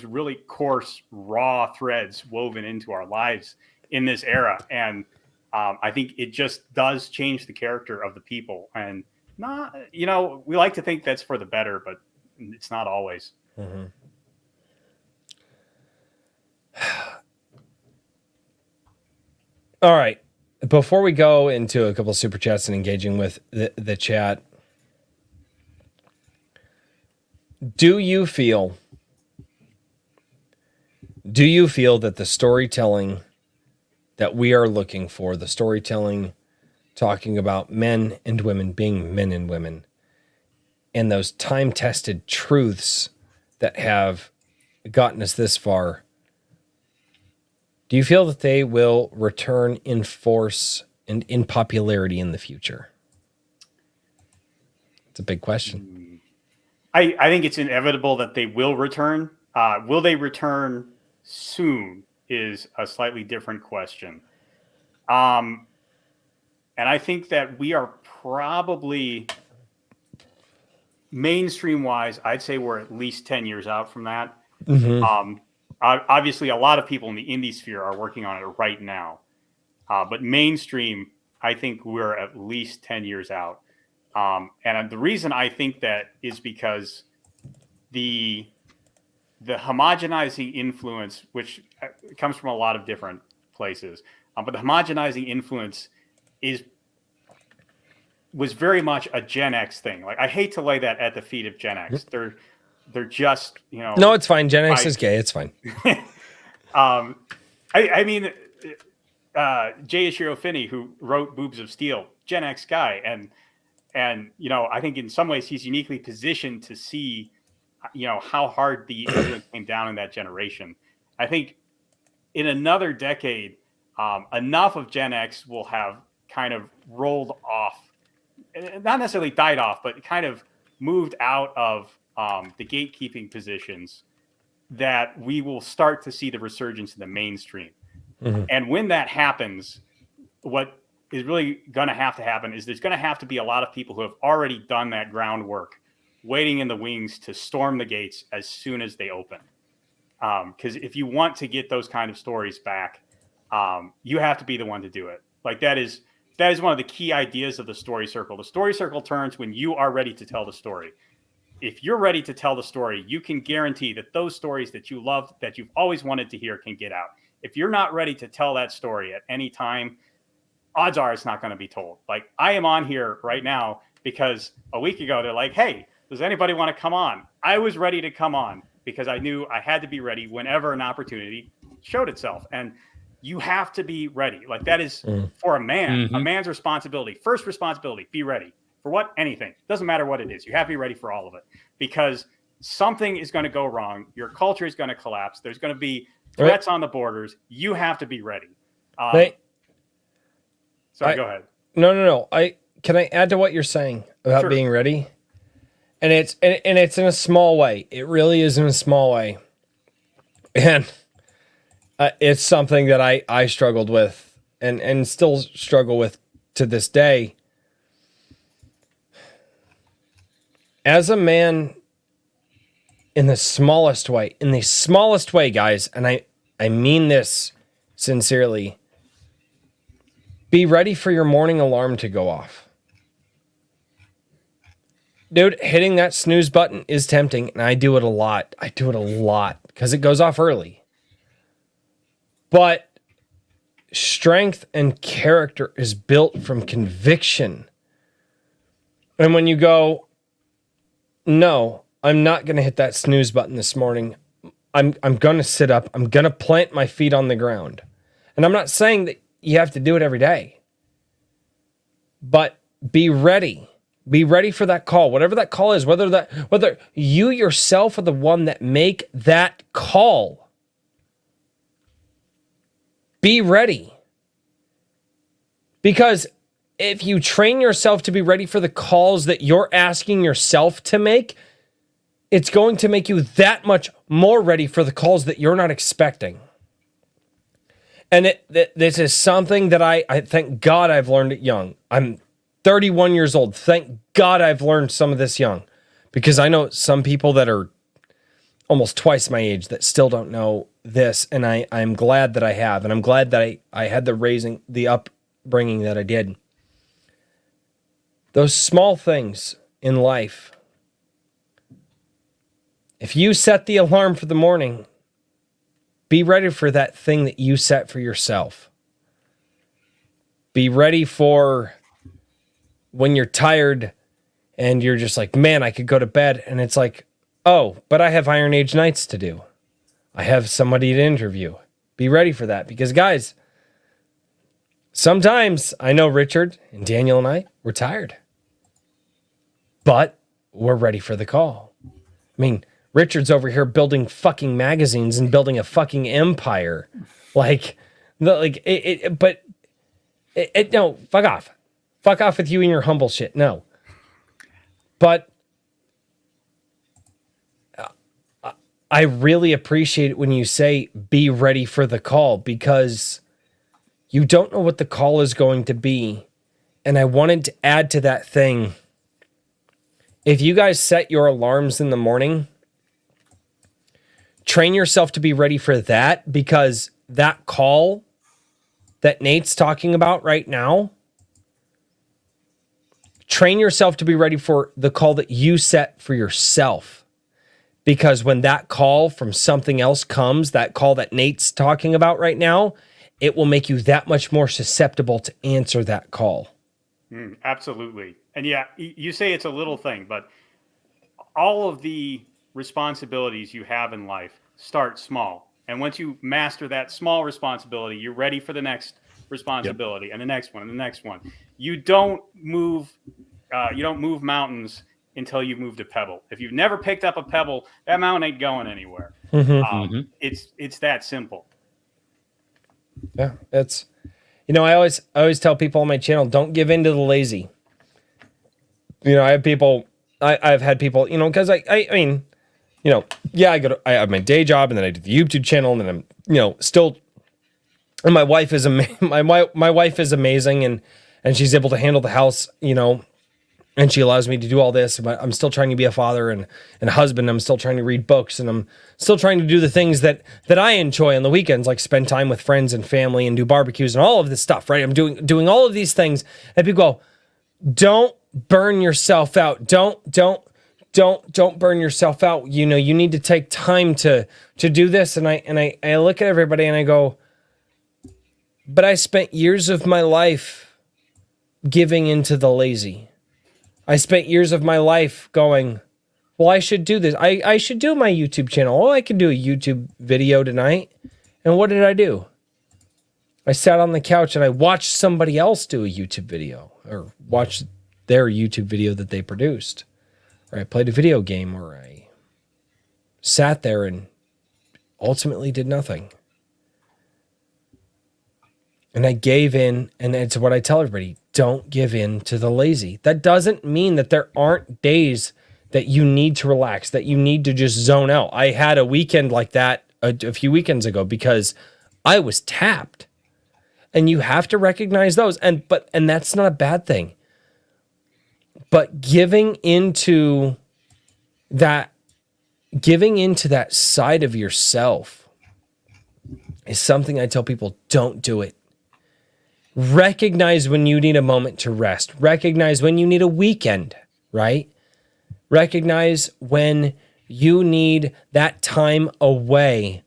Speaker 5: really coarse, raw threads woven into our lives in this era. And I think it just does change the character of the people. And we like to think that's for the better, but it's not always.
Speaker 2: Mm-hmm. All right. Before we go into a couple of super chats and engaging with the chat, do you feel that the storytelling that we are looking for, the storytelling talking about men and women being men and women, and those time-tested truths that have gotten us this far, do you feel that they will return in force and in popularity in the future? It's a big question.
Speaker 5: I think it's inevitable that they will return. Will they return soon is a slightly different question. And I think that we are probably, mainstream-wise, I'd say we're at least 10 years out from that. Mm-hmm. Obviously, a lot of people in the indie sphere are working on it right now. But mainstream, I think we're at least 10 years out. And the reason I think that is because the homogenizing influence, which comes from a lot of different places, but the homogenizing influence was very much a Gen X thing. Like, I hate to lay that at the feet of Gen X. They're just,
Speaker 2: No, it's fine. Gen X is gay. It's fine.
Speaker 5: I mean, J. Ishiro Finney, who wrote Boobs of Steel, Gen X guy, and I think in some ways he's uniquely positioned to see, how hard the influence came down in that generation. I think in another decade, enough of Gen X will have kind of rolled off, not necessarily died off, but kind of moved out of the gatekeeping positions, that we will start to see the resurgence in the mainstream. Mm-hmm. And when that happens, what is really going to happen is there's going to have to be a lot of people who have already done that groundwork waiting in the wings to storm the gates as soon as they open. Because if you want to get those kind of stories back, you have to be the one to do it. Like, that is one of the key ideas of the story circle. The story circle turns when you are ready to tell the story. if you're ready to tell the story, you can guarantee that those stories that you love, that you've always wanted to hear, can get out. If you're not ready to tell that story at any time, odds are it's not going to be told. Like, I am on here right now because a week ago they're like, hey, does anybody want to come on? I was ready to come on because I knew I had to be ready whenever an opportunity showed itself. And you have to be ready. Like, that is for a man, a man's responsibility. First responsibility, be ready. For what? Anything. Doesn't matter what it is. You have to be ready for all of it, because something is going to go wrong. Your culture is going to collapse. There's going to be threats on the borders. You have to be ready. Sorry, go ahead.
Speaker 2: No. Can I add to what you're saying about being ready? And it's in a small way. It really is in a small way. And it's something that I struggled with and still struggle with to this day. As a man, in the smallest way, guys, and I mean this sincerely, be ready for your morning alarm to go off. Dude, hitting that snooze button is tempting, and I do it a lot. Because it goes off early. But strength and character is built from conviction. And when you go, no, I'm not going to hit that snooze button this morning. I'm going to sit up. I'm going to plant my feet on the ground. And I'm not saying that you have to do it every day. But be ready. Be ready for that call. Whatever that call is, whether you yourself are the one that make that call. Be ready. Because if you train yourself to be ready for the calls that you're asking yourself to make, it's going to make you that much more ready for the calls that you're not expecting. And this is something that I thank God I've learned it young. I'm 31 years old. Thank God I've learned some of this young. Because I know some people that are almost twice my age that still don't know this. And I'm glad that I have. And I'm glad that I had the upbringing that I did. Those small things in life. If you set the alarm for the morning, be ready for that thing that you set for yourself. Be ready for when you're tired and you're just like, man, I could go to bed. And it's like, oh, but I have Iron Age nights to do. I have somebody to interview. Be ready for that. Because guys, sometimes I know Richard and Daniel and I, we're tired. But we're ready for the call. I mean, Richard's over here building fucking magazines and building a fucking empire. No, fuck off. Fuck off with you and your humble shit. No. But I really appreciate it when you say be ready for the call, because you don't know what the call is going to be. And I wanted to add to that thing. If you guys set your alarms in the morning, train yourself to be ready for that, because that call that Nate's talking about right now, train yourself to be ready for the call that you set for yourself. Because when that call from something else comes, that call that Nate's talking about right now, it will make you that much more susceptible to answer that call.
Speaker 5: Absolutely. And yeah, you say it's a little thing, but all of the responsibilities you have in life start small. And once you master that small responsibility, you're ready for the next responsibility and the next one and the next one. You don't move mountains until you've moved a pebble. If you've never picked up a pebble, that mountain ain't going anywhere. It's that simple.
Speaker 2: Yeah, it's, I always tell people on my channel, don't give in to the lazy. I have people, I've had people, because I mean, I have my day job, and then I do the YouTube channel, and then I'm, still, and my wife is my wife is amazing, and she's able to handle the house, and she allows me to do all this, but I'm still trying to be a father and a husband. I'm still trying to read books, and I'm still trying to do the things that I enjoy on the weekends, like spend time with friends and family and do barbecues and all of this stuff, right? I'm doing all of these things, and people go, don't burn yourself out. Don't don't burn yourself out. You know, you need to take time to do this. And I look at everybody and I go, but I spent years of my life giving into the lazy. I spent years of my life going, well, I should do this. I should do my YouTube channel. Oh, I could do a YouTube video tonight. And what did I do? I sat on the couch and I watched somebody else do a YouTube video, or watched their YouTube video that they produced. Or I played a video game, or I sat there and ultimately did nothing. And I gave in, and it's what I tell everybody, don't give in to the lazy. That doesn't mean that there aren't days that you need to relax, that you need to just zone out. I had a weekend like that a few weekends ago because I was tapped. And you have to recognize those. And that's not a bad thing. But giving into that side of yourself is something I tell people, don't do it. Recognize when you need a moment to rest. Recognize when you need a weekend, right? Recognize when you need that time away.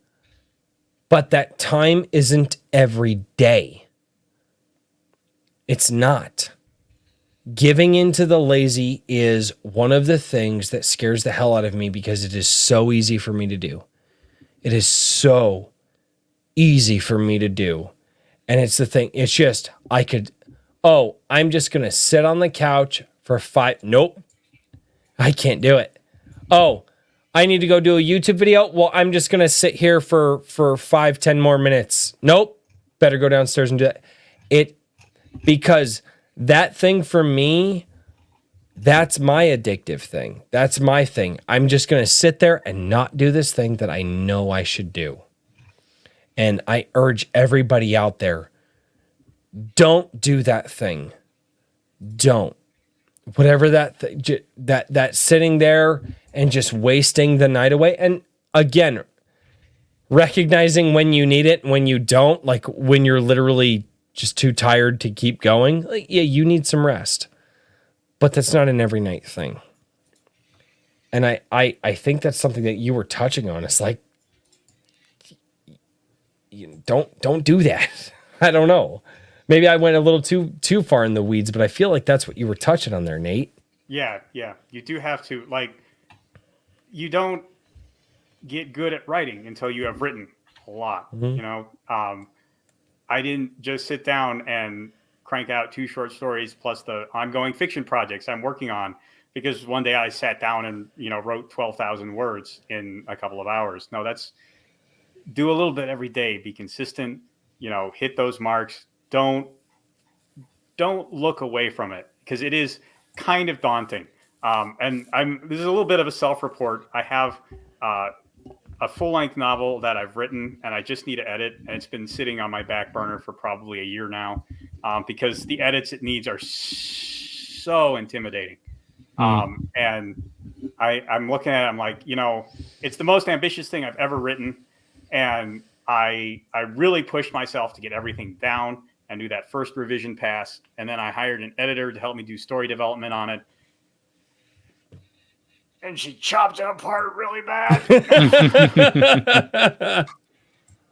Speaker 2: But that time isn't every day. It's not. Giving into the lazy is one of the things that scares the hell out of me because it is so easy for me to do. It is so easy for me to do. And it's the thing, it's just, I'm just going to sit on the couch for 5. Nope. I can't do it. Oh, I need to go do a YouTube video. Well, I'm just going to sit here for 5-10 more minutes. Nope. Better go downstairs and do that. Because that thing for me, that's my addictive thing. That's my thing. I'm just going to sit there and not do this thing that I know I should do. And I urge everybody out there, don't do that thing. Don't. Whatever that sitting there and just wasting the night away. And again, recognizing when you need it and when you don't, like when you're literally just too tired to keep going. Like, yeah, you need some rest. But that's not an every night thing. And I think that's something that you were touching on. It's like, don't do that. I don't know. Maybe I went a little too far in the weeds, but I feel like that's what you were touching on there, Nate.
Speaker 5: Yeah. You do have to, you don't get good at writing until you have written a lot. Mm-hmm. I didn't just sit down and crank out 2 short stories plus the ongoing fiction projects I'm working on because one day I sat down and, wrote 12,000 words in a couple of hours. No, that's do a little bit every day, be consistent, hit those marks. Don't look away from it because it is kind of daunting. And this is a little bit of a self-report. I have a full-length novel that I've written and I just need to edit. And it's been sitting on my back burner for probably a year now because the edits it needs are so intimidating. And I'm looking at it, I'm like, it's the most ambitious thing I've ever written. And I really pushed myself to get everything down and do that first revision pass. And then I hired an editor to help me do story development on it. And she chopped it apart really bad.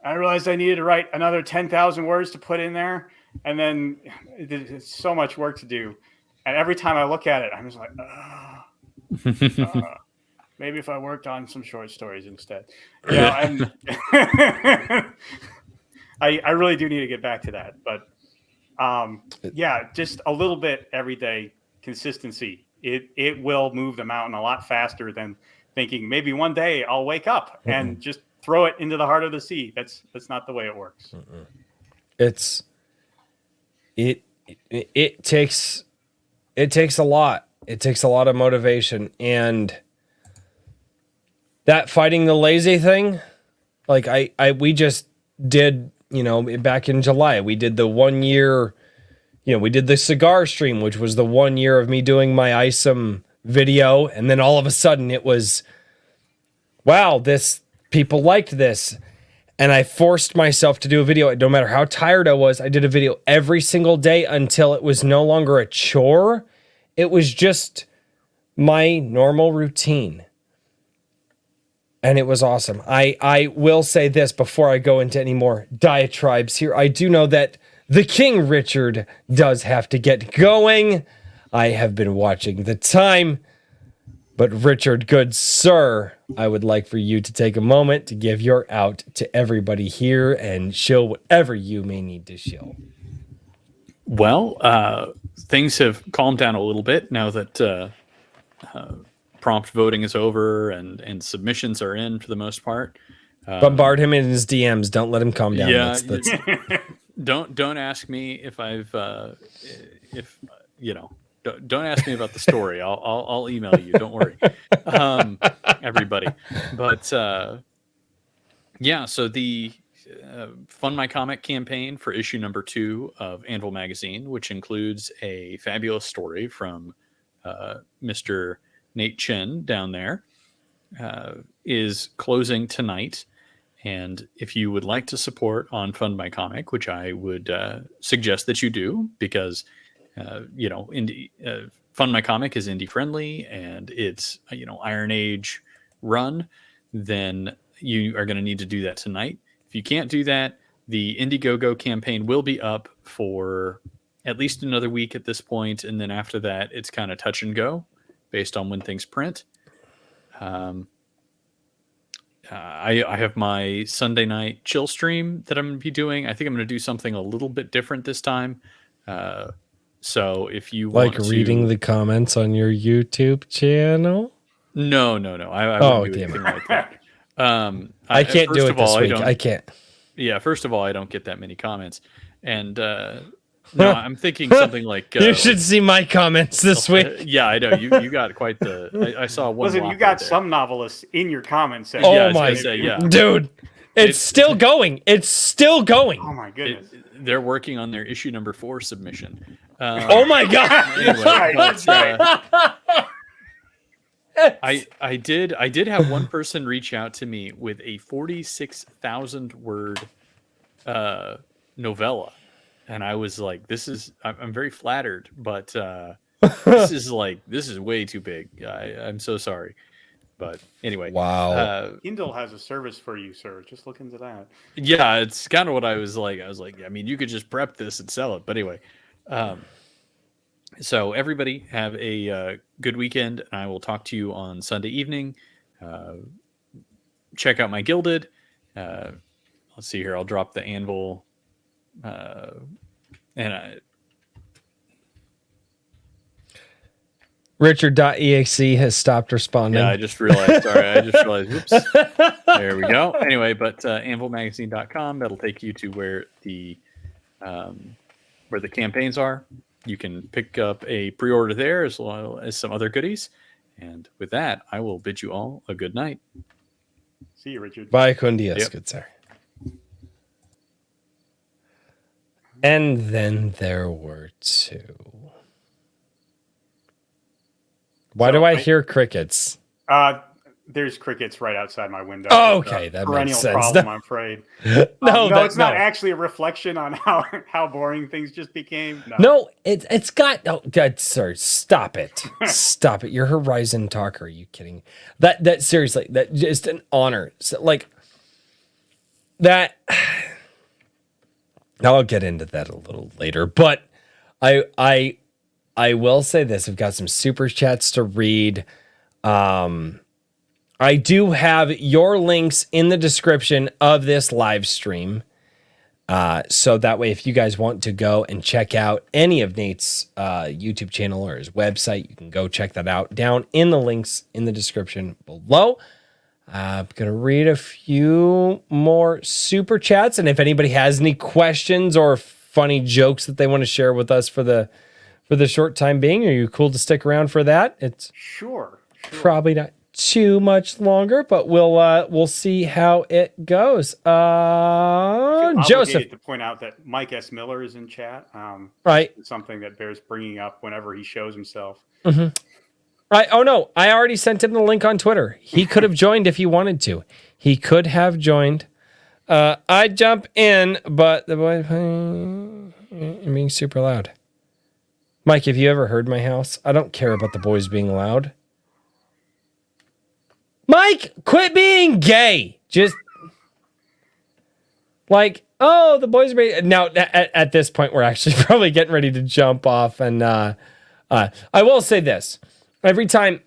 Speaker 5: I realized I needed to write another 10,000 words to put in there. And then it's so much work to do. And every time I look at it, I'm just like, maybe if I worked on some short stories instead. I really do need to get back to that. But just a little bit every day, consistency. It will move the mountain a lot faster than thinking maybe one day I'll wake up and just throw it into the heart of the sea. That's not the way it works.
Speaker 2: It takes a lot. It takes a lot of motivation, and that fighting the lazy thing, like we just did, back in July, we did the 1 year, we did the cigar stream, which was the 1 year of me doing my ISOM video. And then all of a sudden it was, wow, people liked this. And I forced myself to do a video. No matter how tired I was, I did a video every single day until it was no longer a chore. It was just my normal routine. And it was awesome. I will say this before I go into any more diatribes here. I do know that the King Richard does have to get going. I have been watching the time. But Richard, good sir, I would like for you to take a moment to give your out to everybody here and shill whatever you may need to shill.
Speaker 3: Well, things have calmed down a little bit now that prompt voting is over and submissions are in for the most part.
Speaker 2: Bombard him in his DMs. Don't let him calm down.
Speaker 3: Yeah,
Speaker 2: That's
Speaker 3: don't ask me if I've if you know. Don't ask me about the story. I'll email you. Don't worry, everybody. But yeah, so the Fund My Comic campaign for issue number 2 of Anvil Magazine, which includes a fabulous story from Mr. Nate Chen down there, is closing tonight. And if you would like to support on Fund My Comic, which I would suggest that you do, because indie, Fund My Comic is indie friendly and it's Iron Age run, then you are going to need to do that tonight. If you can't do that, the Indiegogo campaign will be up for at least another week at this point, and then after that, it's kind of touch and go based on when things print. I have my Sunday night chill stream that I'm going to be doing. I think I'm going to do something a little bit different this time. So if you
Speaker 2: like
Speaker 3: want
Speaker 2: reading the comments on your YouTube channel.
Speaker 3: No. I wouldn't do anything like that.
Speaker 2: I can't do it this week. I can't.
Speaker 3: Yeah, first of all, I don't get that many comments. And no, I'm thinking something like...
Speaker 2: you should see my comments this week.
Speaker 3: Yeah, I know. You got quite the... I saw one...
Speaker 5: Listen, you got
Speaker 3: there.
Speaker 5: some novelists in your comment section.
Speaker 2: Oh, my... Dude, it's still going. It's still going.
Speaker 5: Oh, my goodness.
Speaker 3: They're working on their issue number 4 submission.
Speaker 2: Oh, my God.
Speaker 3: I did have one person reach out to me with a 46,000 word novella, and I was like, I'm very flattered, but this is way too big. I'm so sorry, but anyway.
Speaker 2: Wow.
Speaker 5: Kindle has a service for you, sir. Just look into that.
Speaker 3: Yeah, it's kind of what I was like. I mean, you could just prep this and sell it, but anyway. So everybody have a good weekend, and I will talk to you on Sunday evening. Check out my Gilded. Let's see here. I'll drop the Anvil.
Speaker 2: Richard.exe has stopped responding.
Speaker 3: Yeah, I just realized. Sorry, Oops. There we go. Anyway, but anvilmagazine.com, that'll take you to where the campaigns are. You can pick up a pre-order there as well as some other goodies. And with that, I will bid you all a good night.
Speaker 5: See you, Richard.
Speaker 2: Bye, Kundias,
Speaker 3: Yep.
Speaker 2: good sir. And then there were 2. Why do I hear crickets?
Speaker 5: There's crickets right outside my window.
Speaker 2: Oh, okay, that makes
Speaker 5: perennial
Speaker 2: sense.
Speaker 5: problem, I'm afraid.
Speaker 2: No,
Speaker 5: it's not actually a reflection on how boring things just became.
Speaker 2: No, it's got. Oh, God, sir, stop it! Stop it! You're Horizon talker. Are you kidding? That seriously, that just an honor. So, like that. I'll get into that a little later, but I will say this: I've got some super chats to read. I do have your links in the description of this live stream. So that way, if you guys want to go and check out any of Nate's YouTube channel or his website, you can go check that out down in the links in the description below. I'm going to read a few more super chats. And if anybody has any questions or funny jokes that they want to share with us for the short time being, are you cool to stick around for that? It's
Speaker 5: Sure.
Speaker 2: probably not too much longer, but we'll see how it goes. Joseph,
Speaker 5: to point out that Mike S. Miller is in chat.
Speaker 2: Right.
Speaker 5: It's something that bears bringing up whenever he shows himself.
Speaker 2: Mm-hmm. Right. Oh no, I already sent him the link on Twitter. He could have joined if he wanted to. He could have joined. I jump in, but the boy being super loud. Mike, have you ever heard my house? I don't care about the boys being loud. Mike, quit being gay. Just like, oh, the boys are ready. Now, at this point, we're actually probably getting ready to jump off. And I will say this. Every time,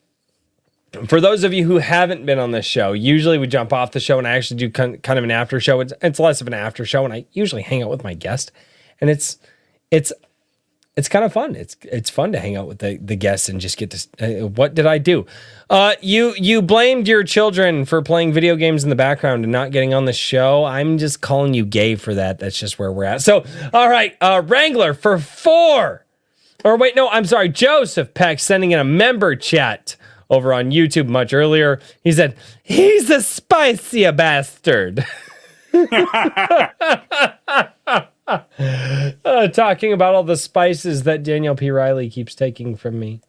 Speaker 2: for those of you who haven't been on this show, usually we jump off the show and I actually do kind of an after show. It's less of an after show, and I usually hang out with my guest. And it's kind of fun. It's fun to hang out with the guests and just get to. What did I do? You blamed your children for playing video games in the background and not getting on the show. I'm just calling you gay for that. That's just where we're at. So, all right, Wrangler for 4. Or wait, no, I'm sorry. Joseph Peck sending in a member chat over on YouTube much earlier. He said, he's a spicy bastard. Talking about all the spices that Daniel P. Riley keeps taking from me.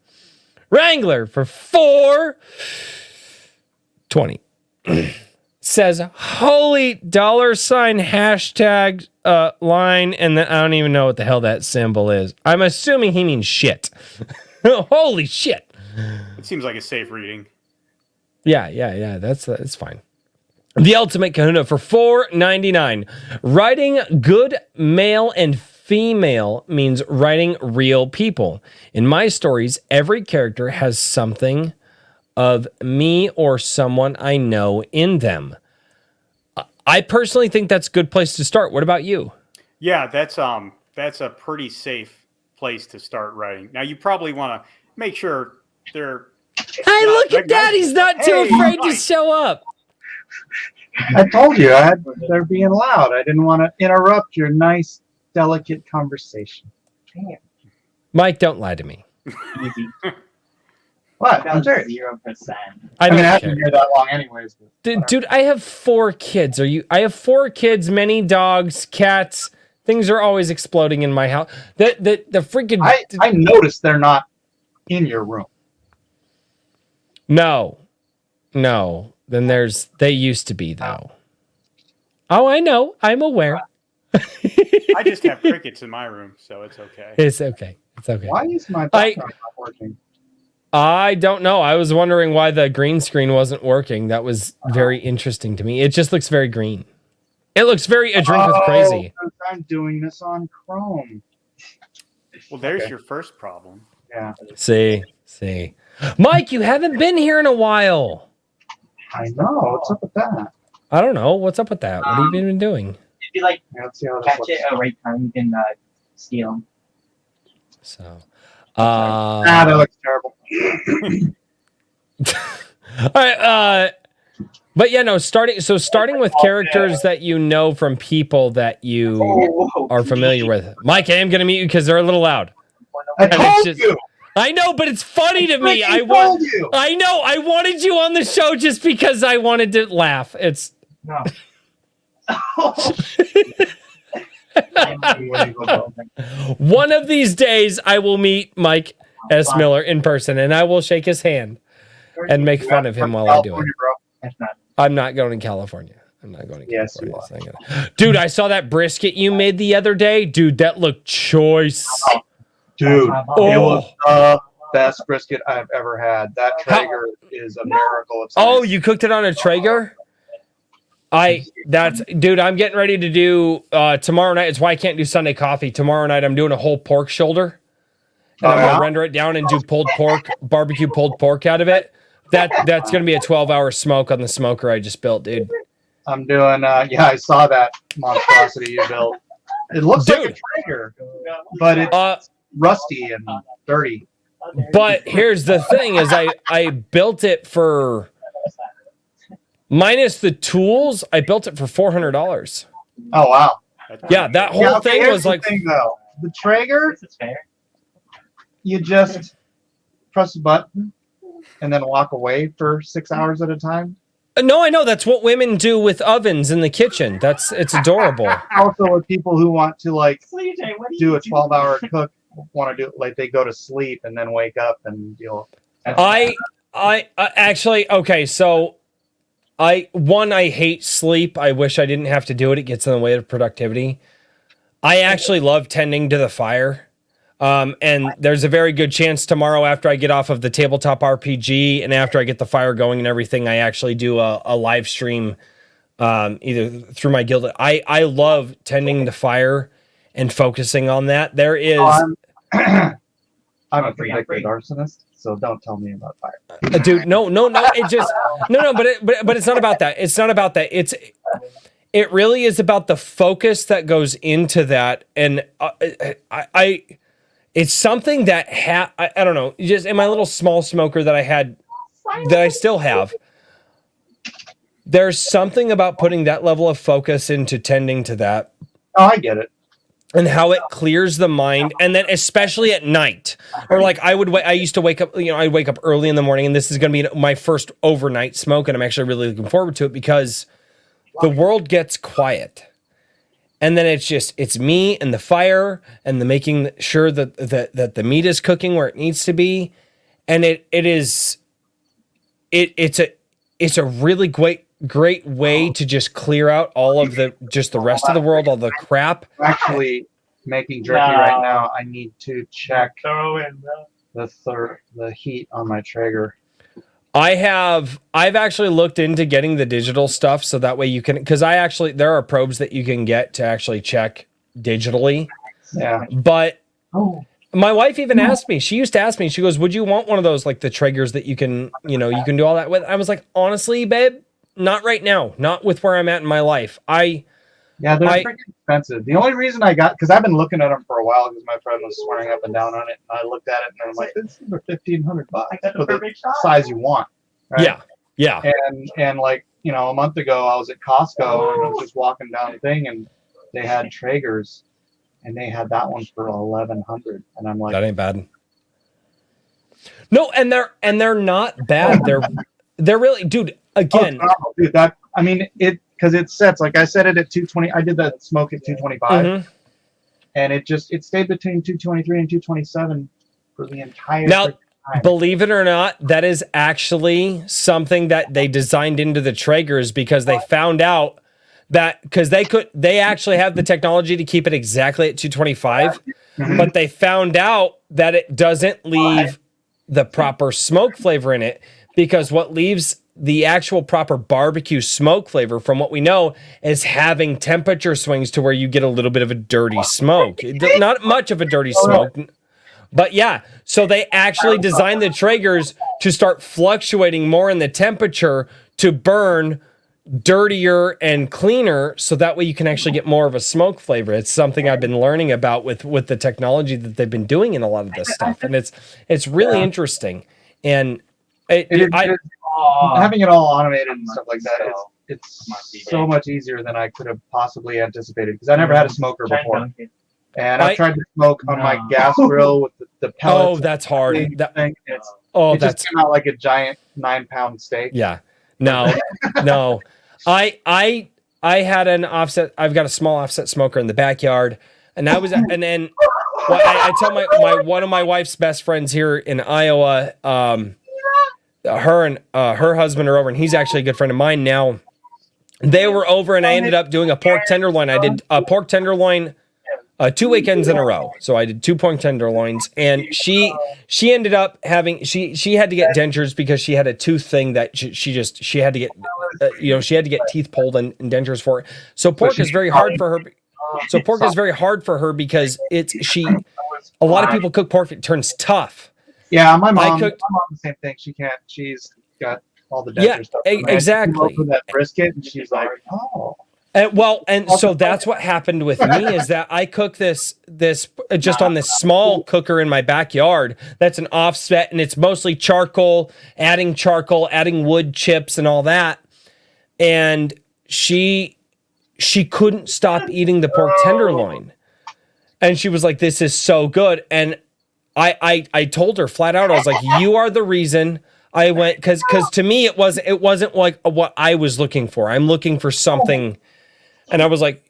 Speaker 2: Wrangler for 420 says holy $hashtag line, and then I don't even know what the hell that symbol is. I'm assuming he means shit. Holy shit.
Speaker 5: It seems like a safe reading.
Speaker 2: Yeah. That's fine. The Ultimate Kahuna for $4.99. Writing good male and female means writing real people. In my stories, every character has something of me or someone I know in them. I personally think that's a good place to start. What about you?
Speaker 5: Yeah, that's a pretty safe place to start writing. Now you probably want to make sure they're.
Speaker 2: Hey, look at that! He's not too afraid to show up.
Speaker 6: I told you they're being loud. I didn't want to interrupt your nice, delicate conversation. Damn.
Speaker 2: Mike, don't lie to me.
Speaker 7: Easy.
Speaker 6: What? I'm serious.
Speaker 7: 0%.
Speaker 2: I
Speaker 6: I mean, I
Speaker 2: don't
Speaker 6: haven't
Speaker 2: care.
Speaker 6: been here that long, anyways.
Speaker 2: Dude, I have 4 kids. I have 4 kids, many dogs, cats. Things are always exploding in my house. The freaking.
Speaker 6: I noticed they're not in your room.
Speaker 2: No. Then they used to be though. Oh, I know. I'm aware.
Speaker 5: I just have crickets in my room, so it's okay.
Speaker 2: It's okay.
Speaker 6: Why is my background not working?
Speaker 2: I don't know. I was wondering why the green screen wasn't working. That was very interesting to me. It just looks very green. It looks very a drink with crazy.
Speaker 6: I'm doing this on Chrome.
Speaker 5: Well, there's your first problem.
Speaker 6: Yeah.
Speaker 2: See. Mike, you haven't been here in a while.
Speaker 6: I know. What's up with that?
Speaker 2: I don't know. What's up with that? What have you been doing?
Speaker 7: If you like
Speaker 6: Yeah, let's see how this
Speaker 7: catch
Speaker 6: looks.
Speaker 7: it at the right time, you can steal them.
Speaker 2: So,
Speaker 6: That looks terrible.
Speaker 2: all right, but yeah, no, starting with characters that you know from people that you are familiar with. Mike, I am going to mute you because they're a little loud.
Speaker 6: I
Speaker 2: And it's
Speaker 6: told
Speaker 2: just-
Speaker 6: you.
Speaker 2: I know, but it's funny to me.
Speaker 6: I told you.
Speaker 2: I know. I wanted you on the show just because I wanted to laugh. It's
Speaker 6: No.
Speaker 2: one of these days I will meet Mike S. Miller in person and I will shake his hand and make fun of him while I do it.
Speaker 6: California, bro.
Speaker 7: That's not.
Speaker 2: I'm not going to California. I'm not going to
Speaker 6: Yes,
Speaker 2: California.
Speaker 6: you
Speaker 2: It's not gonna- Dude, I saw that brisket you made the other day. Dude, that looked choice.
Speaker 6: Dude,
Speaker 2: Oh.
Speaker 6: it was the best brisket I've ever had. That Traeger is a miracle. Of
Speaker 2: Oh,
Speaker 6: science.
Speaker 2: you cooked it on a Traeger? Dude, I'm getting ready to do tomorrow night. It's why I can't do Sunday coffee. Tomorrow night I'm doing a whole pork shoulder. And I'm
Speaker 6: Oh, yeah?
Speaker 2: gonna render it down and do pulled pork, barbecue pulled pork out of it. That's gonna be a 12-hour smoke on the smoker I just built, dude.
Speaker 6: I'm doing. I saw that monstrosity you built. It looks like a
Speaker 2: Dude.
Speaker 6: Traeger, but it's rusty and dirty.
Speaker 2: But here's the thing: is I built it for minus the tools. I built it for $400.
Speaker 6: Oh wow!
Speaker 2: Yeah, that whole
Speaker 6: Yeah, okay,
Speaker 2: thing
Speaker 6: here's
Speaker 2: was
Speaker 6: the
Speaker 2: like
Speaker 6: thing, though. The Traeger.
Speaker 7: This is fair.
Speaker 6: You just press a button and then walk away for 6 hours at a time.
Speaker 2: no, I know that's what women do with ovens in the kitchen. It's adorable.
Speaker 6: Also, with people who want to like
Speaker 7: CJ, what
Speaker 6: do a 12-hour cook, want to do like they go to sleep and then wake up and deal.
Speaker 2: I actually okay. So I hate sleep. I wish I didn't have to do it. It gets in the way of productivity. I actually love tending to the fire. And there's a very good chance tomorrow after I get off of the tabletop RPG and after I get the fire going and everything, I actually do a live stream either through my guild. I love tending the fire and focusing on that. There is
Speaker 6: I'm a convicted arsonist, so don't tell me about fire.
Speaker 2: dude, no, it just no, but it's not about that. It's not about that. It really is about the focus that goes into that, and it's something that I don't know, just in my little small smoker that I had, that I still have. There's something about putting that level of focus into tending to that.
Speaker 6: Oh, I get it.
Speaker 2: And how it clears the mind, and then especially at night, or like I used to wake up, I'd wake up early in the morning, and this is going to be my first overnight smoke, and I'm actually really looking forward to it because the world gets quiet, and then it's me and the fire and the making sure that the meat is cooking where it needs to be, and it's a really great way to just clear out all of the rest of the world, all the crap.
Speaker 6: I'm actually making jerky right now. I need to check the heat on my Traeger.
Speaker 2: I've actually looked into getting the digital stuff so that way you can, because there are probes that you can get to actually check digitally.
Speaker 6: Yeah.
Speaker 2: But my wife even asked me, she used to ask me, she goes, would you want one of those, like the Traegers that you can do all that with? I was like, honestly, babe, not right now. Not with where I'm at in my life.
Speaker 6: Yeah, they're freaking expensive. The only reason I got, because I've been looking at them for a while because my friend was swearing up and down on it. And I looked at it and I'm like, this is for $1,500 for the size you want. Right?
Speaker 2: Yeah.
Speaker 6: And like, a month ago I was at Costco and I was just walking down the thing and they had Traegers and they had that one for $1,100. And I'm like,
Speaker 2: that ain't bad. No, and they're not bad. They're really, dude, again.
Speaker 6: Oh, dude, because it sets, like I set it at 220. I did that smoke at 225, and it stayed between 223 and 227 for the entire
Speaker 2: time.
Speaker 6: Now,
Speaker 2: believe it or not, that is actually something that they designed into the Traegers because they found out that because they actually have the technology to keep it exactly at 225, but they found out that it doesn't leave the proper smoke flavor in it, because what leaves the actual proper barbecue smoke flavor, from what we know, is having temperature swings to where you get a little bit of a dirty smoke. Not much of a dirty smoke, but yeah. So they actually designed the Traegers to start fluctuating more in the temperature to burn dirtier and cleaner, so that way you can actually get more of a smoke flavor. It's something I've been learning about with the technology that they've been doing in a lot of this stuff, and it's really interesting. And
Speaker 6: having it all automated and stuff like that, it's so much easier than I could have possibly anticipated, because I never had a smoker before. And I tried to smoke on my gas grill with the pellets.
Speaker 2: Oh, that's hard.
Speaker 6: It
Speaker 2: Just
Speaker 6: came out like a giant 9-pound steak.
Speaker 2: Yeah. No. I had an offset. I've got a small offset smoker in the backyard, and I tell one of my wife's best friends here in Iowa, her and her husband are over, and he's actually a good friend of mine now. They were over, and I ended up doing a pork tenderloin. I did a pork tenderloin 2 weekends in a row. So I did 2 pork tenderloins, and she ended up having, she had to get dentures because she had a tooth thing that she had to get, she had to get teeth pulled and dentures for it. So pork is very hard for her. So pork is very hard for her because a lot of people cook pork, it turns tough.
Speaker 6: Yeah, my mom the same thing. She's got all the denture stuff.
Speaker 2: Yeah, exactly.
Speaker 6: That brisket, and she's like, oh.
Speaker 2: And so that's what happened with me, is that I cook this just on this small cooker in my backyard. That's an offset, and it's mostly charcoal, adding wood chips and all that. And she couldn't stop eating the pork tenderloin. And she was like, this is so good. And I told her flat out, I was like, you are the reason I went, because to me it wasn't like what I was looking for. I'm looking for something. And I was like,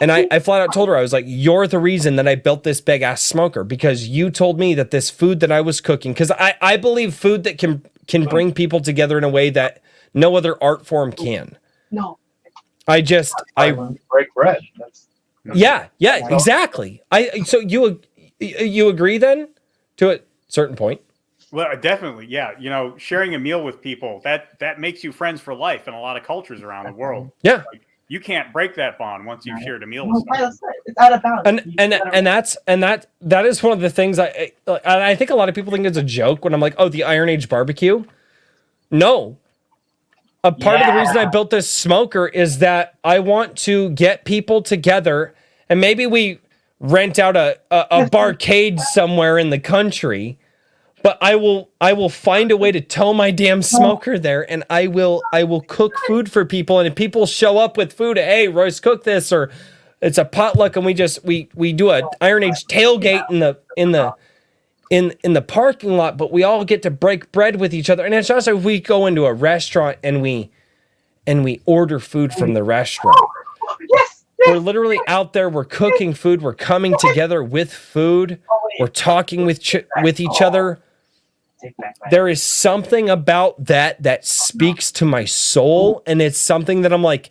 Speaker 2: and I flat out told her, I was like, you're the reason that I built this big ass smoker, because you told me that this food that I was cooking, because I believe food that can bring people together in a way that no other art form can.
Speaker 7: No.
Speaker 6: I break bread.
Speaker 2: Yeah, exactly. you agree then to a certain point?
Speaker 5: Well, definitely, yeah. You know, sharing a meal with people that makes you friends for life in a lot of cultures around the world.
Speaker 2: Yeah.
Speaker 5: Like, you can't break that bond once you've shared a meal with someone.
Speaker 7: It's out of bounds.
Speaker 2: And that is one of the things I think a lot of people think it's a joke when I'm like, oh, the Iron Age barbecue. No. A part of the reason I built this smoker is that I want to get people together, and maybe we rent out a barcade somewhere in the country, but I will find a way to tow my damn smoker there, and I will cook food for people, and if people show up with food, hey, Royce, cook this, or it's a potluck, and we do a Iron Age tailgate in the parking lot, but we all get to break bread with each other. And it's also if we go into a restaurant and we order food from the restaurant. We're literally out there, we're cooking food, we're coming together with food, we're talking with each other. There is something about that speaks to my soul, and it's something that I'm like,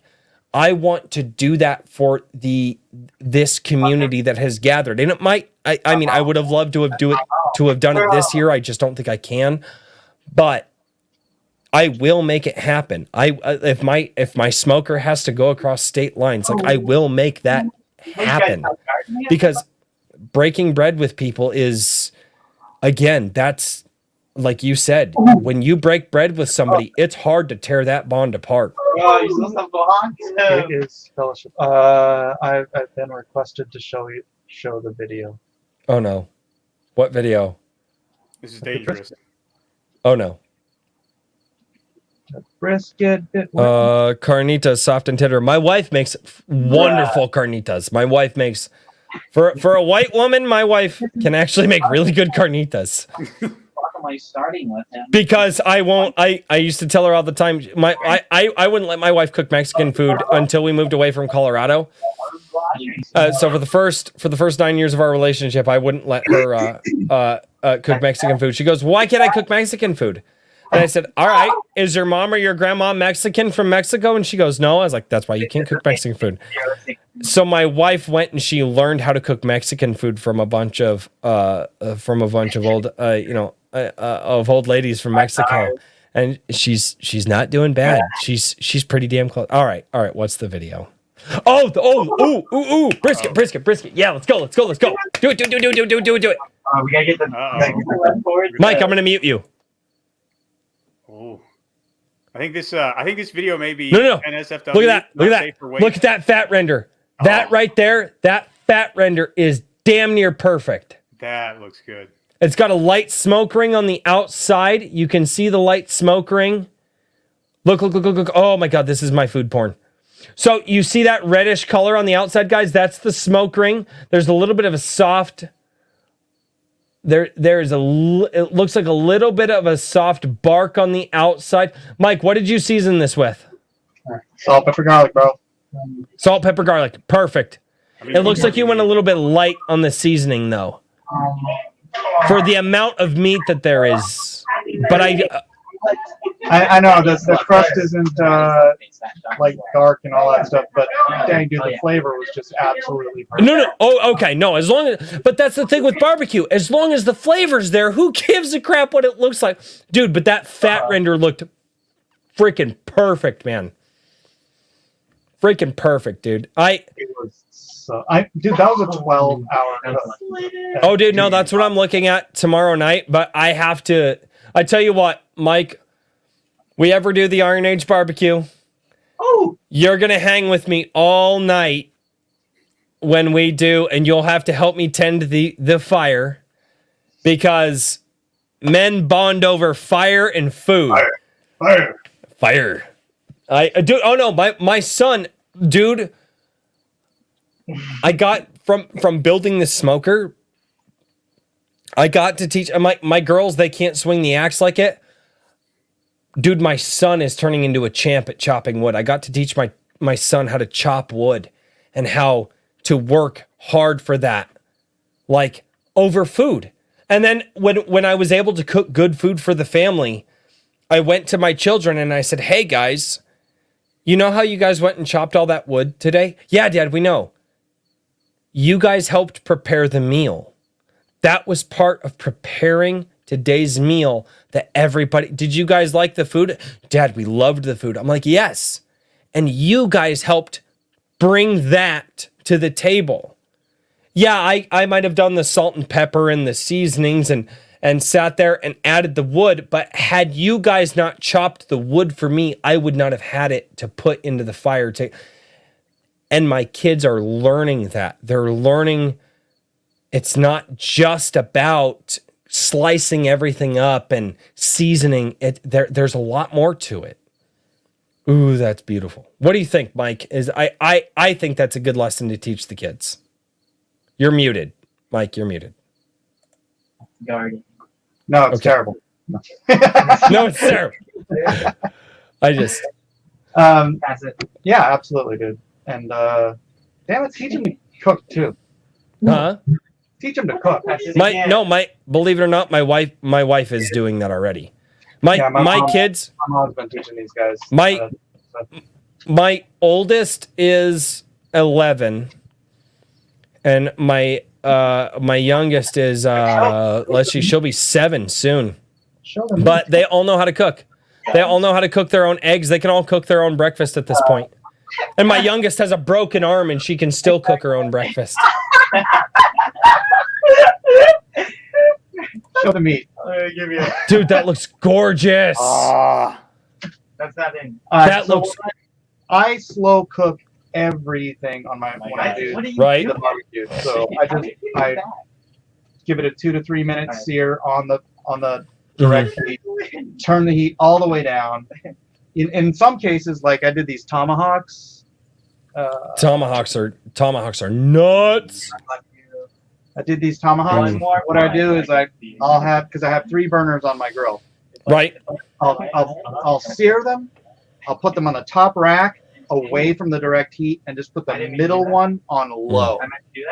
Speaker 2: I want to do that for this community that has gathered. And it might, I mean, I would have loved to have done it this year. I just don't think I can, but I will make it happen. If my smoker has to go across state lines, like I will make that happen, because breaking bread with people is, again, that's like you said, when you break bread with somebody, it's hard to tear that bond apart.
Speaker 6: It is fellowship. I've been requested to show the video.
Speaker 2: Oh no. What video?
Speaker 5: This is dangerous.
Speaker 2: Oh no.
Speaker 6: Brisket.
Speaker 2: Carnitas, soft and tender. My wife makes wonderful carnitas. My wife makes, for a white woman, my wife can actually make really good carnitas.
Speaker 7: Are you starting with him?
Speaker 2: Because I won't. I used to tell her all the time. I wouldn't let my wife cook Mexican food until we moved away from Colorado. So for the first 9 years of our relationship, I wouldn't let her cook Mexican food. She goes, "Why can't I cook Mexican food?" And I said, "All right, is your mom or your grandma Mexican from Mexico?" And she goes, "No." I was like, "That's why you can't cook Mexican food." So my wife went and she learned how to cook Mexican food from a bunch of old of old ladies from Mexico, and she's not doing bad. She's pretty damn close. All right. What's the video? Ooh, brisket. Yeah, let's go. Do it.
Speaker 7: We gotta get the
Speaker 2: Mike, I'm gonna mute you.
Speaker 5: Oh, I think this video may be
Speaker 2: No.
Speaker 5: NSFW.
Speaker 2: Look at
Speaker 5: not
Speaker 2: that.
Speaker 5: safe for weight.
Speaker 2: Look at that fat render. That right there, that fat render is damn near perfect.
Speaker 5: That looks good.
Speaker 2: It's got a light smoke ring on the outside. You can see the light smoke ring. Look. Oh my God, this is my food porn. So you see that reddish color on the outside, guys? That's the smoke ring. There's a little bit of a soft... It looks like a little bit of a soft bark on the outside. Mike, what did you season this with?
Speaker 6: Salt, pepper, garlic, bro.
Speaker 2: Salt, pepper, garlic. Perfect. It looks like you went a little bit light on the seasoning, though, for the amount of meat that there is. But
Speaker 6: I know the crust isn't like dark and all that stuff, but dang, dude, the flavor was just absolutely perfect.
Speaker 2: No. Oh, okay. No, but that's the thing with barbecue. As long as the flavor's there, who gives a crap what it looks like, dude? But that fat render looked freaking perfect, man. Freaking perfect, dude. That was
Speaker 6: a 12-hour.
Speaker 2: Oh, dude, no, that's what I'm looking at tomorrow night. But I tell you what, Mike, we ever do the Iron Age barbecue, you're going to hang with me all night when we do, and you'll have to help me tend the fire, because men bond over fire and food. Fire. My son, dude, I got from building this smoker, I got to teach my girls, they can't swing the axe like it. Dude, my son is turning into a champ at chopping wood. I got to teach my son how to chop wood and how to work hard for that, like over food. And then when I was able to cook good food for the family, I went to my children and I said, "Hey guys, you know how you guys went and chopped all that wood today?" "Yeah, Dad, we know." "You guys helped prepare the meal. That was part of preparing today's meal that everybody, did you guys like the food? Dad, we loved the food. I'm like, yes. And you guys helped bring that to the table. Yeah, I might have done the salt and pepper and the seasonings and sat there and added the wood, but had you guys not chopped the wood for me, I would not have had it to put into the fire. And my kids are learning that. They're learning it's not just about slicing everything up and seasoning it. There's a lot more to it. Ooh, that's beautiful. What do you think, Mike? I think that's a good lesson to teach the kids. You're muted. Mike, you're muted.
Speaker 6: No, it's terrible.
Speaker 2: No, it's terrible. I just...
Speaker 6: Yeah, absolutely, dude. And damn it, teach him to cook, too.
Speaker 2: Huh?
Speaker 6: Teach him to cook.
Speaker 2: Believe it or not, my wife is doing that already. My kids.
Speaker 6: My mom's been teaching these guys.
Speaker 2: My oldest is 11, and my youngest is she'll be 7 soon. But they all know how to cook. They all know how to cook their own eggs. They can all cook their own breakfast at this point. And my youngest has a broken arm, and she can still cook her own breakfast.
Speaker 6: Show the meat.
Speaker 2: Dude, that looks gorgeous.
Speaker 7: That's not in.
Speaker 2: That looks.
Speaker 6: I slow cook everything on when I do
Speaker 2: right
Speaker 6: the barbecue. So I give it a 2 to 3 minute sear on the direct heat. Turn the heat all the way down. In some cases, like I did these tomahawks.
Speaker 2: Tomahawks are nuts.
Speaker 6: I did these tomahawks. What I do is I'll have, because I have 3 burners on my grill.
Speaker 2: Right.
Speaker 6: I'll sear them. I'll put them on the top rack away from the direct heat and just put the middle one on low.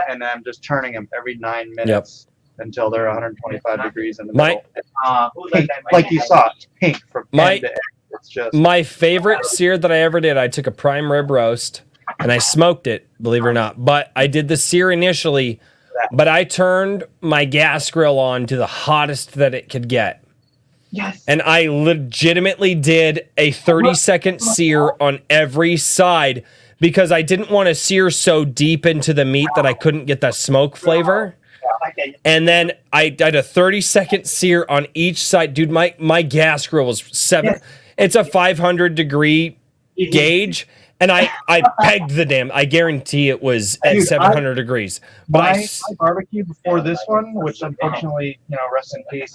Speaker 6: And then I'm just turning them every 9 minutes until they're 125 degrees in the middle. Pink, like you saw, it's pink from end to end. It's just
Speaker 2: my favorite sear that I ever did. I took a prime rib roast and I smoked it, believe it or not. But I did the sear initially, but I turned my gas grill on to the hottest that it could get.
Speaker 7: Yes.
Speaker 2: And I legitimately did a 30-second sear on every side because I didn't want to sear so deep into the meat that I couldn't get that smoke flavor. And then I did a 30-second sear on each side. Dude, my gas grill was 7. Yes. It's a 500-degree gauge. And I pegged the damn. I guarantee it was at 700 degrees. But
Speaker 6: my barbecue before this one, which unfortunately, rest in peace.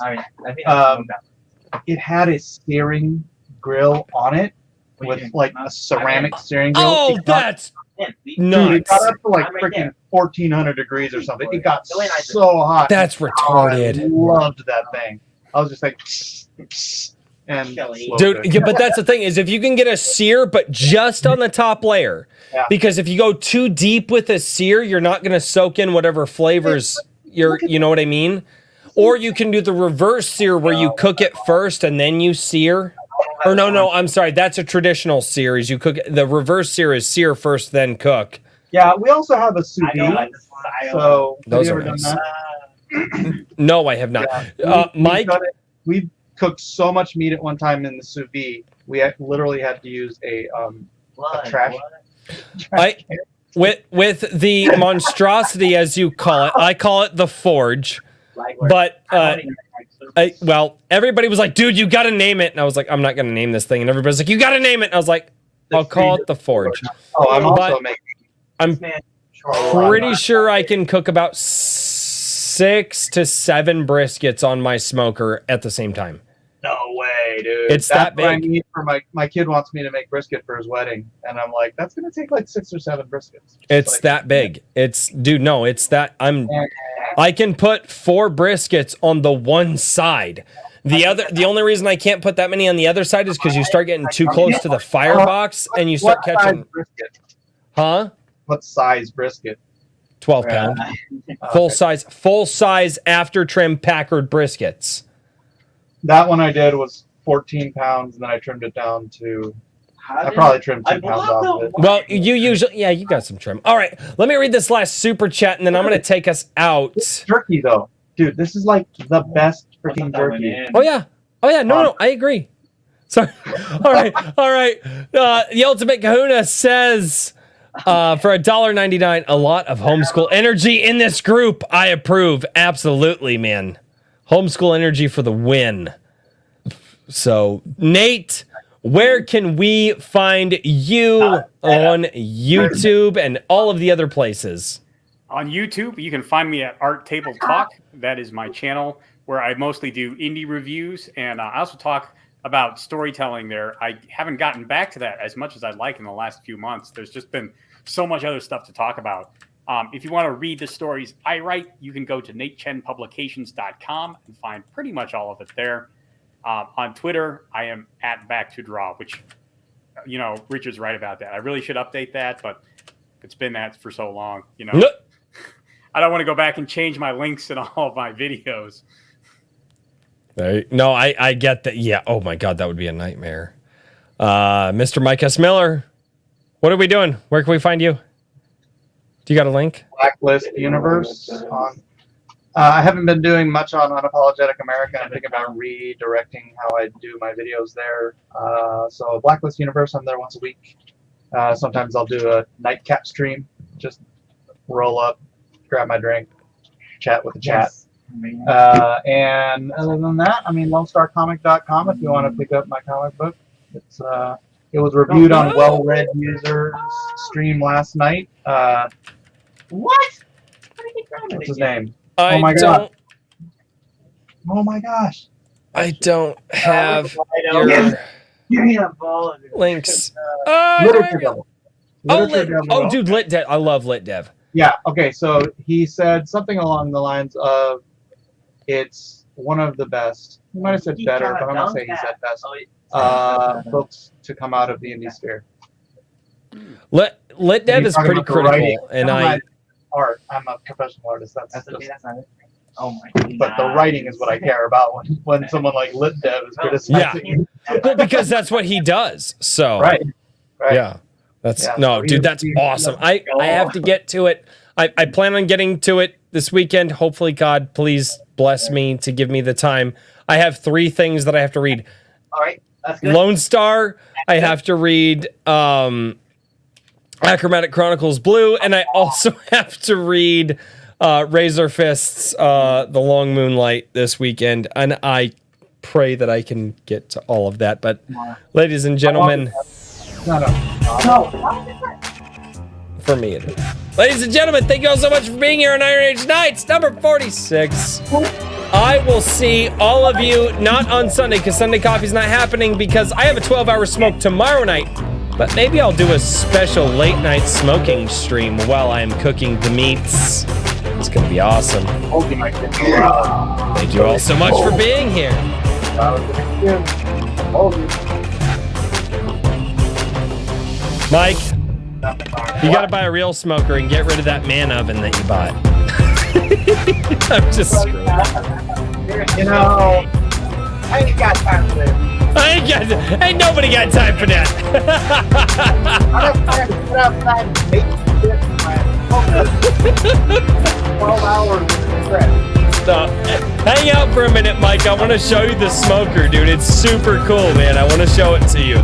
Speaker 6: It had a searing grill on it with like a ceramic searing grill.
Speaker 2: Oh, that's nuts.
Speaker 6: Dude, it got up to like freaking 1400 degrees or something. It got so hot.
Speaker 2: That's retarded.
Speaker 6: I loved that thing. I was just like, and
Speaker 2: dude, but that's the thing is if you can get a sear, but just on the top layer, because if you go too deep with a sear, you're not going to soak in whatever flavors you know what I mean? Or you can do the reverse sear where you cook it first and then you sear. Or no, I'm sorry. That's a traditional sear. Is you cook the reverse sear is sear first, then cook.
Speaker 6: Yeah, we also have a sous vide. So
Speaker 2: those
Speaker 6: have
Speaker 2: are
Speaker 6: you ever
Speaker 2: nice.
Speaker 6: done that?
Speaker 2: No, I have not.
Speaker 6: Yeah.
Speaker 2: Mike,
Speaker 6: we cooked so much meat at one time in the sous vide. We literally had to use a trash.
Speaker 2: With the monstrosity, as you call it, I call it the forge. But everybody was like, dude, you got to name it. And I was like, I'm not going to name this thing. And everybody's like, you got to name it. And I was like, I'll call it the forge.
Speaker 6: Oh, I'm also making.
Speaker 2: I'm pretty sure I can cook about 6 to 7 briskets on my smoker at the same time.
Speaker 6: No way, dude.
Speaker 2: It's that big.
Speaker 6: What I need for my kid wants me to make brisket for his wedding, and I'm like, that's gonna take like 6 or 7 briskets.
Speaker 2: It's that big. It's that. I can put 4 briskets on the one side. The only reason I can't put that many on the other side is because you start getting too close to the firebox and you start catching. Huh?
Speaker 6: What size brisket?
Speaker 2: 12 pound. Full size after trim Packard briskets.
Speaker 6: That one I did was 14 pounds, and then I trimmed it down to. I probably trimmed 2 pounds off of it.
Speaker 2: Well, you usually, you got some trim. All right, let me read this last super chat, and then I'm going to take us out.
Speaker 6: It's jerky though. dude, this is like the best freaking jerky.
Speaker 2: Oh yeah. No, I agree. Sorry. All right. The Ultimate Kahuna says for $1.99, a lot of homeschool energy in this group. I approve. Absolutely, man. Homeschool energy for the win. So, Nate, where can we find you on YouTube and all of the other places?
Speaker 5: On YouTube, you can find me at Art Table Talk. That is my channel where I mostly do indie reviews, and I also talk about storytelling there. I haven't gotten back to that as much as I'd like in the last few months. There's just been so much other stuff to talk about. If you want to read the stories I write, you can go to natechenpublications.com and find pretty much all of it there. On Twitter, I am at Back to Draw, which, you know, Richard's right about that. I really should update that, but it's been that for so long, you know. I don't want to go back and change my links in all of my videos.
Speaker 2: No, I get that. Yeah. Oh my God, that would be a nightmare. Mr. Mike S. Miller, what are we doing? Where can we find you? Do you got a link?
Speaker 6: Blacklist Universe. I haven't been doing much on Unapologetic America. I'm thinking about redirecting how I do my videos there. So Blacklist Universe, I'm there once a week. Sometimes I'll do a nightcap stream. Just roll up, grab my drink, chat with the chat. And other than that, I mean, LoneStarComic.com if you want to pick up my comic book. It was reviewed on Well-Read Users stream last night.
Speaker 7: What?
Speaker 6: What's his name?
Speaker 2: Oh my
Speaker 6: God. Oh my gosh.
Speaker 2: I don't have your
Speaker 7: Give me a ball.
Speaker 2: links.
Speaker 6: Literature Devil.
Speaker 2: Oh, dude, Lit Dev. I love Lit Dev.
Speaker 6: Yeah, okay, so he said something along the lines of it's one of the best. He might have said better, but I'm going to say he said best. Books to come out of the indie sphere.
Speaker 2: Lit Dev is pretty critical, and
Speaker 6: art. I'm a professional artist. That's
Speaker 7: not it. Oh my God.
Speaker 6: But the writing is what I care about when someone like Lit Dev is criticizing.
Speaker 2: Yeah, well, because that's what he does. So
Speaker 6: right.
Speaker 2: Yeah, dude, that's awesome. I have to get to it. I plan on getting to it this weekend. Hopefully, God, please bless me to give me the time. I have 3 things that I have to read.
Speaker 7: All right, that's good.
Speaker 2: Lone Star. I have to read Achromatic Chronicles Blue, and I also have to read Razor Fists, The Long Moonlight this weekend, and I pray that I can get to all of that. But, ladies and gentlemen, for me it is. Ladies and gentlemen, thank you all so much for being here on Iron Age Nights, number 46. I will see all of you not on Sunday, because Sunday coffee's not happening, because I have a 12-hour smoke tomorrow night. But maybe I'll do a special late night smoking stream while I am cooking the meats. It's gonna be awesome. Thank you all so much for being here. Mike, you gotta buy a real smoker and get rid of that man oven that you bought. I'm just screwing.
Speaker 7: You know, I ain't got time for this.
Speaker 2: Ain't nobody got time for that.
Speaker 7: I don't have to put outside and make this 12 hours of stress.
Speaker 2: So, hang out for a minute, Mike. I want to show you the smoker, dude. It's super cool, man. I want to show it to you.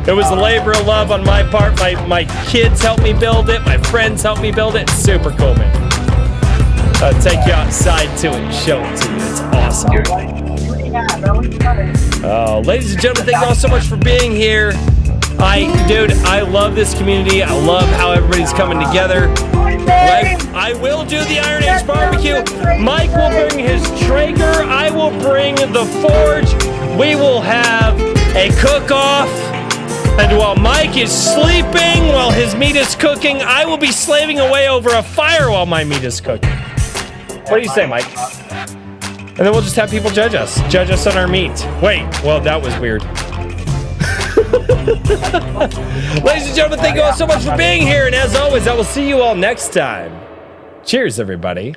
Speaker 2: It was a labor of love on my part. My kids helped me build it. My friends helped me build it. It's super cool, man. I'll take you outside to it and show it to you. It's awesome. Ladies and gentlemen, thank you all so much for being here. I love this community. I love how everybody's coming together. I will do the Iron Age barbecue. Mike will bring his Traeger. I will bring the forge. We will have a cook-off. And while Mike is sleeping, while his meat is cooking, I will be slaving away over a fire while my meat is cooking. What do you say, Mike? And then we'll just have people judge us on our meat. Wait, well, that was weird. Ladies and gentlemen, thank you all so much for being here. And as always, I will see you all next time. Cheers, everybody.